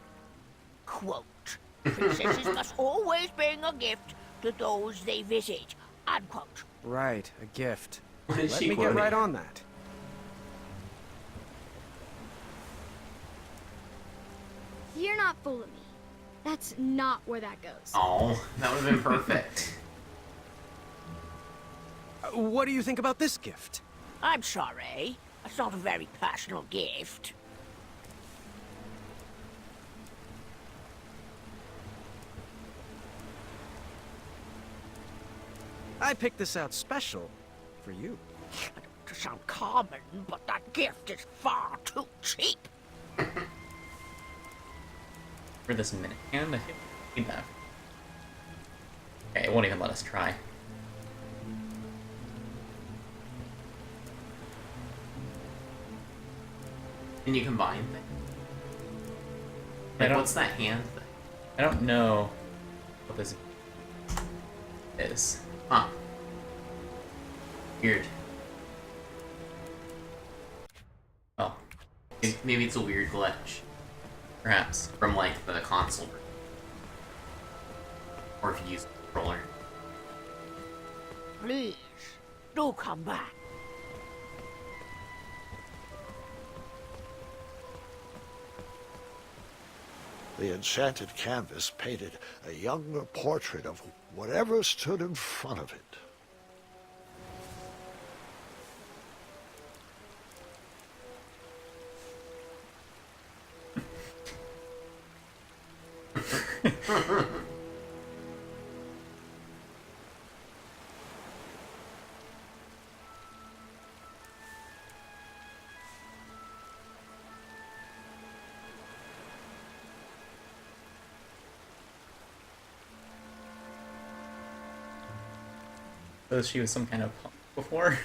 Quote, princesses must always bring a gift to those they visit. Unquote. Right, a gift. What is Let she me quoting? get right on that. You're not fooling me. That's not where that goes. Oh, that would have been perfect. What do you think about this gift? I'm sorry. It's not a very personal gift. I picked this out special for you. To sound common, but that gift is far too cheap. For this minute hand, I think we need that. Okay, it won't even let us try. Can you combine things? I Like, don't- what's that hand thing? I don't know what this is. Huh. Weird. Oh, Maybe it's a weird glitch. perhaps. From, like, the console version. Or if you use the controller. Please, do come back. The enchanted canvas painted a younger portrait of whatever stood in front of it. So she was some kind of punk before.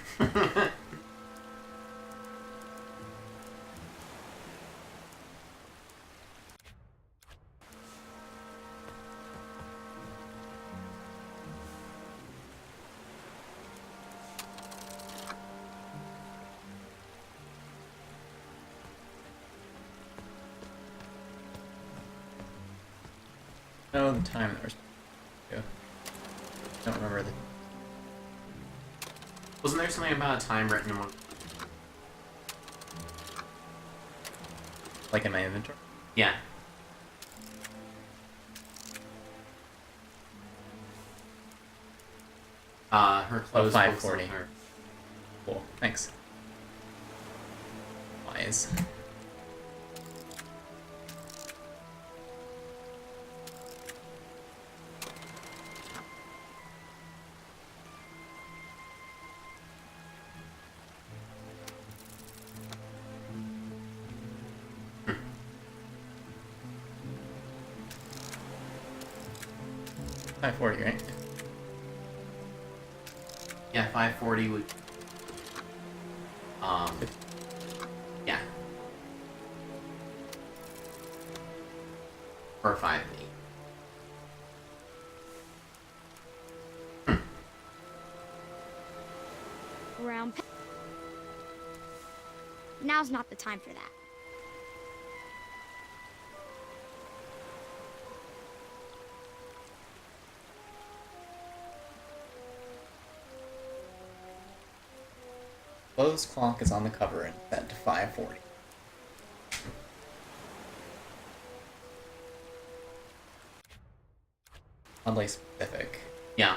No, the time there was. Yeah. Don't remember the. Wasn't there something about a time written in one? Like in my inventory? Yeah. Her clothes. 540. Cool, thanks. Wise. $540, right? Yeah, 540 would. Yeah. Or 580. Around. Now's not the time for that. Lowe's clock is on the cover and set to 540. Oddly specific. Yeah.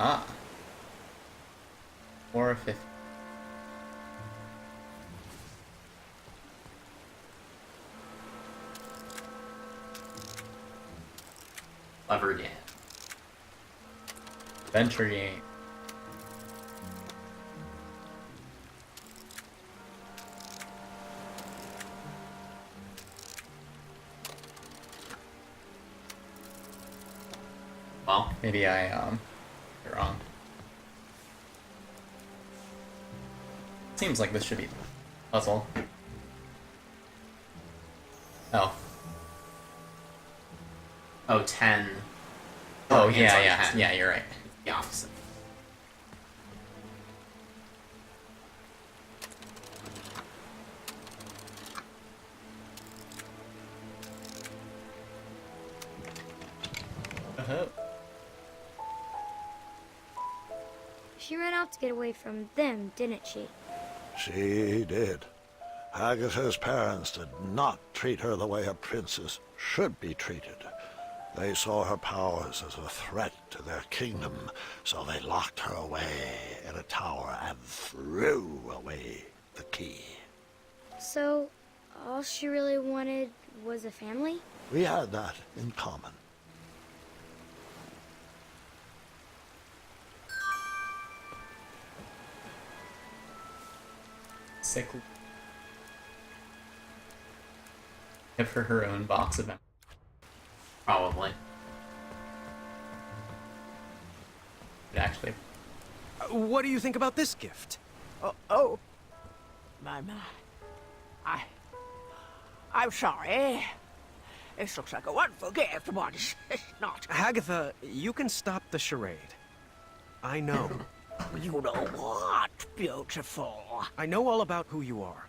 Ah. 450. Clever Dan. Venture game. Well, maybe you're wrong. Seems like this should be a puzzle. Oh. Oh, 10. Oh, Hands on yeah, 10. yeah, you're right. It's the opposite. She ran off to get away from them, didn't she? She did. Agatha's parents did not treat her the way a princess should be treated. They saw her powers as a threat to their kingdom, so they locked her away in a tower and threw away the key. So, all she really wanted was a family? We had that in common. Sick. Give her her own box of. Probably. Actually. What do you think about this gift? Oh. My. I'm sorry. This looks like a wonderful gift, but it's not. Hagatha, you can stop the charade. I know. You know what, beautiful? I know all about who you are,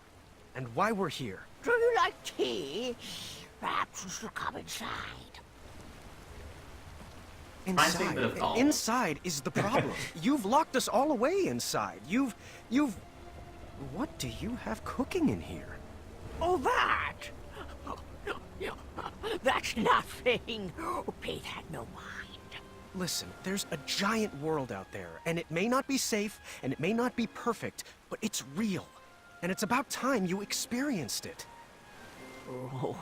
and why we're here. Do you like tea? Perhaps we should come inside. Inside is the problem. You've locked us all away inside. You've... What do you have cooking in here? Oh, that? That's nothing. Pete had no mind. Listen, there's a giant world out there, and it may not be safe, and it may not be perfect, but it's real. And it's about time you experienced it. Oh,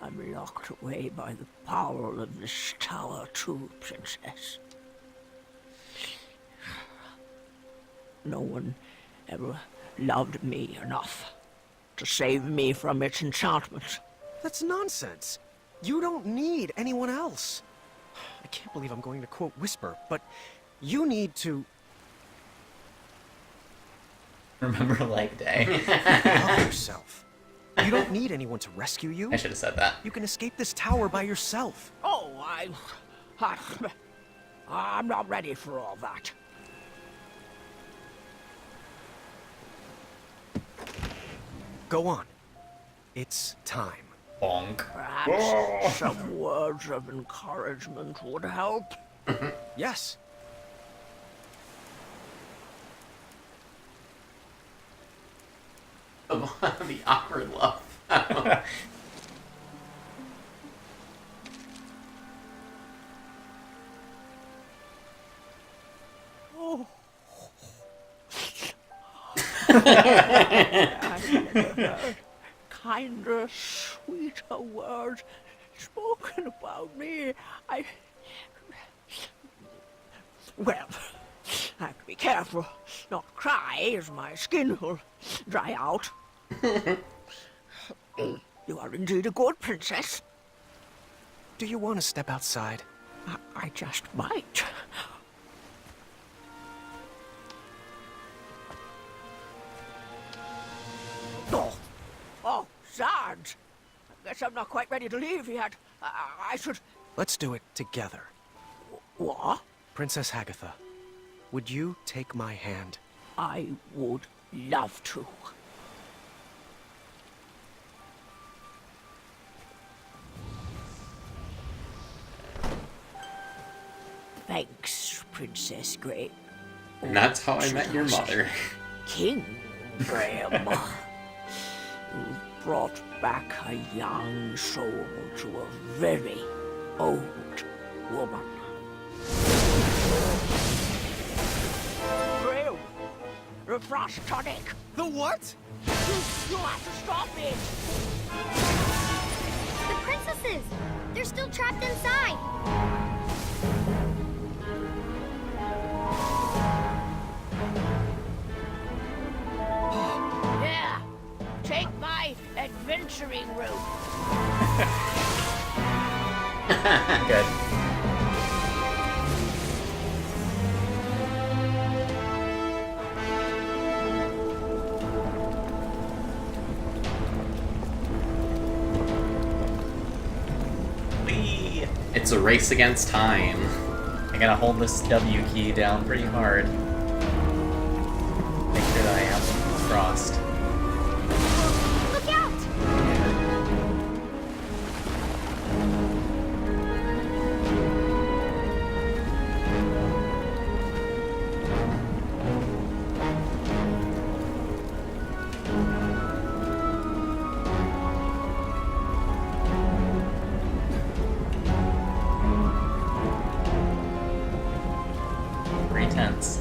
I'm locked away by the power of this tower too, Princess. No one ever loved me enough to save me from its enchantment. That's nonsense. You don't need anyone else. I can't believe I'm going to quote Whisper, but you need to... Remember Leg Day. Love yourself. You don't need anyone to rescue you. I should have said that. You can escape this tower by yourself. Oh, I'm not ready for all that. Go on. It's time. Bonk. Perhaps some words of encouragement would help. Yes. The awkward love. Oh. I've never heard kinder, sweeter words spoken about me. Well, I have to be careful not to cry, as my skin will dry out. You are indeed a good princess. Do you want to step outside? I just might. Oh, Sarge. I guess I'm not quite ready to leave yet. I should... Let's do it together. What? Princess Hagatha, would you take my hand? I would love to. Thanks, Princess Graham. And that's how I met your mother. King Graham. You brought back a young soul to a very old woman. Graham, the frost tonic. The what? You have to stop it. The princesses! They're still trapped inside! Yeah, take my adventuring route. Good. It's a race against time. I gotta hold this W key down pretty hard. Make sure that I have some frost. Look out! Pretty tense.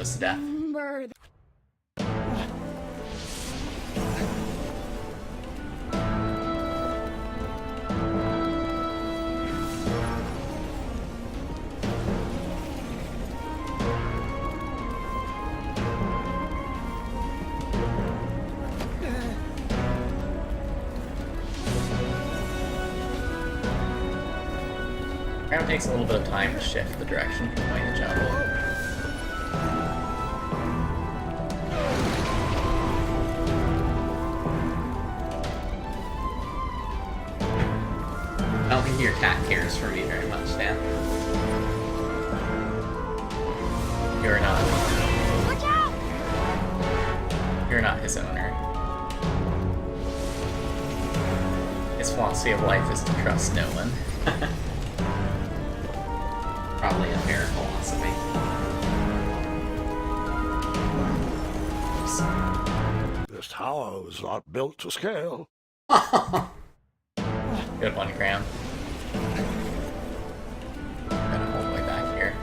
close to death. Murder. Ground takes a little bit of time to shift the direction you're going to jump. I don't think your cat cares for me very much, Dan. You're not. Watch out! You're not his owner. His philosophy of life is to trust no one. Probably a fair philosophy. This tower was not built to scale. Good one, Graham. Gotta hold way back here.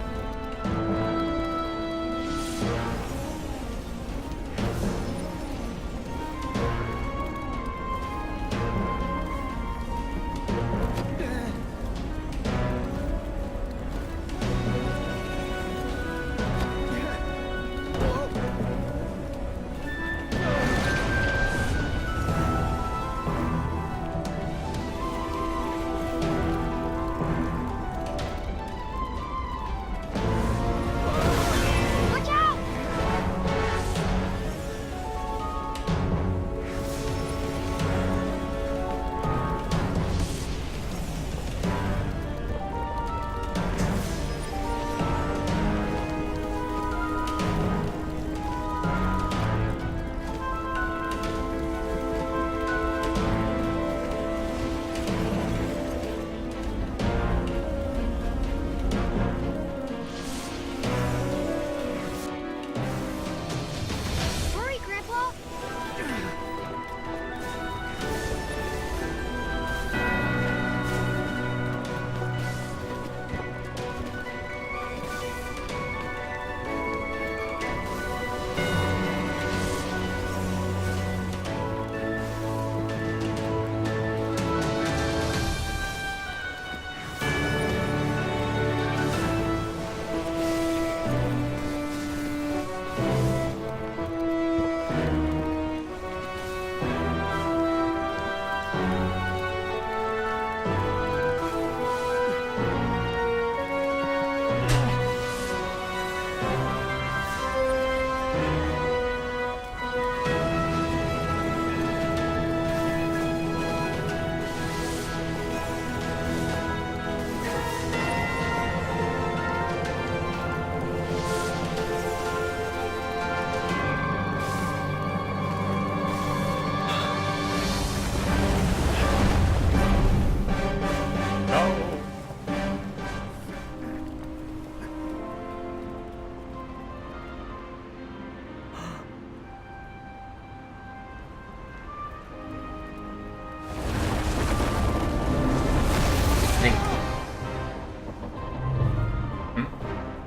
Watch out! Hurry, Grandpa!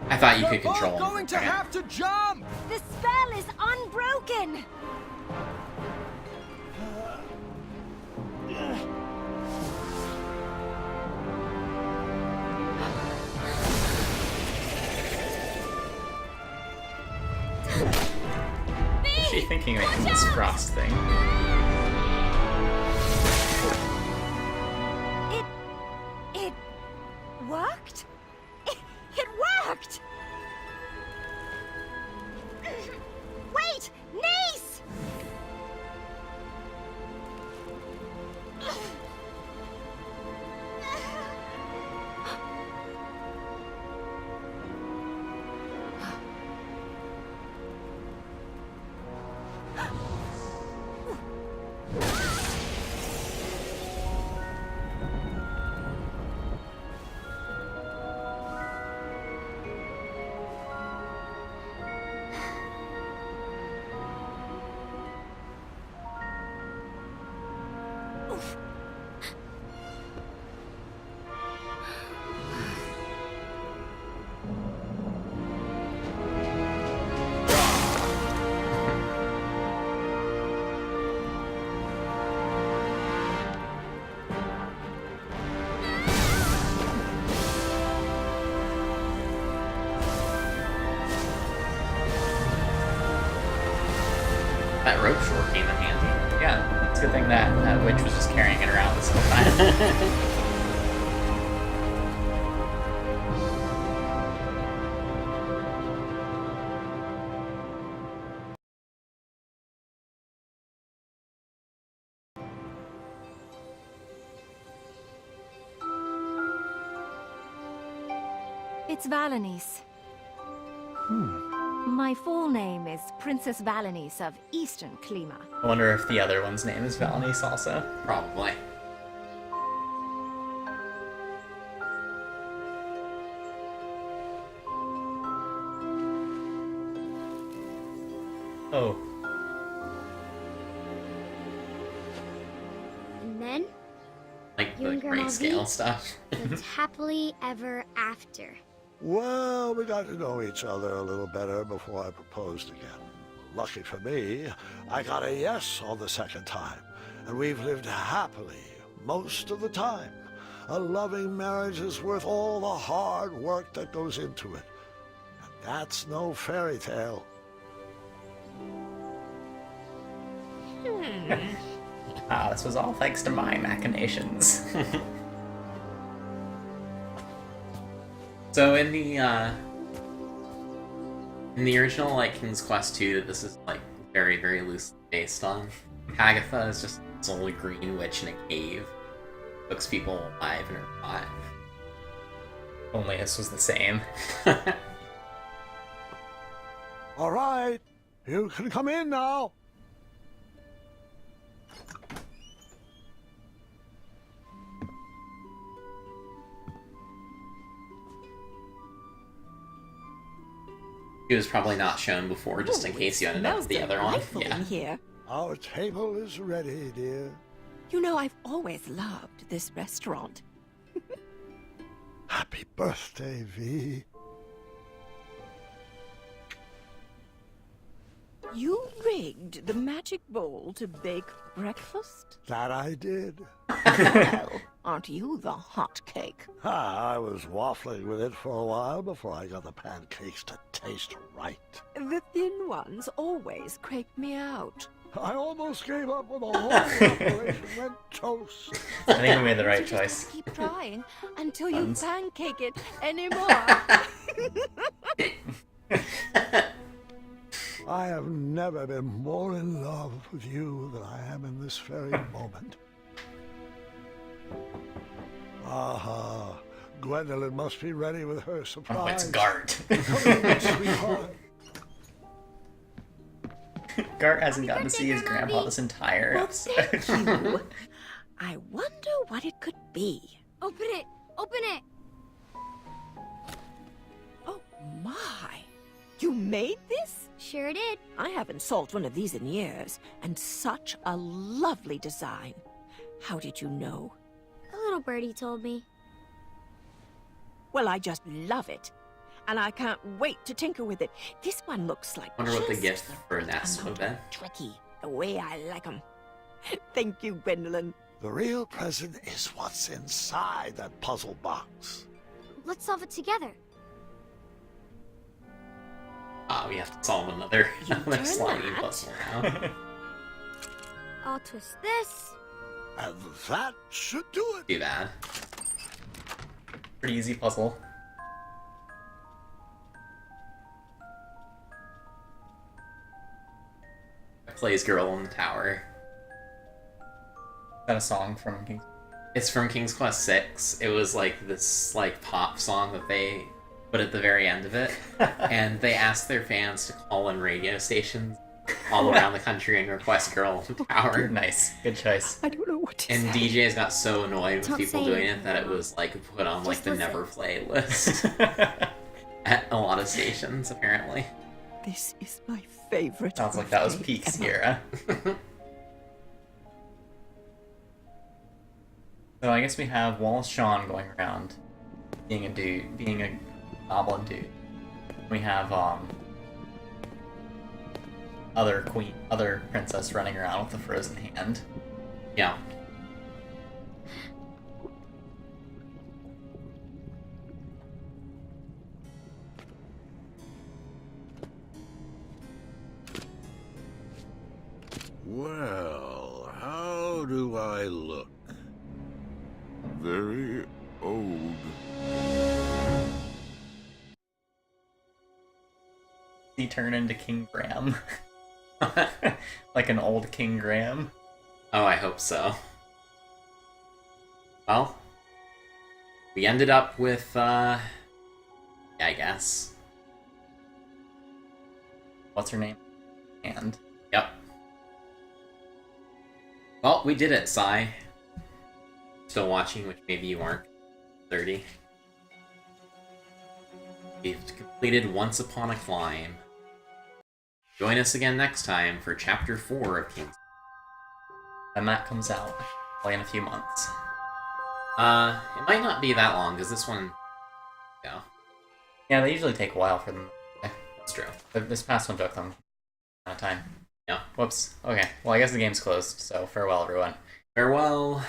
I thought you could control him. Going to have to jump! The spell is unbroken! Is she thinking making this frost thing? It worked? It worked! Wait! Niece! That rope short came in handy. Yeah, it's a good thing that witch was just carrying it around this whole time. It's Valenice. My full name is Princess Valenice of Eastern Klima. I wonder if the other one's name is Valenice also. Probably. Oh. And then Like you the and Grandma grayscale V stuff. lived happily ever after. Well, we got to know each other a little better before I proposed again. Lucky for me, I got a yes on the second time, and we've lived happily most of the time. A loving marriage is worth all the hard work that goes into it. And that's no fairy tale. Ah, this was all thanks to my machinations. So in the original like King's Quest 2 that this is like very, very loosely based on, Hagatha is just this old green witch in a cave. Cooks people alive in her pot. Only this was the same. All right, you can come in now. It was probably not shown before, just in case you ended up with the other one. Yeah. In here. Our table is ready, dear. You know, I've always loved this restaurant. Happy birthday, V. You rigged the magic bowl to bake breakfast? That I did. Well, aren't you the hot cake? I was waffling with it for a while before I got the pancakes to taste right. The thin ones always creep me out. I almost gave up when the whole operation went toast. I think we made the right You just choice. have to keep trying until you Buns. pancake it anymore. I have never been more in love with you than I am in this very moment. Aha, Gwendolyn must be ready with her surprise. Oh, it's Gart. Come in, sweetheart. Gart hasn't gotten to see his grandpa this entire Well, episode. thank you. I wonder what it could be. Open it! Open it! Oh my! You made this? Sure did. I haven't sold one of these in years, and such a lovely design. How did you know? A little birdie told me. Well, I just love it. And I can't wait to tinker with it. This one looks like Wonder what the just gift for Ness would have been. tricky, the way I like 'em. Thank you, Gwendolyn. The real present is what's inside that puzzle box. Let's solve it together. We have to solve another turn sliding that. puzzle now. I'll twist this. And that should do it. Too bad. Pretty easy puzzle. Plays Girl in the Tower. Is that a song from King? It's from King's Quest 6. It was like this like pop song that they put at the very end of it. And they asked their fans to call in radio stations all around the country and request Girl in the Tower. Nice. Good choice. I don't know what to And say. DJs got so annoyed with Don't people say doing anything, it that it Grandma. was like put on like Just the listen. never play list at a lot of stations apparently. This is my favorite. Sounds like that was birthday peak ever. Sierra. So I guess we have Wallace Shawn going around being a dude, being a goblin dude. We have other princess running around with a frozen hand. Yeah. Well, how do I look? Very old. He turn into King Graham. Like an old King Graham. Oh, I hope so. Well, we ended up with, yeah, I guess. What's her name? And. Yep. Well, we did it, Sai. Still watching, which maybe you aren't. 30. We've completed Once Upon a Climb. Join us again next time for Chapter 4 of King's. And that comes out probably in a few months. It might not be that long, because this one... Yeah. Yeah, they usually take a while for them. That's true. But this past one took them a time. Yeah. Whoops. Okay. Well, I guess the game's closed, so farewell, everyone. Farewell.